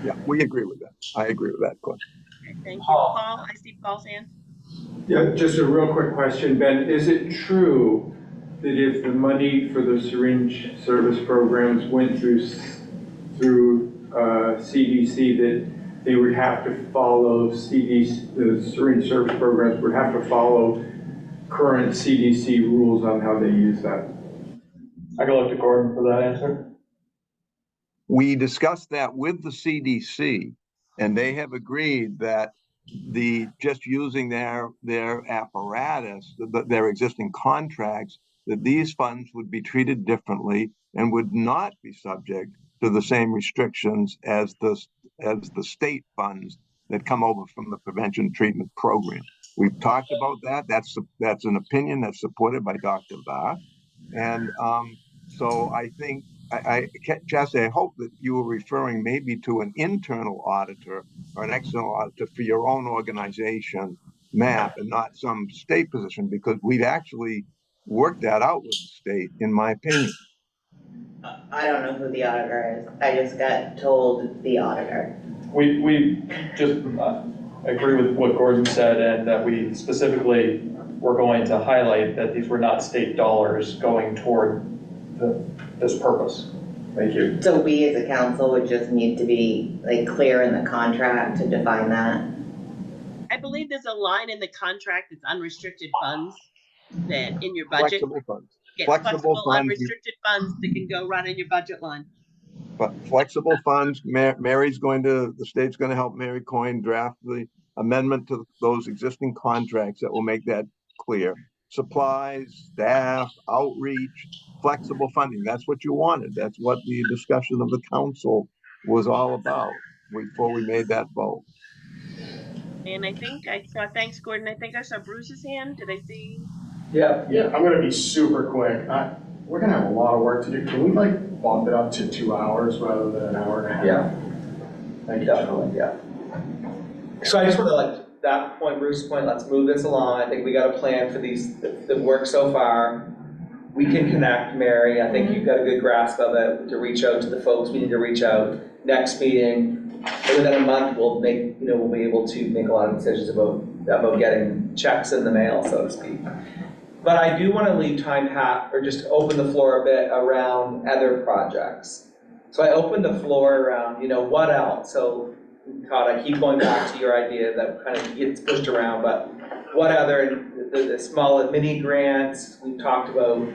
Yeah, we agree with that. I agree with that, Gordon. Okay, thank you. Paul, I see Paul's hand. Yeah, just a real quick question, Ben. Is it true that if the money for the syringe service programs went through CDC, that they would have to follow CDC, the syringe service programs would have to follow current CDC rules on how they use that? I go look to Gordon for that answer. We discussed that with the CDC, and they have agreed that just using their apparatus, their existing contracts, that these funds would be treated differently and would not be subject to the same restrictions as the state funds that come over from the prevention treatment program. We've talked about that. That's an opinion that's supported by Dr. Barr. And so I think, Jesse, I hope that you were referring maybe to an internal auditor or an external auditor for your own organization map and not some state position, because we've actually worked that out with the state, in my opinion. I don't know who the auditor is. I just got told the auditor. We just agree with what Gordon said, and that we specifically were going to highlight that these were not state dollars going toward this purpose. Thank you. So we as a council would just need to be clear in the contract to define that? I believe there's a line in the contract that's unrestricted funds that in your budget. Flexible funds. Get Flexible funds. unrestricted funds that can go right in your budget line. But flexible funds, the state's going to help Mary Coyne draft the amendment to those existing contracts that will make that clear. Supplies, staff, outreach, flexible funding. That's what you wanted. That's what the discussion of the council was all about before we made that vote. And I think I saw, thanks Gordon, I think I saw Bruce's hand. Did I see? Yeah, I'm gonna be super quick. We're gonna have a lot of work to do. Can we bump it up to 2 hours rather than an hour and a half? Yeah. Thank you. Definitely, yeah. So I just want to that point, Bruce's point, let's move this along. I think we got a plan for the work so far. We can connect, Mary. I think you've got a good grasp of it, to reach out to the folks we need to reach out. Next meeting, within a month, we'll be able to make a lot of decisions about getting checks in the mail, so to speak. But I do want to leave time, or just open the floor a bit around other projects. So I opened the floor around, what else? So Todd, I keep going back to your idea that kind of gets pushed around, but what other, the small mini grants, we talked about,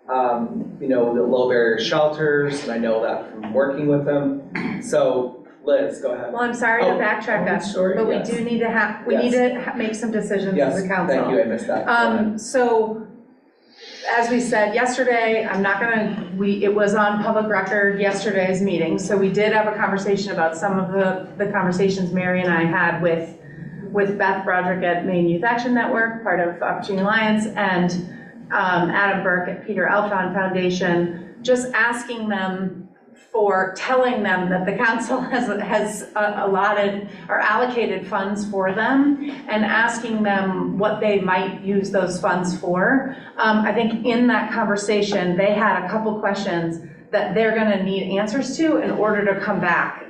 the low barrier shelters, and I know that from working with them. So Liz, go ahead. Well, I'm sorry to backtrack us, but we do need to make some decisions as a council. Thank you, I missed that. So, as we said yesterday, it was on public record yesterday's meeting, so we did have a conversation about some of the conversations Mary and I had with Beth Broderick at Maine Youth Action Network, part of Opportunity Alliance, and Adam Burke at Peter Alphon Foundation, just asking them for telling them that the council has allotted or allocated funds for them and asking them what they might use those funds for. I think in that conversation, they had a couple questions that they're gonna need answers to in order to come back.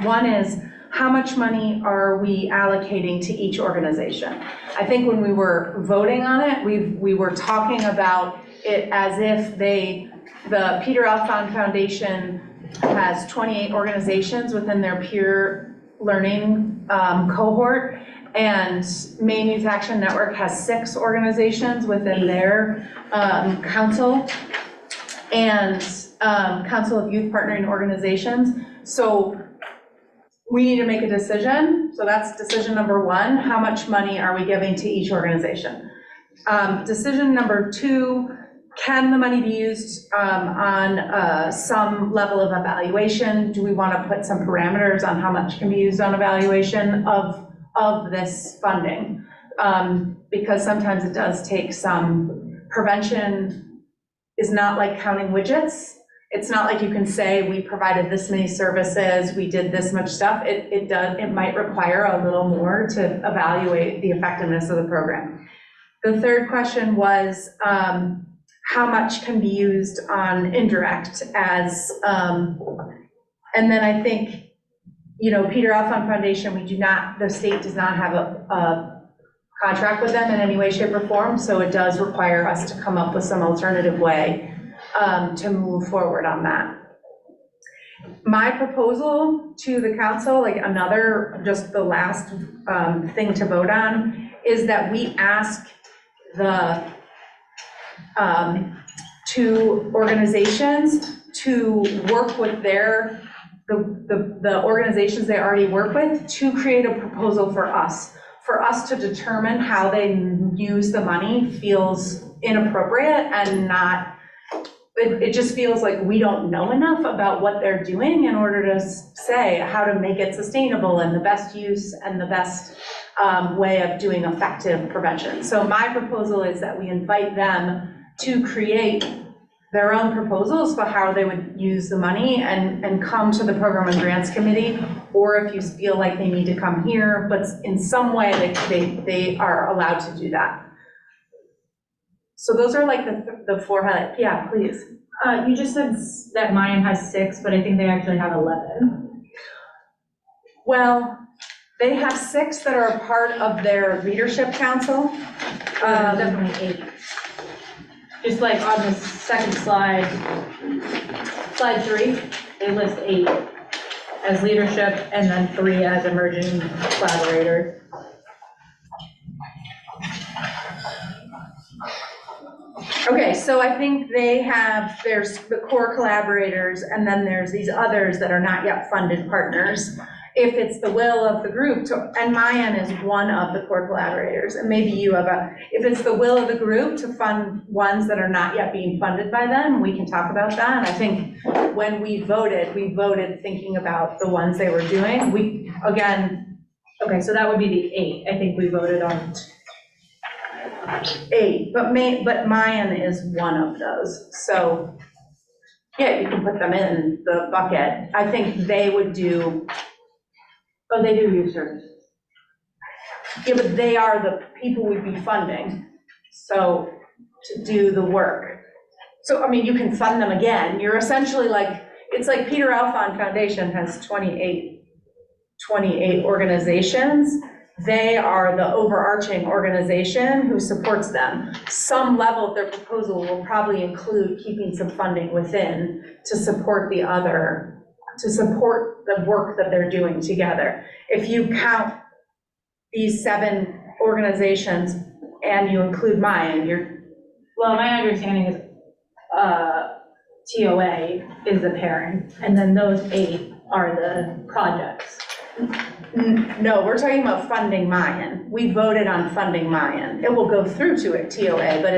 One is, how much money are we allocating to each organization? I think when we were voting on it, we were talking about it as if the Peter Alfond Foundation has 28 organizations within their peer learning cohort, and Maine Youth Action Network has 6 organizations within their council, and Council of Youth Partnering Organizations. So we need to make a decision. So that's decision number 1. How much money are we giving to each organization? Decision number 2, can the money be used on some level of evaluation? Do we want to put some parameters on how much can be used on evaluation of this funding? Because sometimes it does take some prevention. Is not like counting widgets. It's not like you can say we provided this many services, we did this much stuff. It might require a little more to evaluate the effectiveness of the program. The third question was, how much can be used on indirect as, and then I think, Peter Alfond Foundation, the state does not have a contract with them in any way, shape, or form, so it does require us to come up with some alternative way to move forward on that. My proposal to the council, just the last thing to vote on, is that we ask the 2 organizations to work with the organizations they already work with to create a proposal for us to determine how they use the money feels inappropriate and not, it just feels like we don't know enough about what they're doing in order to say how to make it sustainable and the best use and the best way of doing effective prevention. So my proposal is that we invite them to create their own proposals for how they would use the money and come to the Program and Grants Committee, or if you feel like they need to come here, but in some way they are allowed to do that. So those are like the 4 highlights. Yeah, please. You just said that Mayan has 6, but I think they actually have 11. Well, they have 6 that are a part of their leadership council. Definitely 8. Just like on the second slide 3, they list 8 as leadership and then 3 as emerging collaborators. Okay, so I think there's the core collaborators, and then there's these others that are not yet funded partners. If it's the will of the group and Mayan is one of the core collaborators, and maybe you have if it's the will of the group to fund ones that are not yet being funded by them, we can talk about that. And I think when we voted thinking about the ones they were doing. Okay, so that would be the 8. I think we voted on 8, but Mayan is one of those. So yeah, you can put them in the bucket. I think they would do. Oh, they do use services. Yeah, but they are the people we'd be funding, so to do the work. So, I mean, you can fund them again. You're essentially it's like Peter Alfond Foundation has 28 organizations. They are the overarching organization who supports them. Some level of their proposal will probably include keeping some funding within to support the work that they're doing together. If you count these 7 organizations and you include Mayan, well, my understanding is TOA is the parent, and then those 8 are the projects. No, we're talking about funding Mayan. We voted on funding Mayan. It will go through to it, TOA, but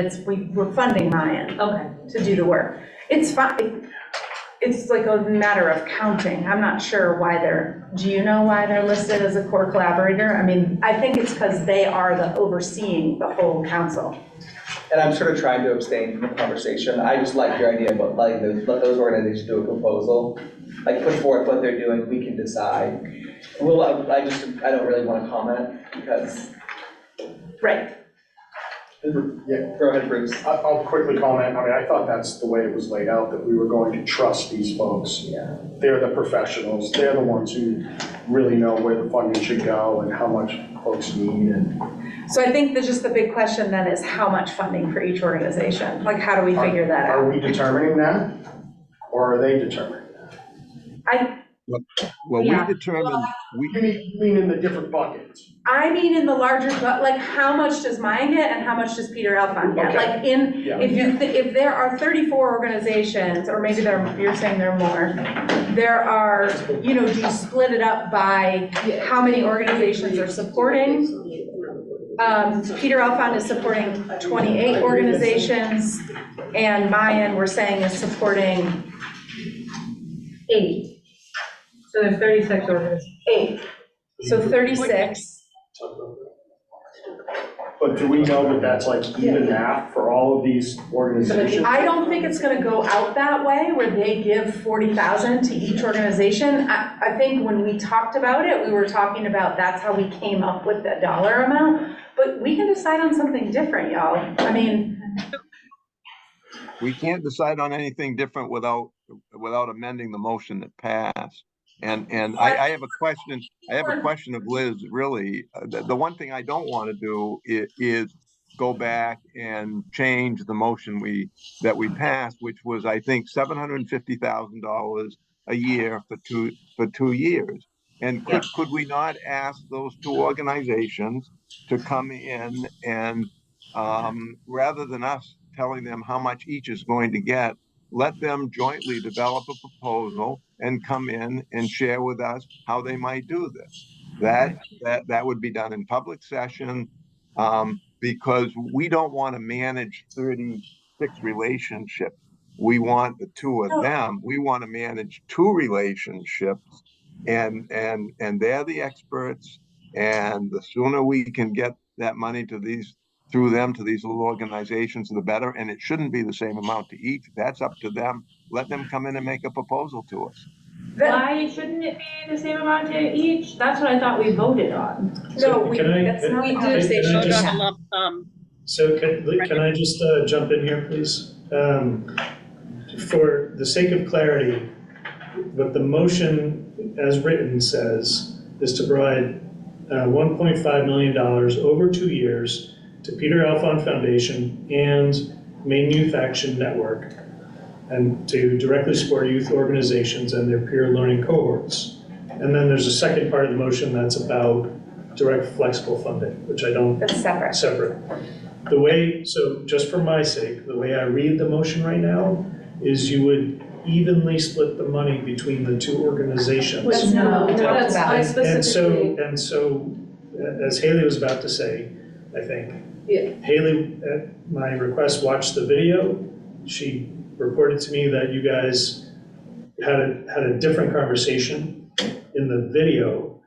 we're funding Mayan to do the work. It's fine. It's like a matter of counting. I'm not sure why do you know why they're listed as a core collaborator? I mean, I think it's because they are overseeing the whole council. And I'm sort of trying to abstain from the conversation. I just like your idea about let those organizations do a proposal like put forth what they're doing, we can decide. Well, I don't really want to comment because. Right. Yeah, Go ahead, Bruce. I'll quickly comment. I mean, I thought that's the way it was laid out, that we were going to trust these folks. Yeah. They're the professionals. They're the ones who really know where the funding should go and how much folks need. And So I think just the big question then is how much funding for each organization? Like, how do we figure that out? Are we determining that, or are they determining that? Well, Yeah. we determined, You mean in the different buckets? I mean, in the larger, but like, how much does mine get and how much does Peter Alfond get? Okay. Like, Yeah. if there are 34 organizations, or maybe you're saying there are more, there are, do you split it up by how many organizations are supporting? Peter Alfond is supporting 28 organizations, and Mayan, we're saying, is supporting 8. So there's 36 organizations. 8. So 36. But do we know that that's like even math for all of these organizations? I don't think it's gonna go out that way, where they give 40,000 to each organization. I think when we talked about it, we were talking about that's how we came up with the dollar amount, but we can decide on something different, y'all. I mean. we can't decide on anything different without amending the motion that passed. And I have a question of Liz, really. The one thing I don't want to do is go back and change the motion that we passed, which was, I think, $750,000 a year for two years. And could we not ask those two organizations to come in and rather than us telling them how much each is going to get, let them jointly develop a proposal and come in and share with us how they might do this. That would be done in public session, because we don't want to manage 36 relationships. We want the two of them. We want to manage 2 relationships, and they're the experts. And the sooner we can get that money through them to these little organizations, the better. And it shouldn't be the same amount to each. That's up to them. Let them come in and make a proposal to us. Why shouldn't it be the same amount to each? That's what I thought we voted on. So can I Vote on a lump sum. So can I just jump in here, please? For the sake of clarity, what the motion as written says is to provide $1.5 million over 2 years to Peter Alfond Foundation and Maine Youth Action Network, and to directly support youth organizations and their peer learning cohorts. And then there's a second part of the motion that's about direct flexible funding, which I don't. That's separate. So just for my sake, the way I read the motion right now is you would evenly split the money between the 2 organizations. And so, as Haley was about to say, I think, Haley, at my request, watched the video. She reported to me that you guys had a different conversation in the video,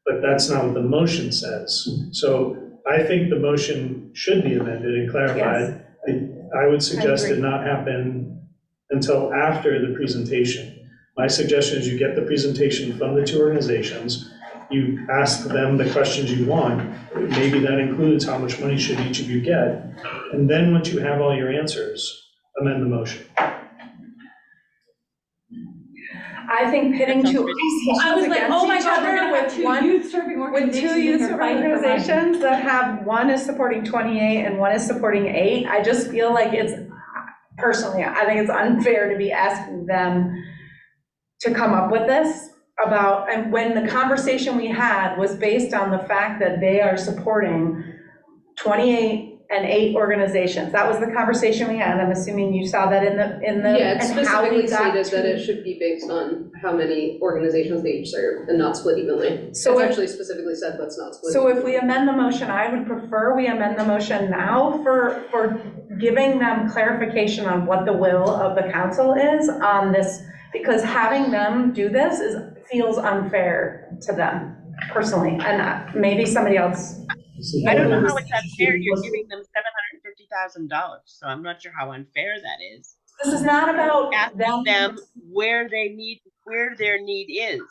but that's not what the motion says. So I think the motion should be amended and clarified. Yes. I would suggest it not happen until after the presentation. My suggestion is you get the presentation from the 2 organizations, you ask them the questions you want, maybe that includes how much money should each of you get, and then once you have all your answers, amend the motion. I think pitting 2 organizations I was like, against oh my each God, we're other gonna have with 2 youth serving organizations. 2 youth serving organizations that have, one is supporting 28 and one is supporting 8, I just feel like personally, I think it's unfair to be asking them to come up with this and when the conversation we had was based on the fact that they are supporting 28 and 8 organizations. That was the conversation we had. I'm assuming you saw that in the. Yeah, it specifically stated that it should be based on how many organizations they each serve and not split evenly. So it's actually specifically said that's not split. So if we amend the motion, I would prefer we amend the motion now for giving them clarification on what the will of the council is on this, because having them do this feels unfair to them personally, and maybe somebody else. I don't know how it's unfair. You're giving them $750,000, so I'm not sure how unfair that is. This is not about asking them where they need to where their need is.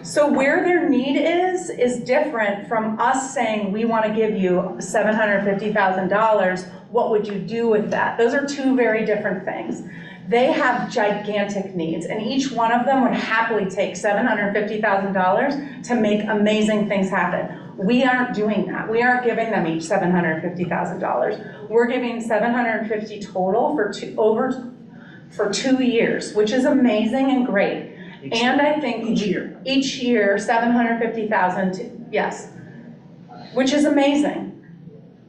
So where their need is different from us saying, we want to give you $750,000, what would you do with that? Those are two very different things. They have gigantic needs, and each one of them would happily take $750,000 to make amazing things happen. We aren't doing that. We aren't giving them each $750,000. We're giving $750 total for 2 years, which is amazing and great. And I think each year, 750,000, yes, which is amazing.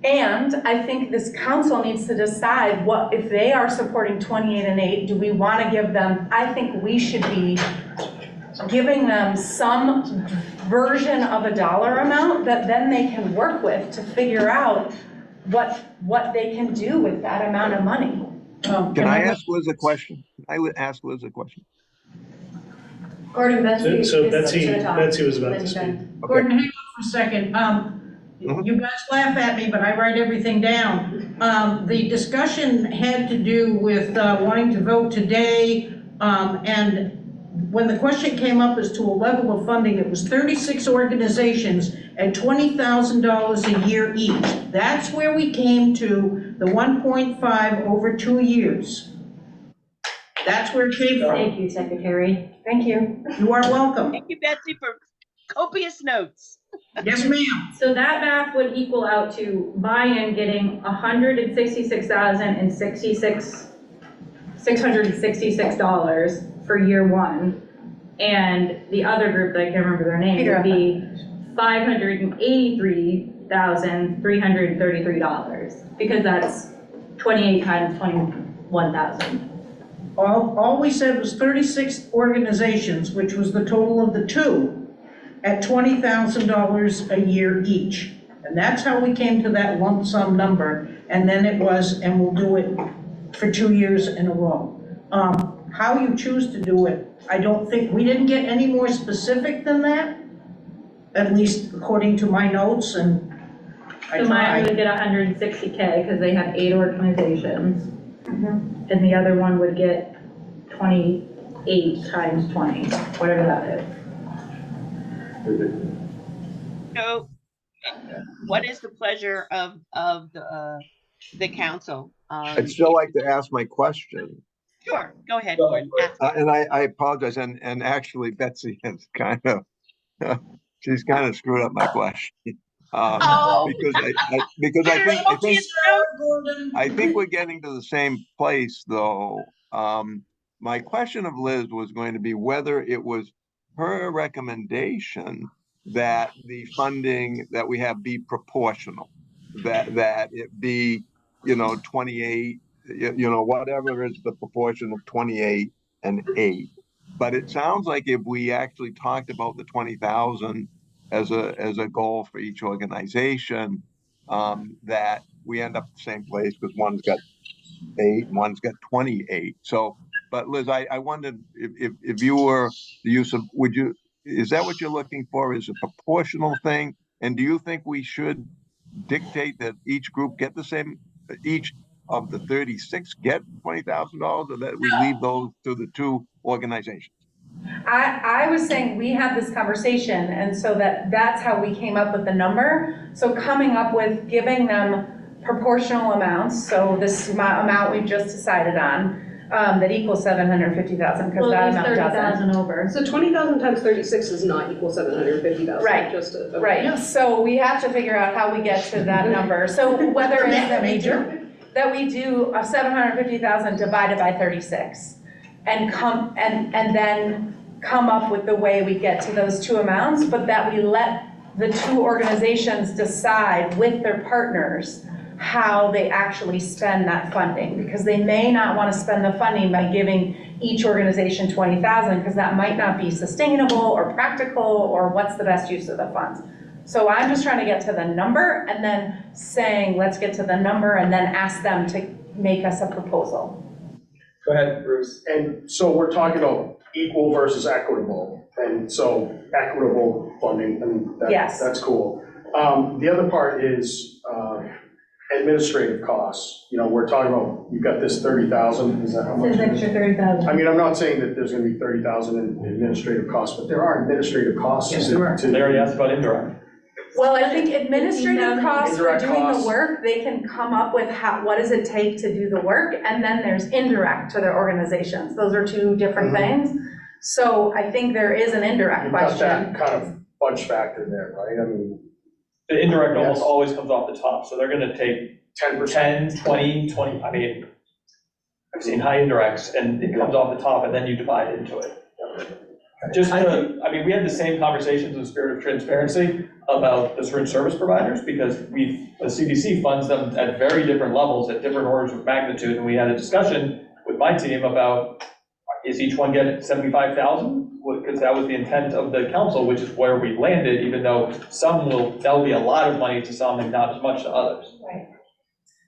And I think this council needs to decide what, if they are supporting 28 and 8, do we want to give them, I think we should be giving them some version of a dollar amount that then they can work with to figure out what they can do with that amount of money. Can I ask Liz a question? I would ask Liz a question. Gordon, Betsy. So Betsy was about to speak. Gordon, hang on for a second. You guys laugh at me, but I write everything down. The discussion had to do with wanting to vote today, and when the question came up as to a level of funding, it was 36 organizations at $20,000 a year each. That's where we came to the 1.5 over 2 years. That's where it came from. Thank you, Secretary. Thank you. You are welcome. Thank you, Betsy, for copious notes. Yes, ma'am. So that math would equal out to Mayan getting $666 for year one. And the other group that I can't remember their name would be $583,333, because that's 28 times 21,000. All we said was 36 organizations, which was the total of the two, at $20,000 a year each. And that's how we came to that lump sum number. And then it was, and we'll do it for 2 years in a row. How you choose to do it, I don't think, we didn't get any more specific than that, at least according to my notes, and I So mine tried. would get 160K because they have 8 organizations. And the other one would get 28 times 20, whatever that is. So, what is the pleasure of the council? I'd still like to ask my question. Sure, go ahead, Gordon. And I apologize, and actually Betsy has kind of, she's kind of screwed up my question. Because I think we're getting to the same place though. My question of Liz was going to be whether it was her recommendation that the funding that we have be proportional, that it be, 28, whatever is the proportion of 28 and 8. But it sounds like if we actually talked about the 20,000 as a goal for each organization, that we end up the same place because one's got 8 and one's got 28. So, but Liz, I wondered if you were the use of, is that what you're looking for? Is a proportional thing? And do you think we should dictate that each group get the same, each of the 36 get $20,000, or that we leave those to the 2 organizations? I was saying we had this conversation, and so that's how we came up with the number. So coming up with giving them proportional amounts, so this amount we've just decided on, that equals 750,000, because that amount doesn't. 30,000 over. So 20,000 times 36 does not equal 750,000. Right, just okay. right. So we have to figure out how we get to that number. So whether it's that we do a 750,000 divided by 36, and then come up with the way we get to those 2 amounts, but that we let the 2 organizations decide with their partners how they actually spend that funding, because they may not want to spend the funding by giving each organization 20,000, because that might not be sustainable or practical, or what's the best use of the funds. So I'm just trying to get to the number, and then saying, let's get to the number, and then ask them to make us a proposal. Go ahead, Bruce. And so we're talking about equal versus equitable, and so equitable funding, and Yes. that's cool. The other part is, administrative costs. You know, we're talking about, you've got this 30,000, is that how much? It's an extra 30,000. I mean, I'm not saying that there's gonna be 30,000 in administrative costs, but there are administrative costs. Yes, there are. They already asked about indirect. Well, I think administrative costs for Indirect doing the costs. work, they can come up with what does it take to do the work, and then there's indirect to their organizations. Those are two different things. So I think there is an indirect You've got question. that kind of fudge factor there, right? I mean, The indirect almost Yes. always comes off the top, so they're gonna take 10%. 10, 20, I mean, I've seen high indirects, and it comes off the top, and then you divide into it. Just to, I mean, we had the same conversations in the spirit of transparency about the certain service providers, because the CDC funds them at very different levels, at different orders of magnitude, and we had a discussion with my team about, is each one getting 75,000? Because that was the intent of the council, which is where we landed, even though that'll be a lot of money to some and not as much to others.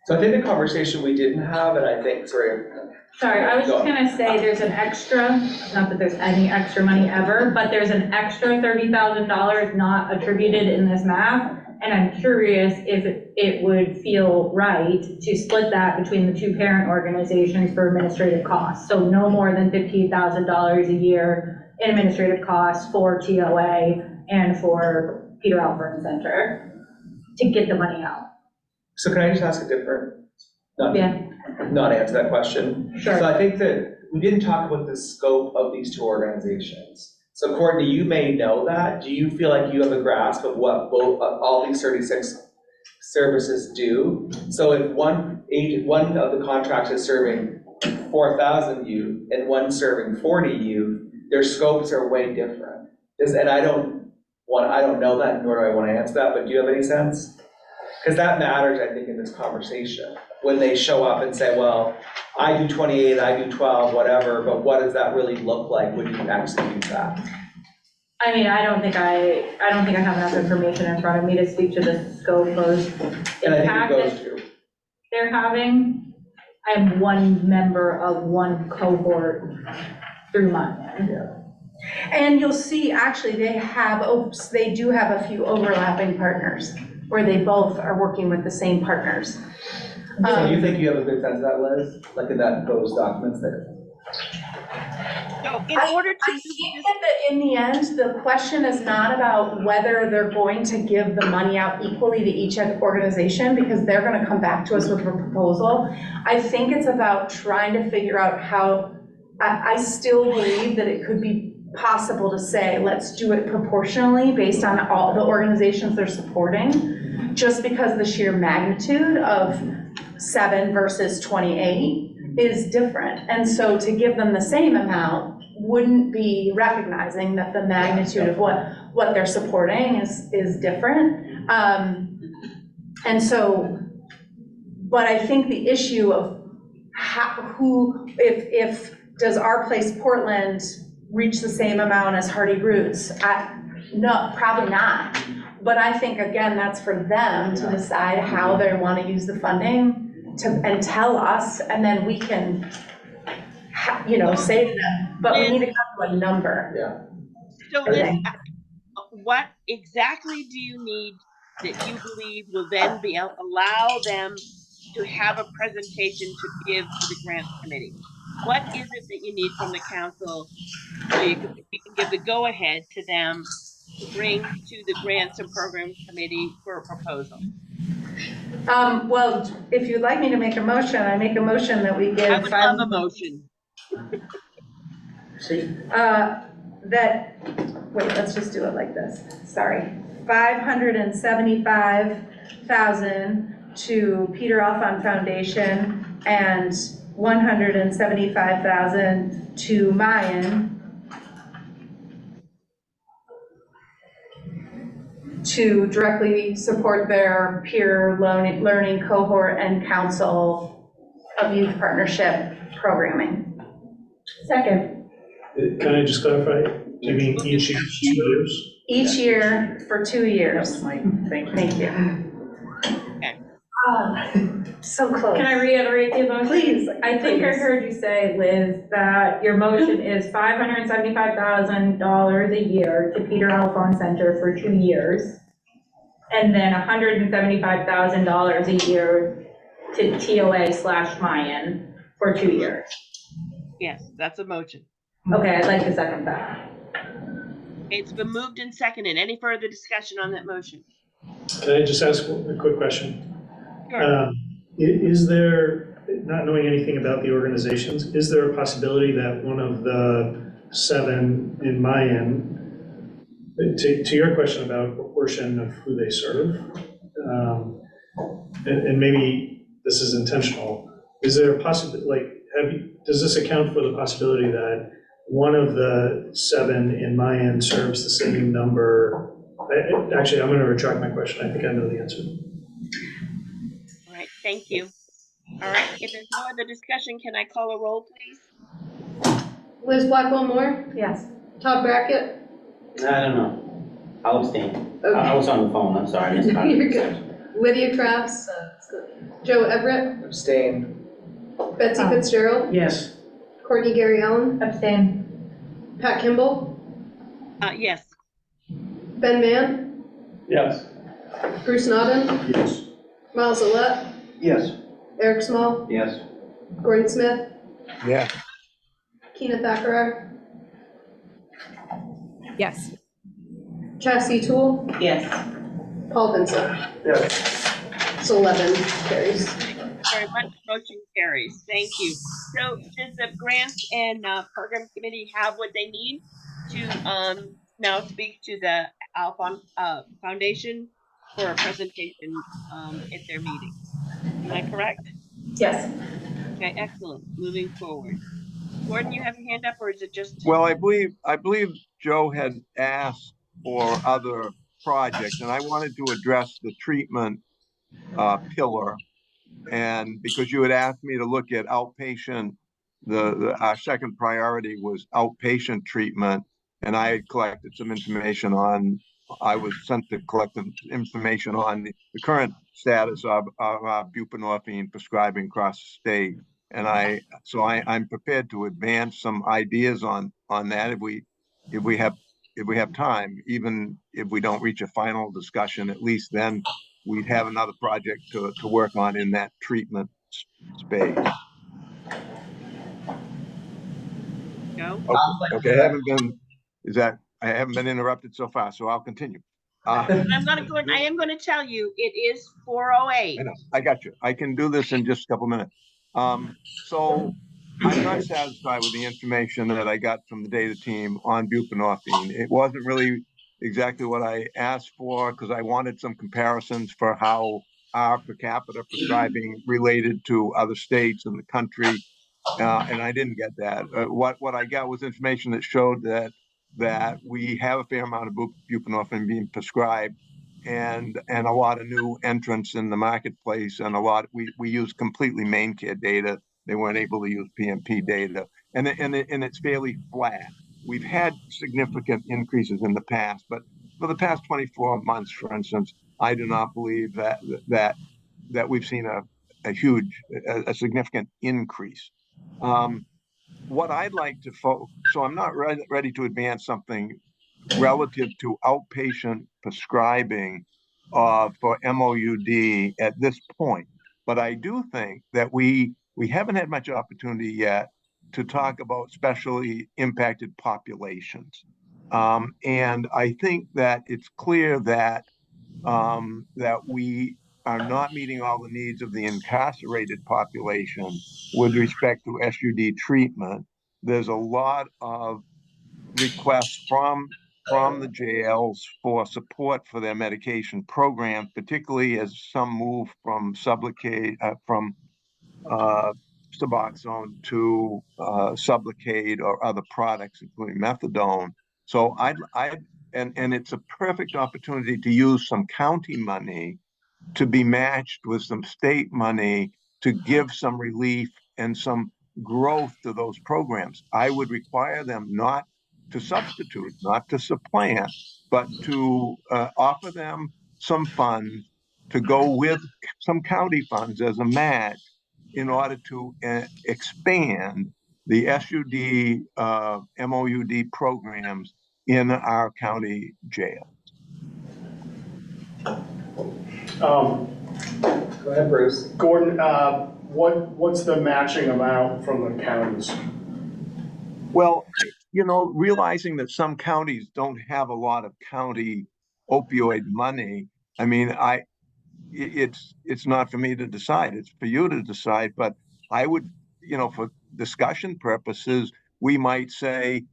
So I think the conversation we didn't have, and I think, Sorry, I was just gonna say there's an extra, not that there's any extra money ever, but there's an extra $30,000 not attributed in this math. And I'm curious if it would feel right to split that between the two parent organizations for administrative costs. So no more than $15,000 a year in administrative costs for TOA and for Peter Alpern Center to get the money out. so can I just ask a different, Yeah. not answer that question? Sure. So I think that we didn't talk about the scope of these two organizations. So Courtney, you may know that. Do you feel like you have a grasp of what all these 36 services do? So if one of the contracts is serving 4,000 youth and one serving 40 youth, their scopes are way different. And I don't know that, nor do I want to answer that, but do you have any sense? Because that matters, I think, in this conversation. When they show up and say, well, I do 28, I do 12, whatever, but what does that really look like when you execute that? I mean, I don't think I have enough information in front of me to speak to the scope of And I impact think it that goes to, they're having. I am one member of one cohort through Maine. And you'll see, actually, they do have a few overlapping partners where they both are working with the same partners. so do you think you have a good sense of that, Liz? Like in those documents there? So in order to I think that in the end, the question is not about whether they're going to give the money out equally to each organization, because they're going to come back to us with a proposal. I think it's about trying to figure out how, I still believe that it could be possible to say, let's do it proportionally based on all the organizations they're supporting, just because the sheer magnitude of 7 versus 28 is different. And so to give them the same amount wouldn't be recognizing that the magnitude of what they're supporting is different. And so, but I think the issue of if does Our Place Portland reach the same amount as Hardy Roots? No, probably not. But I think, again, that's for them to decide how they want to use the funding and tell us, and then we can, say to them, but we need to come to a number. Yeah. So Liz, what exactly do you need that you believe will then allow them to have a presentation to give to the grants committee? What is it that you need from the council so you can give the go-ahead to them to bring to the grants and programs committee for a proposal? Well, if you'd like me to make a motion, I make a motion that we give. I would love a motion. Let's just do it like this. Sorry. 575,000 to Peter Alfond Foundation and 175,000 to Mayan to directly support their peer learning cohort and council of youth partnership programming. Second. Can I just clarify? Do you mean each year, 2 years? Each year for 2 years. Thank you. So close. Can I reiterate the motion? Please. I think I heard you say, Liz, that your motion is $575,000 a year to Peter Alfond Center for 2 years. and then $175,000 a year to TOA/Mayan for 2 years. Yes, that's a motion. Okay, I'd like to second that. It's been moved and seconded. Any further discussion on that motion? Can I just ask a quick question? Sure. Is there, not knowing anything about the organizations, is there a possibility that one of the 7 in Mayan, to your question about proportion of who they serve, and maybe this is intentional, is there a possibility, like, does this account for the possibility that one of the 7 in Mayan serves the same number? Actually, I'm going to retract my question. I think I know the answer. All right, thank you. All right, if there's no other discussion, can I call a roll, please? Liz Blackwell Moore, Yes. Todd Brackett. I don't know. I'll abstain. Okay. I was on the phone, I'm sorry. I missed part of You're the good. discussion. Lydia Crafts, Joe Everett, Abstain. Betsy Fitzgerald, Yes. Courtney Gary Allen, Abstain. Pat Kimball, Yes. Ben Mann, Yes. Bruce Nodden, Yes. Miles Alette, Yes. Eric Small, Yes. Gordon Smith, Yeah, Keena Thackara, Yes. Chastity Toole, Yes. Paul Vincent. Yes. So 11 carries. Very much, motion carries. Thank you. So does the grants and program committee have what they need to now speak to the Alphon Foundation for a presentation at their meeting? Am I correct? Yes. Okay, excellent. Moving forward. Gordon, you have your hand up, or is it just? well, I believe Joe had asked for other projects, and I wanted to address the treatment pillar. And because you had asked me to look at outpatient, our second priority was outpatient treatment, and I had collected some information on, I was sent to collect information on the current status of buprenorphine prescribing across the state. And I'm prepared to advance some ideas on that if we have time, even if we don't reach a final discussion, at least then we'd have another project to work on in that treatment space. No. Okay, I haven't been interrupted so far, so I'll continue. I am going to tell you, it is 4:08. I know, I got you. I can do this in just a couple minutes. So I'm not satisfied with the information that I got from the data team on buprenorphine. It wasn't really exactly what I asked for, because I wanted some comparisons for how our per capita prescribing related to other states in the country, and I didn't get that. What I got was information that showed that we have a fair amount of buprenorphine being prescribed, and a lot of new entrants in the marketplace, and we use completely Maine Care data. They weren't able to use PMP data, and it's fairly flat. We've had significant increases in the past, but for the past 24 months, for instance, I do not believe that we've seen a significant increase. What I'd like to so I'm not ready to advance something relative to outpatient prescribing for MOUD at this point. But I do think that we haven't had much opportunity yet to talk about specially impacted populations. And I think that it's clear that we are not meeting all the needs of the incarcerated population with respect to SUD treatment. There's a lot of requests from the jails for support for their medication program, particularly as some move from Suboxone to Sublocade or other products, including methadone. So and it's a perfect opportunity to use some county money to be matched with some state money to give some relief and some growth to those programs. I would require them not to substitute, not to supplant, but to offer them some funds to go with some county funds as a match in order to expand the SUD, MOUD programs in our county jail. Go ahead, Bruce. Gordon, what's the matching amount from the counties? Well, realizing that some counties don't have a lot of county opioid money, I mean, it's not for me to decide. It's for you to decide. But I would, for discussion purposes, we might say,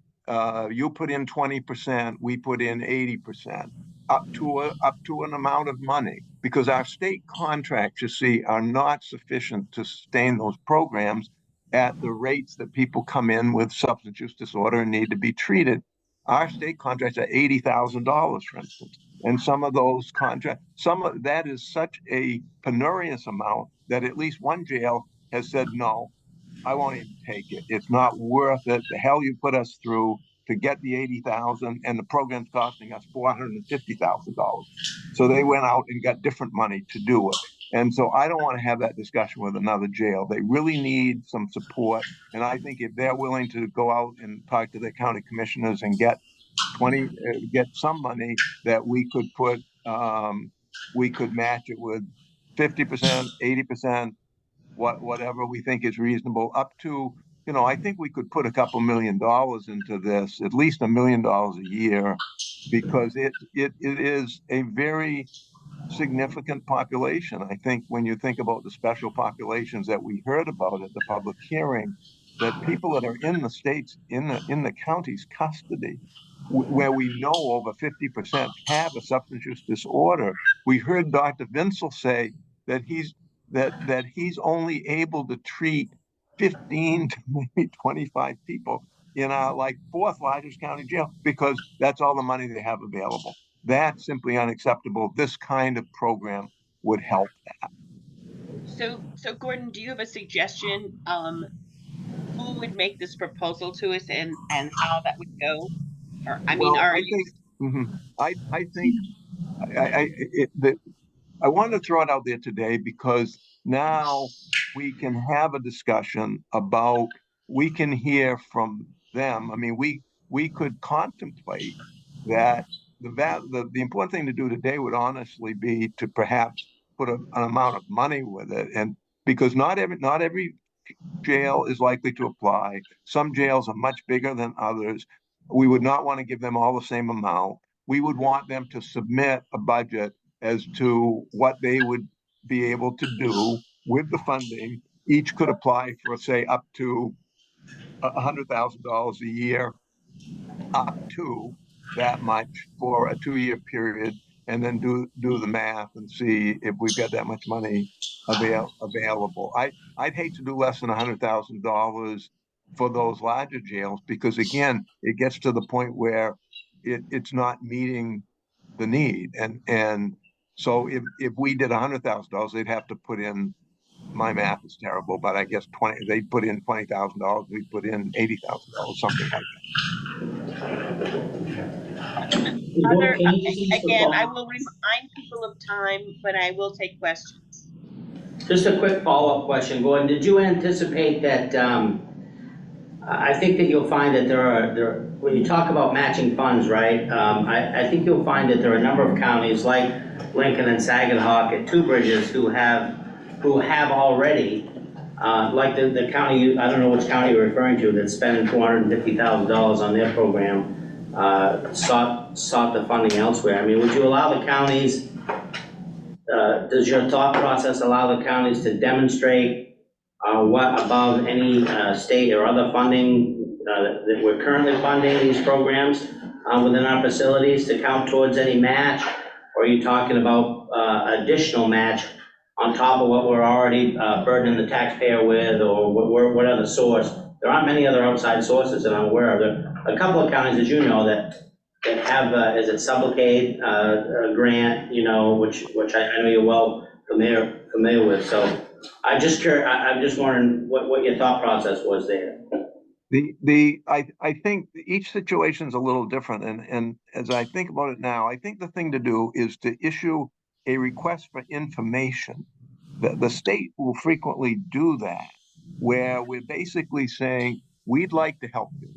you put in 20%, we put in 80%, up to an amount of money, because our state contracts, you see, are not sufficient to sustain those programs at the rates that people come in with substance use disorder and need to be treated. Our state contracts are $80,000, for instance. And some of those contracts, some of that is such a penurious amount that at least one jail has said, no, I won't even take it. It's not worth it. The hell you put us through to get the 80,000, and the program's costing us $450,000. So they went out and got different money to do it. And so I don't want to have that discussion with another jail. They really need some support. And I think if they're willing to go out and talk to the county commissioners and get some money that we could match it with 50%, 80%, whatever we think is reasonable, up to, I think we could put a couple $1 million into this, at least $1 million a year, because it is a very significant population. I think when you think about the special populations that we heard about at the public hearing, that people that are in the states, in the county's custody, where we know over 50% have a substance use disorder. We heard Dr. Vinsel say that he's only able to treat 15 to maybe 25 people in our like fourth largest county jail, because that's all the money they have available. That's simply unacceptable. This kind of program would help that. So Gordon, do you have a suggestion? Who would make this proposal to us and how that would go? Or, I mean, Well, are I you? think, I think I wanted to throw it out there today because now we can have a discussion about, we can hear from them. I mean, we could contemplate that the important thing to do today would honestly be to perhaps put an amount of money with it, and because not every jail is likely to apply. Some jails are much bigger than others. We would not want to give them all the same amount. We would want them to submit a budget as to what they would be able to do with the funding. Each could apply for, say, up to $100,000 a year, up to that much for a 2-year period, and then do the math and see if we've got that much money available. I'd hate to do less than $100,000 for those larger jails, because again, it gets to the point where it's not meeting the need. And so if we did $100,000, they'd have to put in, my math is terrible, but I guess they'd put in $20,000, we'd put in $80,000, something like Other, again, I will remind people of time, but I will take questions. Just a quick follow-up question, Gordon. Did you anticipate that, I think that you'll find that when you talk about matching funds, right? I think you'll find that there are a number of counties like Lincoln and Saginaw and Two Bridges who have already, like the county, I don't know which county you're referring to, that's spending $450,000 on their program, sought the funding elsewhere. I mean, would you allow the counties, does your thought process allow the counties to demonstrate what above any state or other funding that we're currently funding these programs within our facilities to count towards any match? Or are you talking about additional match on top of what we're already burdening the taxpayer with, or what other source? There aren't many other outside sources that I'm aware of. There are a couple of counties, as you know, that have, is it Sublocade grant, which I know you're well familiar with. So I'm just curious, I'm just wondering what your thought process was there. I think each situation is a little different, and as I think about it now, I think the thing to do is to issue a request for information. The state will frequently do that, where we're basically saying, we'd like to help you.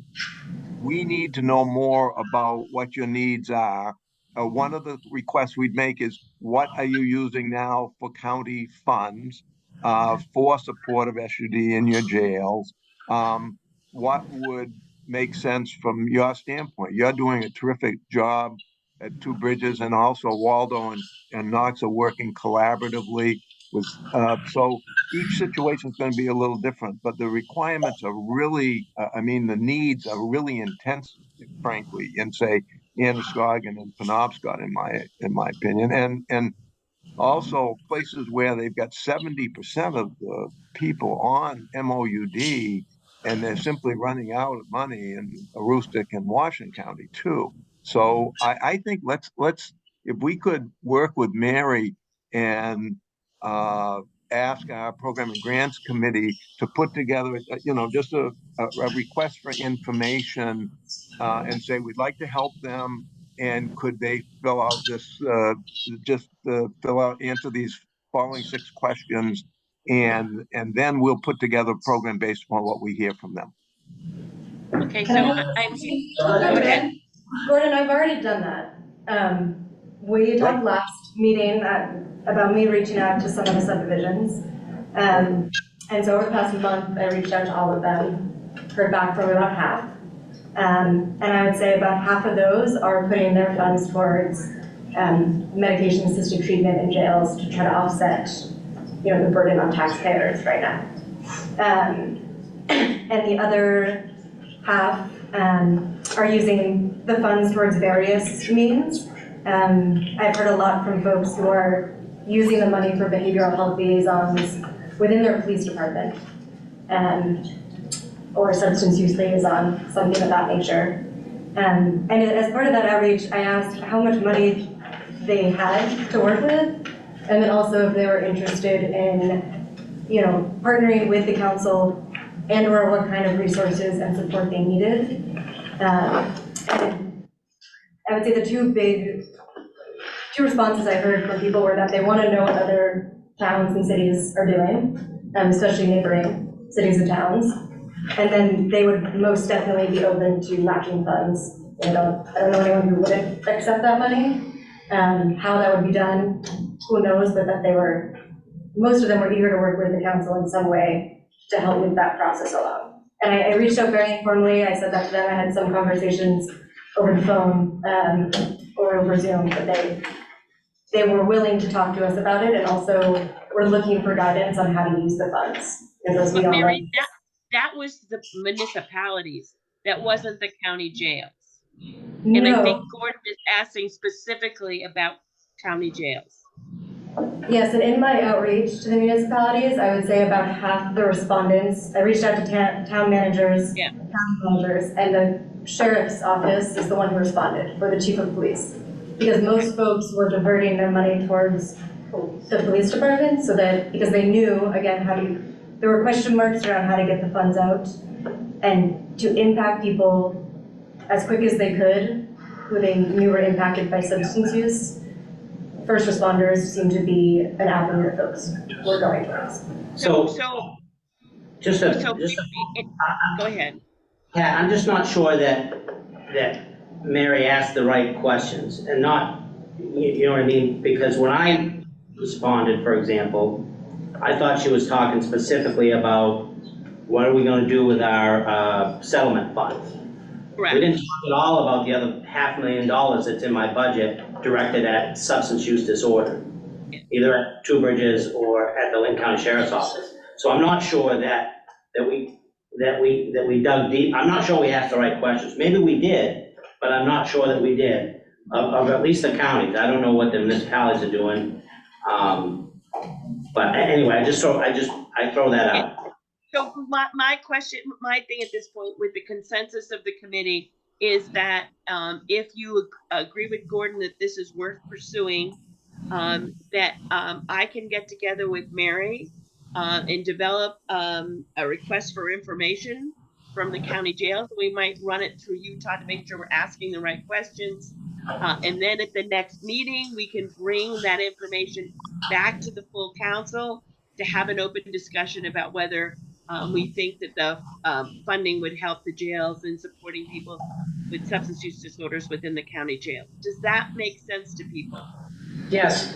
We need to know more about what your needs are. one of the requests we'd make is, what are you using now for county funds for support of SUD in your jails? What would make sense from your standpoint? You're doing a terrific job at Two Bridges, and also Waldo and Knox are working collaboratively with, so each situation is going to be a little different, but the requirements are really, the needs are really intense, frankly, in, say, Androscoggin and Penobscot, in my opinion, and also places where they've got 70% of the people on MOUD, and they're simply running out of money in Aroostook and Washington County too. So I think let's if we could work with Mary and ask our program and grants committee to put together, just a request for information, and say we'd like to help them, and could they fill out this, answer these following 6 questions, and then we'll put together a program based upon what we hear from them. Okay, so go ahead. Gordon, I've already done that. We talked last meeting about me reaching out to some of the subdivisions. And so over the past month, I reached out to all of them, heard back from about half. And I would say about half of those are putting their funds towards medication-assisted treatment in jails to try to offset, the burden on taxpayers right now. And the other half are using the funds towards various means. I've heard a lot from folks who are using the money for behavioral health liaisons within their police department, or substance use liaison, something of that nature. And as part of that outreach, I asked how much money they had to work with, and then also if they were interested in, partnering with the council and/or what kind of resources and support they needed. And I would say the two responses I heard from people were that they want to know what other towns and cities are doing, especially neighboring cities and towns. And then they would most definitely be open to matching funds. I don't know anyone who wouldn't accept that money. How that would be done, who knows, but that most of them were eager to work with the council in some way to help move that process along. And I reached out very informally. I said that to them. I had some conversations over the phone or over Zoom, but they were willing to talk to us about it, and also were looking for guidance on how to use the funds. Because But Mary, that was the municipalities. That wasn't the county jails. No. And I think Gordon is asking specifically about county jails. Yes, and in my outreach to the municipalities, I would say about half the respondents, I reached out to town managers, and the sheriff's office is the one who responded, or the chief of police. Because most folks were diverting their money towards the police department, because they knew, again, there were question marks around how to get the funds out and to impact people as quick as they could who they knew were impacted by substance use. First responders seem to be an avenue that folks were going towards. So go ahead. Yeah, I'm just not sure that Mary asked the right questions, and not, you know what I mean? Because when I responded, for example, I thought she was talking specifically about what are we going to do with our settlement funds. Correct. We didn't talk at all about the other $500,000 that's in my budget directed at substance use disorder, either at Two Bridges or at the Lynn County Sheriff's Office. So I'm not sure that we dug deep. I'm not sure we asked the right questions. Maybe we did, but I'm not sure that we did, of at least the counties. I don't know what the municipalities are doing. But anyway, I throw that out. So my thing at this point with the consensus of the committee is that if you agree with Gordon that this is worth pursuing, that I can get together with Mary and develop a request for information from the county jails. We might run it through Utah to make sure we're asking the right questions. And then at the next meeting, we can bring that information back to the full council to have an open discussion about whether we think that the funding would help the jails in supporting people with substance use disorders within the county jail. Does that make sense to people? Yes.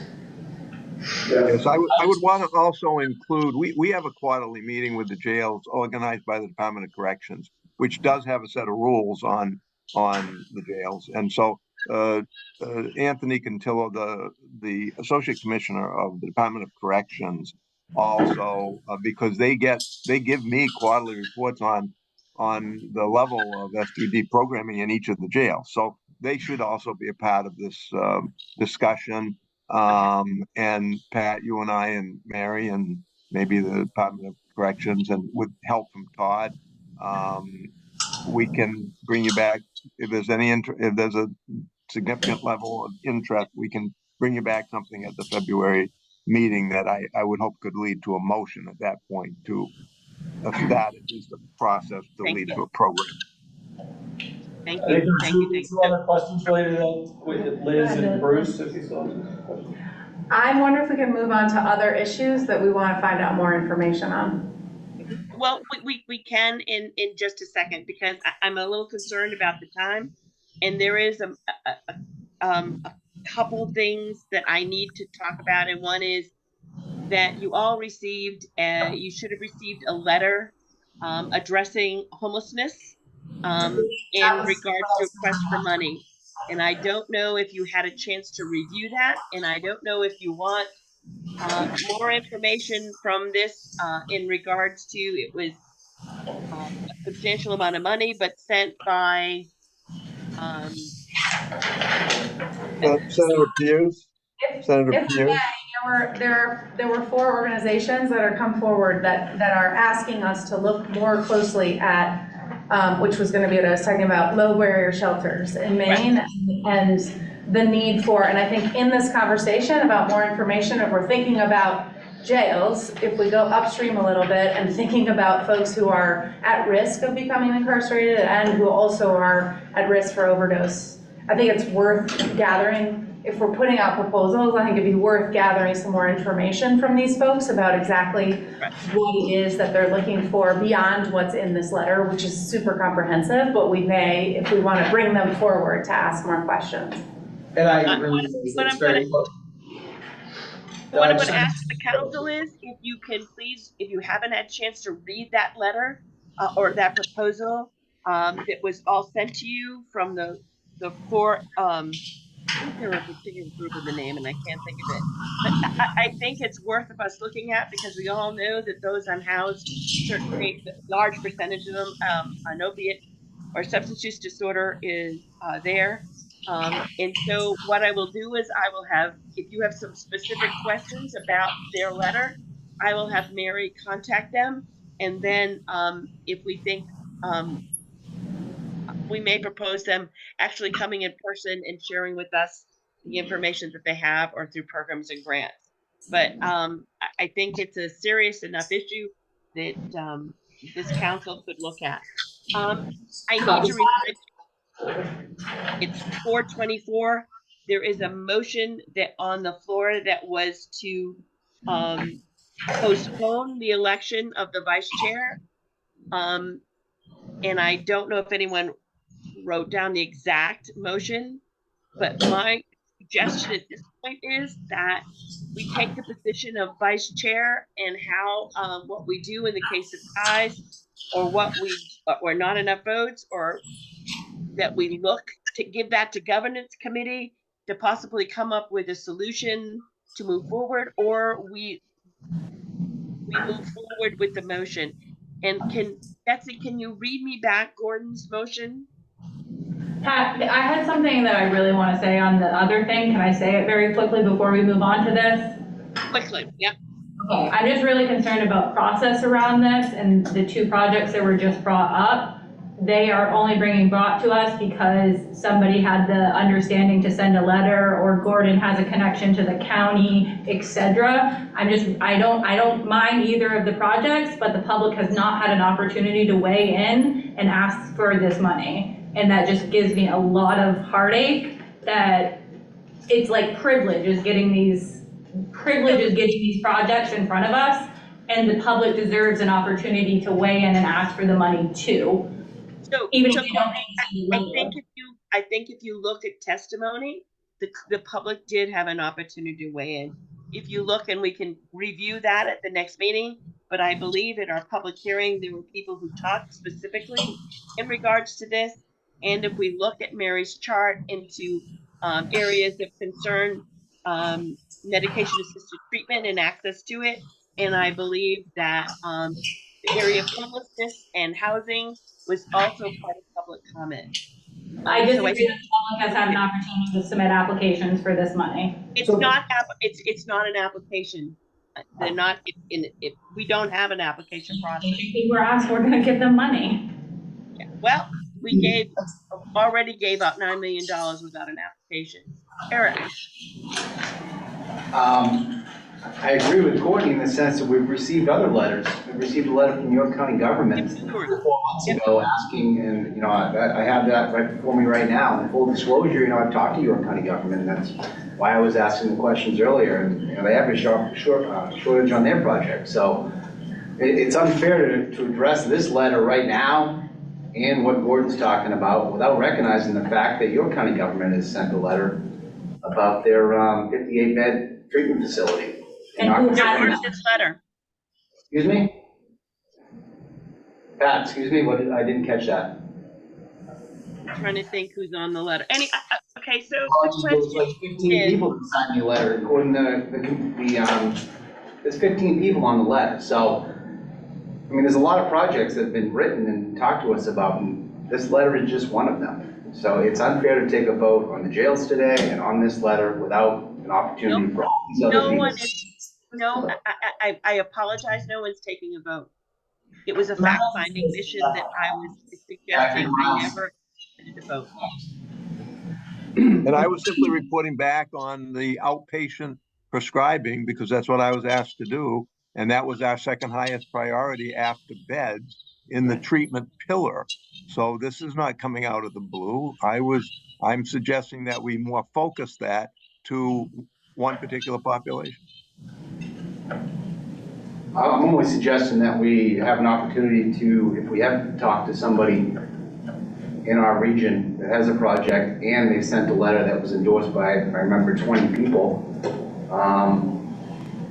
Yes, I would want to also include, we have a quarterly meeting with the jails organized by the Department of Corrections, which does have a set of rules on the jails. And so Anthony Cantillo, the Associate Commissioner of the Department of Corrections, also, because they give me quarterly reports on the level of SUD programming in each of the jails. So they should also be a part of this discussion. And Pat, you and I and Mary and maybe the Department of Corrections and with help from Todd, we can bring you back if there's if there's a significant level of interest, we can bring you back something at the February meeting that I would hope could lead to a motion at that point to start at least a process to lead to a program. Thank I think you. there were two other questions related to that with Liz and Bruce, if you still have questions. I wonder if we can move on to other issues that we want to find out more information on. Well, we can in just a second, because I'm a little concerned about the time, and there is a couple things that I need to talk about, and one is that you all received, you should have received a letter addressing homelessness in regards to request for money. And I don't know if you had a chance to review that, and I don't know if you want more information from this in regards to, it was a substantial amount of money, but sent by Senator Pierce. Senator Pierce. There were 4 organizations that are come forward that are asking us to look more closely at, which was going to be what I was talking about, low barrier shelters in Maine, and the need for, and I think in this conversation about more information, if we're thinking about jails, if we go upstream a little bit and thinking about folks who are at risk of becoming incarcerated and who also are at risk for overdose, I think it's worth gathering. If we're putting out proposals, I think it'd be worth gathering some more information from these folks about exactly what it is that they're looking for beyond what's in this letter, which is super comprehensive, but we may, if we want to bring them forward, to ask more questions. And I really, it's very. What I'm going to ask the council is, if you can please, if you haven't had a chance to read that letter or that proposal that was all sent to you from the 4, I think there was a particular group in the name and I can't think of it. But I think it's worth of us looking at, because we all know that those unhoused, certainly a large percentage of them, an opiate or substance use disorder is there. And so what I will do is I will have, if you have some specific questions about their letter, I will have Mary contact them. And then if we think we may propose them actually coming in person and sharing with us the information that they have, or through programs and grants. But I think it's a serious enough issue that this council could look at. I need to remind you, it's 4:24. There is a motion that on the floor that was to postpone the election of the vice chair. And I don't know if anyone wrote down the exact motion, but my suggestion at this point is that we take the position of vice chair and how what we do in the case of ties, or or not enough votes, or that we look to give that to governance committee to possibly come up with a solution to move forward, or we move forward with the motion. And Betsy, can you read me back Gordon's motion? Pat, I had something that I really want to say on the other thing. Can I say it very quickly before we move on to this? Quickly, yeah. Okay, I'm just really concerned about process around this, and the 2 projects that were just brought up. They are only brought to us because somebody had the understanding to send a letter, or Gordon has a connection to the county, etc. I don't mind either of the projects, but the public has not had an opportunity to weigh in and ask for this money. And that just gives me a lot of heartache that it's like privilege is getting these projects in front of us, and the public deserves an opportunity to weigh in and ask for the money too. Even so if you don't I think if you look at testimony, the public did have an opportunity to weigh in. If you look, and we can review that at the next meeting, but I believe at our public hearing, there were people who talked specifically in regards to this. And if we look at Mary's chart into areas of concern, medication-assisted treatment and access to it, and I believe that the area of homelessness and housing was also part of public comment. I So disagree I that the public has had an opportunity to submit applications for this money. it's not an application. They're not we don't have an application process. If we were asked, we're gonna give them money. Yeah. Well, we already gave out $9 million without an application. Eric. I agree with Courtney in the sense that we've received other letters. We've received a letter from York County government 4 months ago asking, and I have that right before me right now. In full disclosure, I've talked to York County government, and that's why I was asking the questions earlier. And they have a shortage on their project. So it's unfair to address this letter right now and what Gordon's talking about without recognizing the fact that York County government has sent a letter about their 58-bed treatment facility. And who has this letter? Excuse me? Pat, excuse me, I didn't catch that. I'm trying to think who's on the letter. Okay, so There was like 15 people that signed the letter, according to there's 15 people on the letter. So, I mean, there's a lot of projects that have been written and talked to us about, and this letter is just one of them. So it's unfair to take a vote on the jails today and on this letter without an opportunity for all these other people. I apologize, no one's taking a vote. It was a fact-finding mission that I was suggesting. I never did a vote. And I was simply reporting back on the outpatient prescribing because that's what I was asked to do. And that was our second highest priority after beds in the treatment pillar. So this is not coming out of the blue. I'm suggesting that we more focus that to one particular population. I'm only suggesting that we have an opportunity to, if we have talked to somebody in our region that has a project and they sent a letter that was endorsed by, if I remember, 20 people,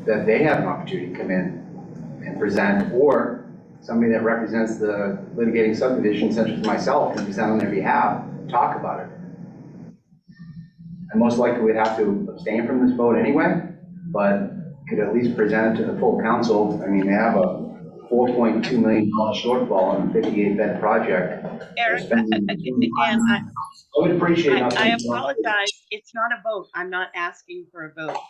that they have an opportunity to come in and present, or somebody that represents the litigating subdivision, such as myself, can present on their behalf, talk about it. And most likely we'd have to abstain from this vote anyway, but could at least present it to the full council. I mean, they have a $4.2 million shortfall on a 58-bed project. Eric, again, I would appreciate I apologize. It's not a vote. I'm not asking for a vote.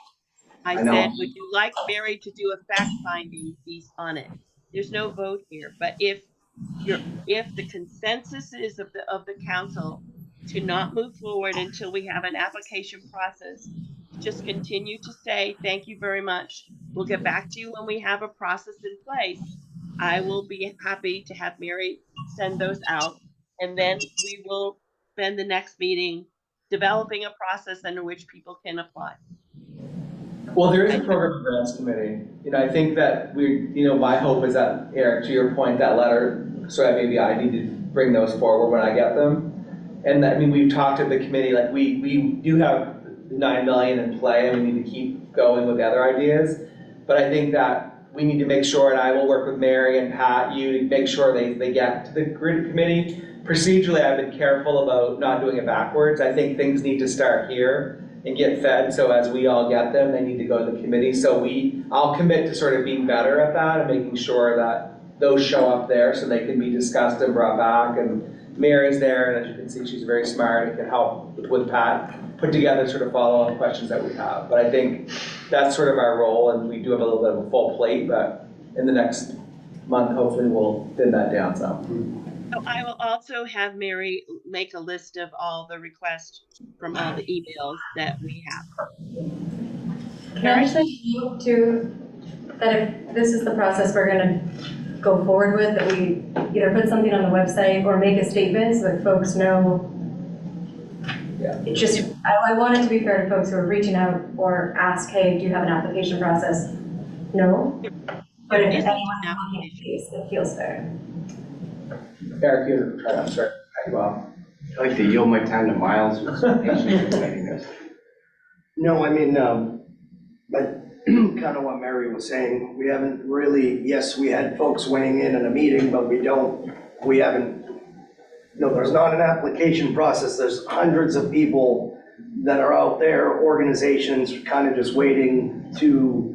I know. said, would you like Mary to do a fact-finding piece on it? There's no vote here, but if the consensus is of the council to not move forward until we have an application process, just continue to say, thank you very much. We'll get back to you when we have a process in place. I will be happy to have Mary send those out, and then we will spend the next meeting developing a process under which people can apply. Well, there is a program grants committee. I think that my hope is that, Eric, to your point, that letter, so maybe I need to bring those forward when I get them. And I mean, we've talked to the committee, like we do have $9 million in play, and we need to keep going with the other ideas. But I think that we need to make sure, and I will work with Mary and Pat, you, to make sure they get to the grid committee. Procedurally, I've been careful about not doing it backwards. I think things need to start here and get fed, so as we all get them, they need to go to the committee. So I'll commit to sort of being better at that and making sure that those show up there so they can be discussed and brought back. And Mary's there, and as you can see, she's very smart and can help with Pat put together sort of follow-up questions that we have. But I think that's sort of our role, and we do have a little bit of a full plate, but in the next month, hopefully we'll thin that down some. So I will also have Mary make a list of all the requests from all the emails that we have. Can I say too, that if this is the process we're gonna go forward with, that we either put something on the website or make a statement so that folks know. Yeah. It's just, I want it to be fair to folks who are reaching out or ask, hey, do you have an application process? No. But if anyone is looking at these, it feels fair. Eric, I'm sorry, cut you off. I'd like to yield my time to Miles with some patience in waiting this. No, I mean, but kind of what Mary was saying, we haven't really, yes, we had folks weighing in a meeting, but we haven't, no, there's not an application process. There's hundreds of people that are out there, organizations kind of just waiting to,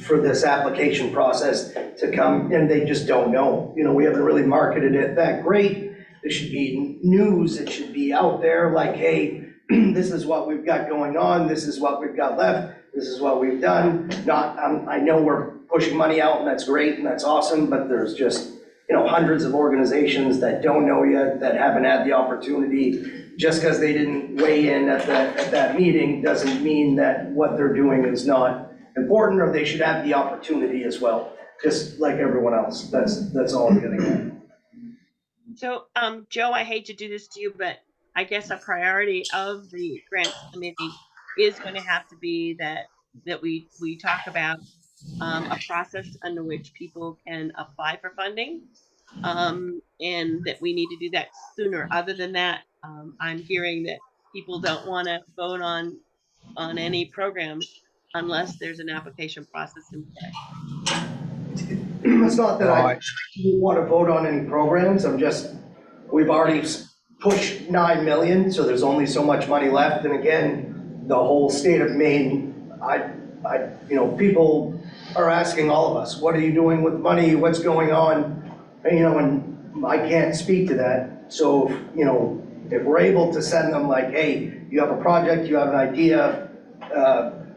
for this application process to come, and they just don't know. We haven't really marketed it that great. There should be news, it should be out there like, hey, this is what we've got going on, this is what we've got left, this is what we've done. I know we're pushing money out and that's great and that's awesome, but there's just, hundreds of organizations that don't know yet, that haven't had the opportunity. Just because they didn't weigh in at that meeting doesn't mean that what they're doing is not important, or they should have the opportunity as well, just like everyone else. That's all I'm getting at. So, Joe, I hate to do this to you, but I guess a priority of the grants committee is going to have to be that we talk about a process under which people can apply for funding, and that we need to do that sooner. Other than that, I'm hearing that people don't want to vote on any programs unless there's an application process in play. It's not that I don't want to vote on any programs, we've already pushed 9 million, so there's only so much money left. And again, the whole state of Maine, people are asking all of us, what are you doing with money? What's going on? And I can't speak to that. So, if we're able to send them like, hey, you have a project, you have an idea,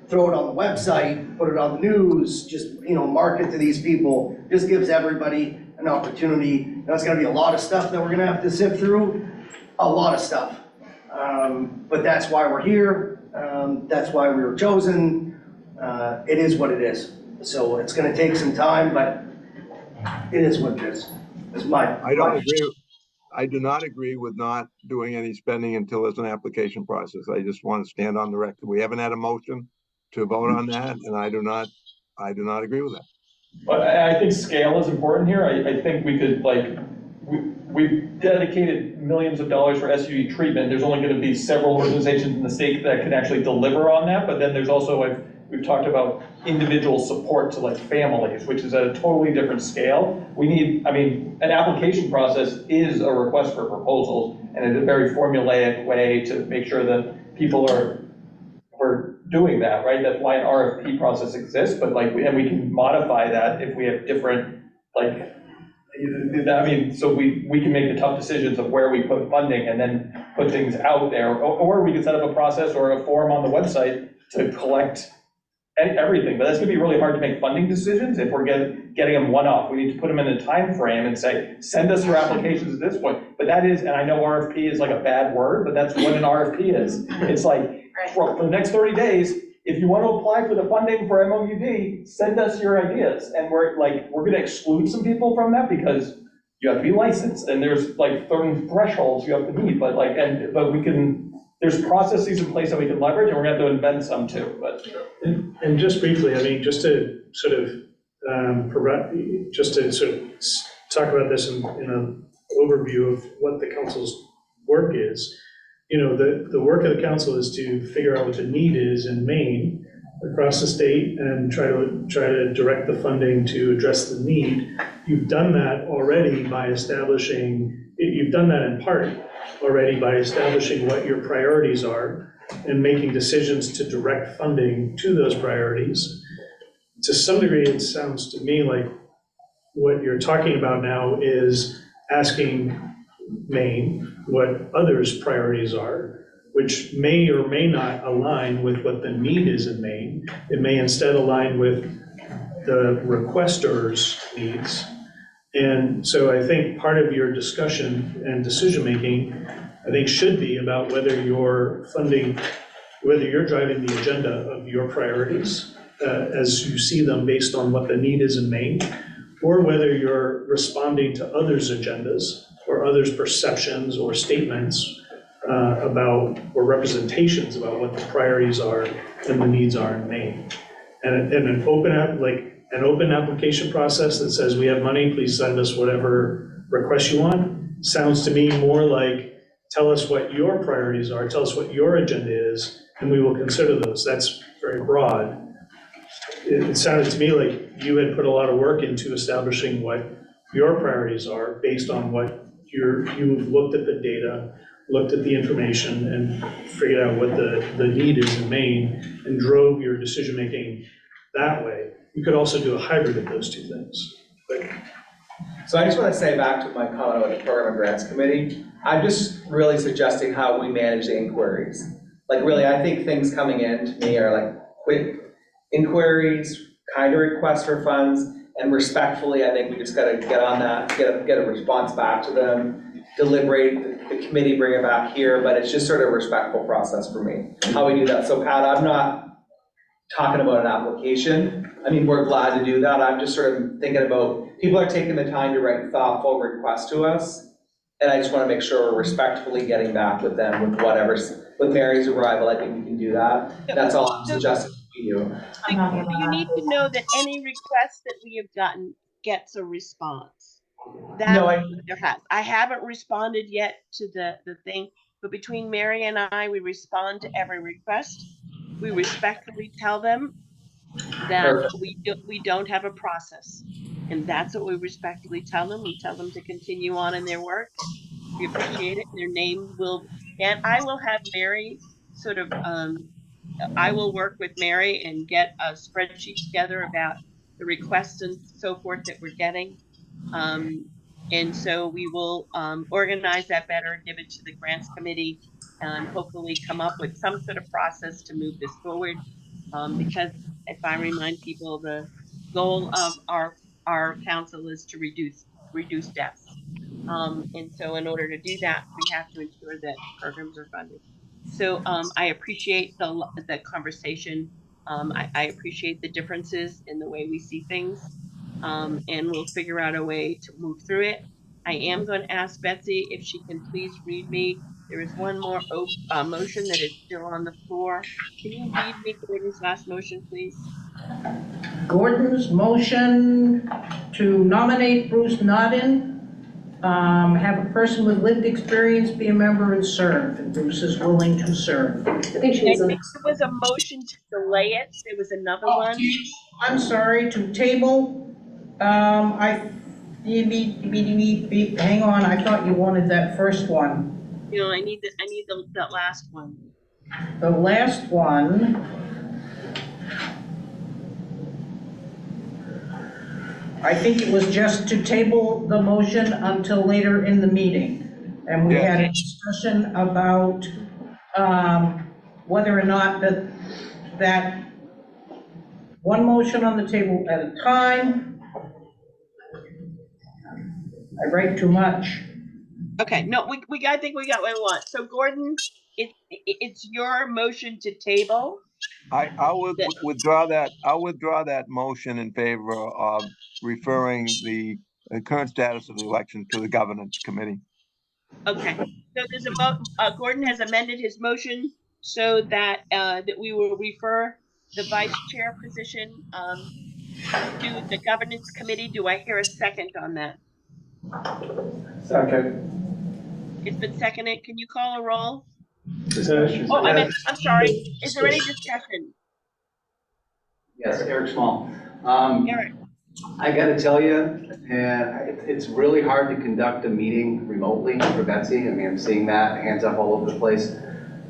throw it on the website, put it on the news, just, market to these people, just gives everybody an opportunity. That's gonna be a lot of stuff that we're gonna have to sift through, a lot of stuff. But that's why we're here, that's why we were chosen. It is what it is. So it's gonna take some time, but it is what it is. I do not agree with not doing any spending until there's an application process. I just want to stand on the record. We haven't had a motion to vote on that, and I do not agree with that. But I think scale is important here. I think we could, we've dedicated millions of dollars for SUV treatment. There's only going to be several organizations in the state that can actually deliver on that. But then there's also, we've talked about individual support to families, which is at a totally different scale. We need, an application process is a request for proposals, and it's a very formulaic way to make sure that people we're doing that, right? That's why an RFP process exists, but and we can modify that if we have different, so we can make the tough decisions of where we put funding and then put things out there, or we can set up a process or a form on the website to collect everything. But that's gonna be really hard to make funding decisions if we're getting them one-off. We need to put them in a time frame and say, send us your applications at this point. But that is, and I know RFP is a bad word, but that's what an RFP is. It's for the next 30 days, if you want to apply for the funding for MOUD, send us your ideas. And we're gonna exclude some people from that because you have to be licensed and there's certain thresholds you have to meet, but there's processes in place that we can leverage, and we're gonna have to invent some too, but. And just briefly, just to sort of talk about this in an overview of what the council's work is. The work of the council is to figure out what the need is in Maine across the state and try to direct the funding to address the need. You've done that already by you've done that in part already by establishing what your priorities are and making decisions to direct funding to those priorities. To some degree, it sounds to me like what you're talking about now is asking Maine what others' priorities are, which may or may not align with what the need is in Maine. It may instead align with the requester's needs. And so I think part of your discussion and decision-making, I think, should be about whether you're driving the agenda of your priorities as you see them based on what the need is in Maine, or whether you're responding to others' agendas or others' perceptions or statements or representations about what the priorities are and the needs are in Maine. And an open application process that says, we have money, please send us whatever requests you want. Sounds to me more like, tell us what your priorities are, tell us what your agenda is, and we will consider those. That's very broad. It sounded to me like you had put a lot of work into establishing what your priorities are based on what you've looked at the data, looked at the information, and figured out what the need is in Maine, and drove your decision-making that way. You could also do a hybrid of those two things. But So I just want to say back to my comment about the Program and Grants Committee, I'm just really suggesting how we manage the inquiries. Like really, I think things coming in to me are like quick inquiries, kind of requests for funds, and respectfully, I think we just got to get on that, get a response back to them, deliberate, the committee bring it back here, but it's just sort of a respectful process for me, how we do that. So Pat, I'm not talking about an application. I mean, we're glad to do that. I'm just sort of thinking about, people are taking the time to write thoughtful requests to us, and I just want to make sure we're respectfully getting back with them with whatever's, with Mary's arrival, I think we can do that. That's all I'm suggesting we do. You need to know that any request that we have gotten gets a response. That there has. I haven't responded yet to the thing, but between Mary and I, we respond to every request. We respectfully tell them that we don't have a process. And that's what we respectfully tell them. We tell them to continue on in their work. We appreciate it. Their name will, and I will have Mary sort of, I will work with Mary and get a spreadsheet together about the requests and so forth that we're getting. And so we will organize that better, give it to the grants committee, and hopefully come up with some sort of process to move this forward. Because if I remind people, the goal of our council is to reduce deaths. And so in order to do that, we have to ensure that programs are funded. So I appreciate the conversation. I appreciate the differences in the way we see things. And we'll figure out a way to move through it. I am going to ask Betsy if she can please read me. There is one more motion that is still on the floor. Can you read me Gordon's last motion, please? Gordon's motion to nominate Bruce Nodden, have a person with lived experience be a member and serve, and Bruce is willing to serve. I think there was a motion to delay it. There was another one. I'm sorry, to table, hang on, I thought you wanted that first one. You know, I need that last one. The last one, I think it was just to table the motion until later in the meeting. And we had a discussion about whether or not that one motion on the table at a time. I write too much. Okay, no, I think we got what we want. So Gordon, it's your motion to table. I will withdraw that. I'll withdraw that motion in favor of referring the current status of the election to the governance committee. Okay, so there's Gordon has amended his motion so that that we will refer the vice chair position to the governance committee. Do I hear a second on that? Second. It's been seconded. Can you call a roll? Discussion. Oh, I'm sorry. Is there any discussion? Yes, Eric Small. Eric. I gotta tell you, and it's really hard to conduct a meeting remotely for Betsy. I mean, I'm seeing that, hands up all over the place.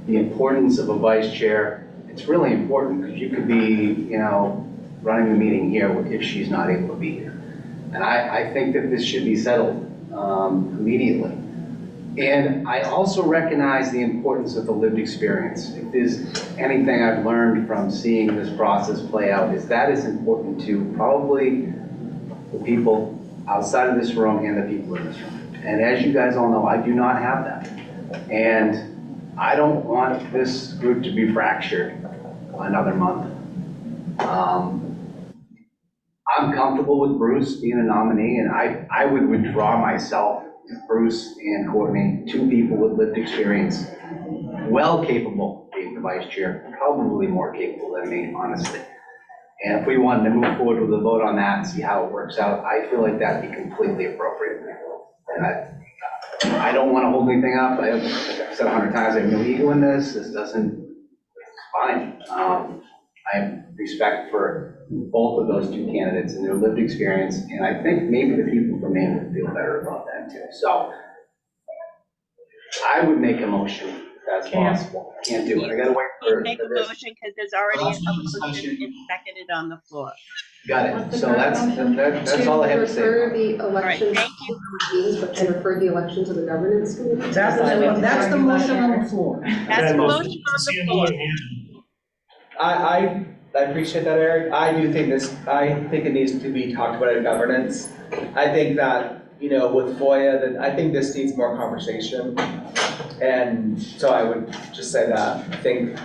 The importance of a vice chair, it's really important because you could be, you know, running the meeting here if she's not able to be here. And I think that this should be settled immediately. And I also recognize the importance of the lived experience. If there's anything I've learned from seeing this process play out, is that is important to probably the people outside of this room and the people in this room. And as you guys all know, I do not have that. And I don't want this group to be fractured another month. I'm comfortable with Bruce being a nominee, and I would withdraw myself. Bruce and Courtney, two people with lived experience, well capable of being the vice chair, probably more capable than me, honestly. And if we wanted to move forward with a vote on that and see how it works out, I feel like that'd be completely appropriate. And I don't want to hold anything up. I've said 100 times, I have no ego in this. This doesn't, it's fine. I have respect for both of those two candidates and their lived experience, and I think maybe the people from Maine would feel better about that too. So I would make a motion if that's possible. Can't do it. I gotta wait for Make a this. motion because there's already a motion and seconded on the floor. Got it. So that's all I have to say. Refer the election thank to meetings, but to refer the election to the governance committee? That's the motion on the floor. That's the motion on the floor. I appreciate that, Eric. I do think I think it needs to be talked about in governance. I think that, with FOIA, that I think this needs more conversation. And so I would just say that. I think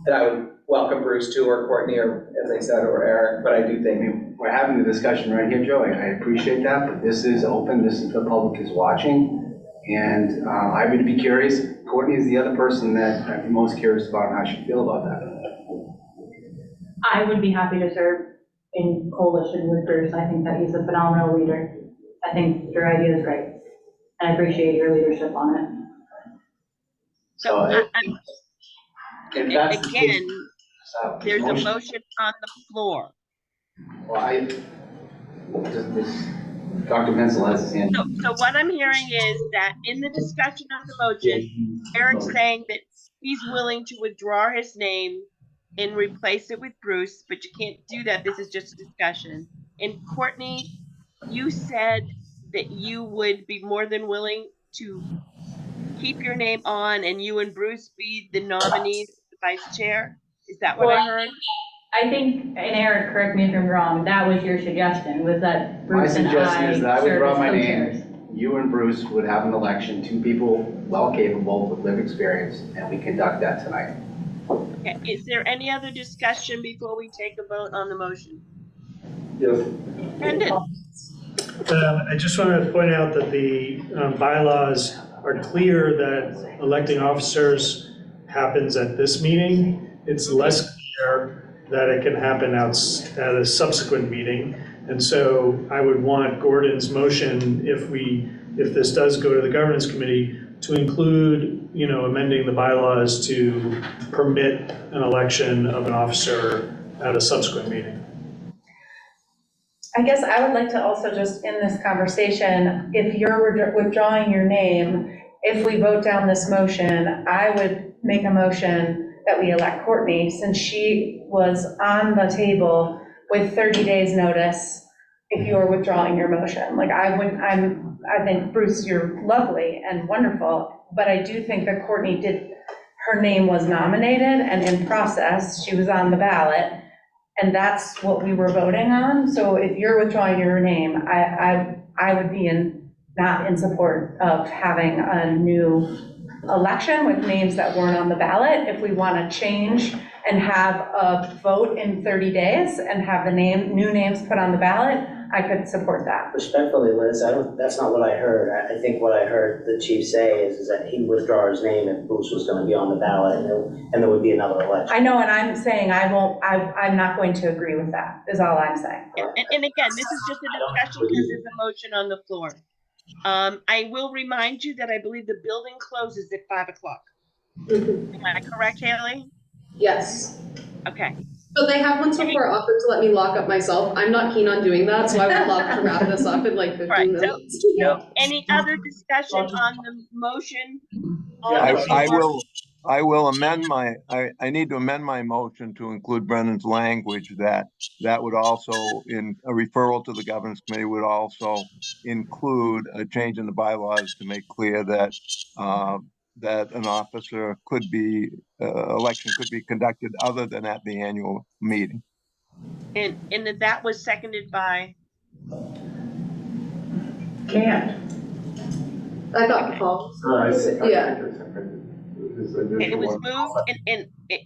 that I would welcome Bruce too, or Courtney, or as I said, or Eric, but I do think we're having the discussion right here, Joe. I appreciate that, but this is open. This is the public is watching. And I would be curious. Courtney is the other person that I'd be most curious about how she feel about that. I would be happy to serve in coalition with Bruce. I think that he's a phenomenal leader. I think your idea is great. And I appreciate your leadership on it. So if that's the case, again, there's a motion on the floor. Well, Dr. Menzel has his hand. So what I'm hearing is that in the discussion of the motion, Eric's saying that he's willing to withdraw his name and replace it with Bruce, but you can't do that. This is just a discussion. And Courtney, you said that you would be more than willing to keep your name on and you and Bruce be the nominees, the vice chair? Is that what I heard? I think, and Eric, correct me if I'm wrong, that was your suggestion, was that Bruce and I My suggestion is that I would serve draw as my co-chairs. name, you and Bruce would have an election, two people well capable with lived experience, and we conduct that tonight. Okay. Is there any other discussion before we take a vote on the motion? Yes. Brendan? I just wanted to point out that the bylaws are clear that electing officers happens at this meeting. It's less clear that it can happen at a subsequent meeting. And so I would want Gordon's motion, if this does go to the governance committee, to include, amending the bylaws to permit an election of an officer at a subsequent meeting. I guess I would like to also just, in this conversation, if you're withdrawing your name, if we vote down this motion, I would make a motion that we elect Courtney, since she was on the table with 30 days notice, if you're withdrawing your motion. I think, Bruce, you're lovely and wonderful, but I do think that Courtney her name was nominated and in process, she was on the ballot, and that's what we were voting on. So if you're withdrawing your name, I would be not in support of having a new election with names that weren't on the ballot. If we want to change and have a vote in 30 days and have the new names put on the ballot, I could support that. Respectfully, Liz, that's not what I heard. I think what I heard the chief say is that he'd withdraw his name if Bruce was going to be on the ballot and there would be another election. I know, and I'm saying I'm not going to agree with that, is all I'm saying. And again, this is just a discussion because there's a motion on the floor. I will remind you that I believe the building closes at 5 o'clock. Am I correct, Haley? Yes. Okay. But they have once before offered to let me lock up myself. I'm not keen on doing that, so I would love to wrap this up in like 15 minutes. So any other discussion on the motion? On the floor? I will amend I need to amend my motion to include Brendan's language that would also, in a referral to the governance committee, would also include a change in the bylaws to make clear that that an officer election could be conducted other than at the annual meeting. And that was seconded by? Can't. I thought Paul. Yeah. It was moved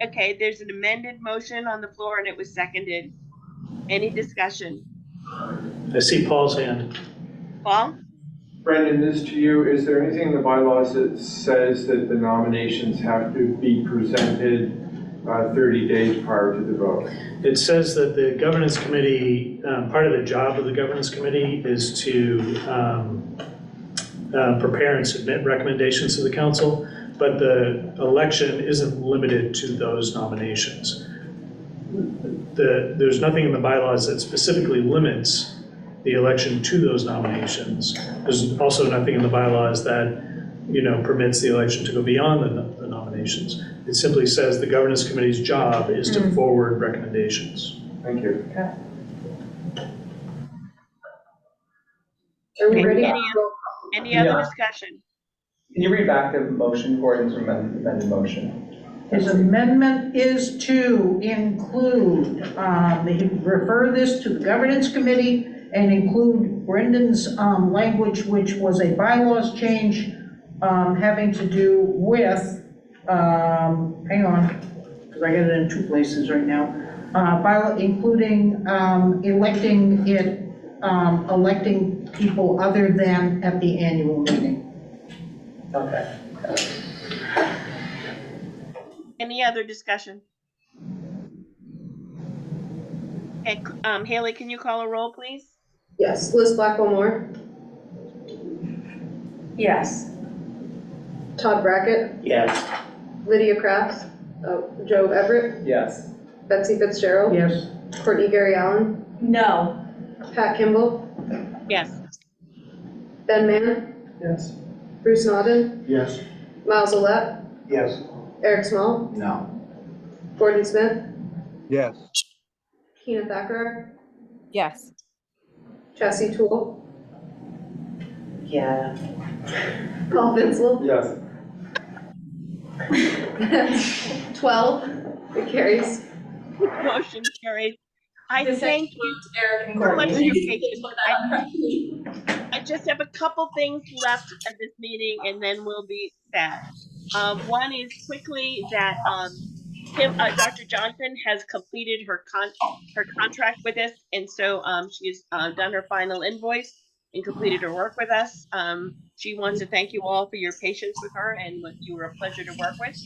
okay, there's an amended motion on the floor and it was seconded. Any discussion? I see Paul's hand. Paul? Brendan, this to you. Is there anything in the bylaws that says that the nominations have to be presented 30 days prior to the vote? It says that the governance committee, part of the job of the governance committee is to prepare and submit recommendations to the council, but the election isn't limited to those nominations. There's nothing in the bylaws that specifically limits the election to those nominations. There's also nothing in the bylaws that, permits the election to go beyond the nominations. It simply says the governance committee's job is to forward recommendations. Thank you. Are we ready? Any other Yeah. discussion? Can you read back the motion for it as amended motion? His amendment is to include, refer this to the governance committee and include Brendan's language, which was a bylaws change having to do with, hang on, because I got it in two places right now, including electing people other than at the annual meeting. Okay. Any other discussion? Okay, Haley, can you call a roll, please? Yes. Liz Blackwell-Moore, Yes. Todd Brackett, Yes. Lydia Crafts, Joe Everett, Yes. Betsy Fitzgerald, Yes. Courtney Gary Allen, No. Pat Kimball, Yes. Ben Mann, Yes. Bruce Naughton, Yes. Miles Olet, Yes. Eric Small, No. Gordon Smith, Yes. Keena Thacker, Yes. Chassie Toole, Yeah. Paul Vinzel. Yes. That's 12. It carries. Motion carries. I Just thank you Eric and so much for Courtney. your patience. I just have a couple things left of this meeting and then we'll be sad. One is quickly that Dr. Johnson has completed her contract with us, and so she has done her final invoice and completed her work with us. She wants to thank you all for your patience with her, and you were a pleasure to work with.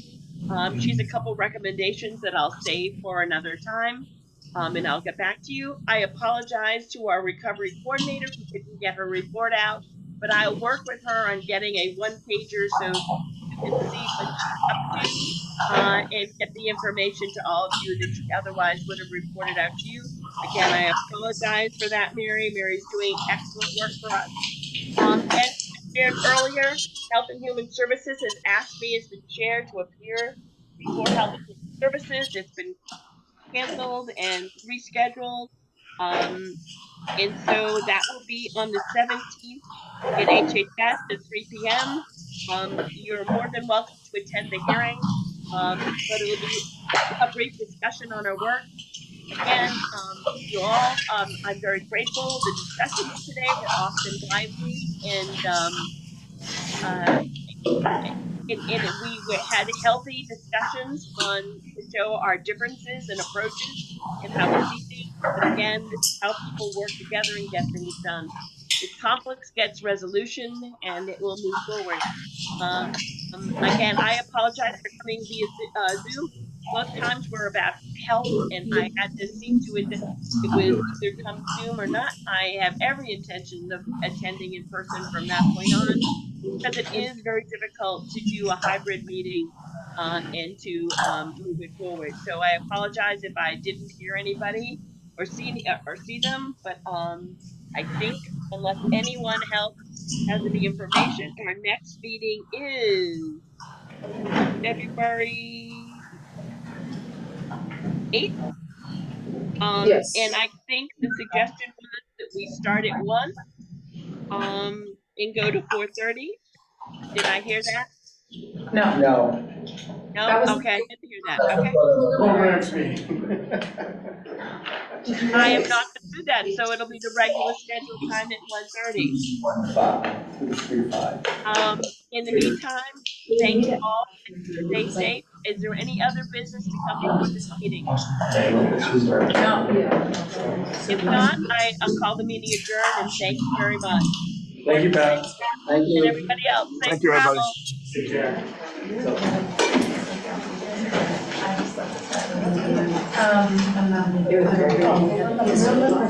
She's a couple recommendations that I'll save for another time, and I'll get back to you. I apologize to our recovery coordinator who couldn't get her report out, but I'll work with her on getting a one-pager so you can see what she's up to. And get the information to all of you that she otherwise would have reported out to you. Again, I apologize for that, Mary. Mary's doing excellent work for us. As shared earlier, Health and Human Services has asked me as the chair to appear before Health and Human Services. It's been canceled and rescheduled. And so that will be on the 17th at HHS at 3 p.m. You're more than welcome to attend the hearing, but it'll be a brief discussion on our work. Again, you all, I'm very grateful. The discussions today were often lively and we had healthy discussions to show our differences and approaches and how we see things. But again, this is how people work together and get things done. If conflicts gets resolution and it will move forward. Again, I apologize for coming via Zoom. Both times were about health, and I had to see to it that it was either come Zoom or not. I have every intention of attending in person from that point on, because it is very difficult to do a hybrid meeting and to move it forward. So I apologize if I didn't hear anybody or see them, but I think unless anyone else has any information, our next meeting is February 8th. Yes. And I think the suggestion was that we start at 1 and go to 4:30. Did I hear that? No. No. No? That was- Okay, I didn't hear that. Okay. Programs me. I am not going to do that, so it'll be the regular scheduled time at 1:30. 1:05. In the meantime, thank you all. Stay safe. Is there any other business to come before this meeting? No. If not, I'll call the meeting adjourned and thank you very much. Thank you, Pat. Thank And you. everybody else, safe Thank you, everybody. travel. Take care. It was very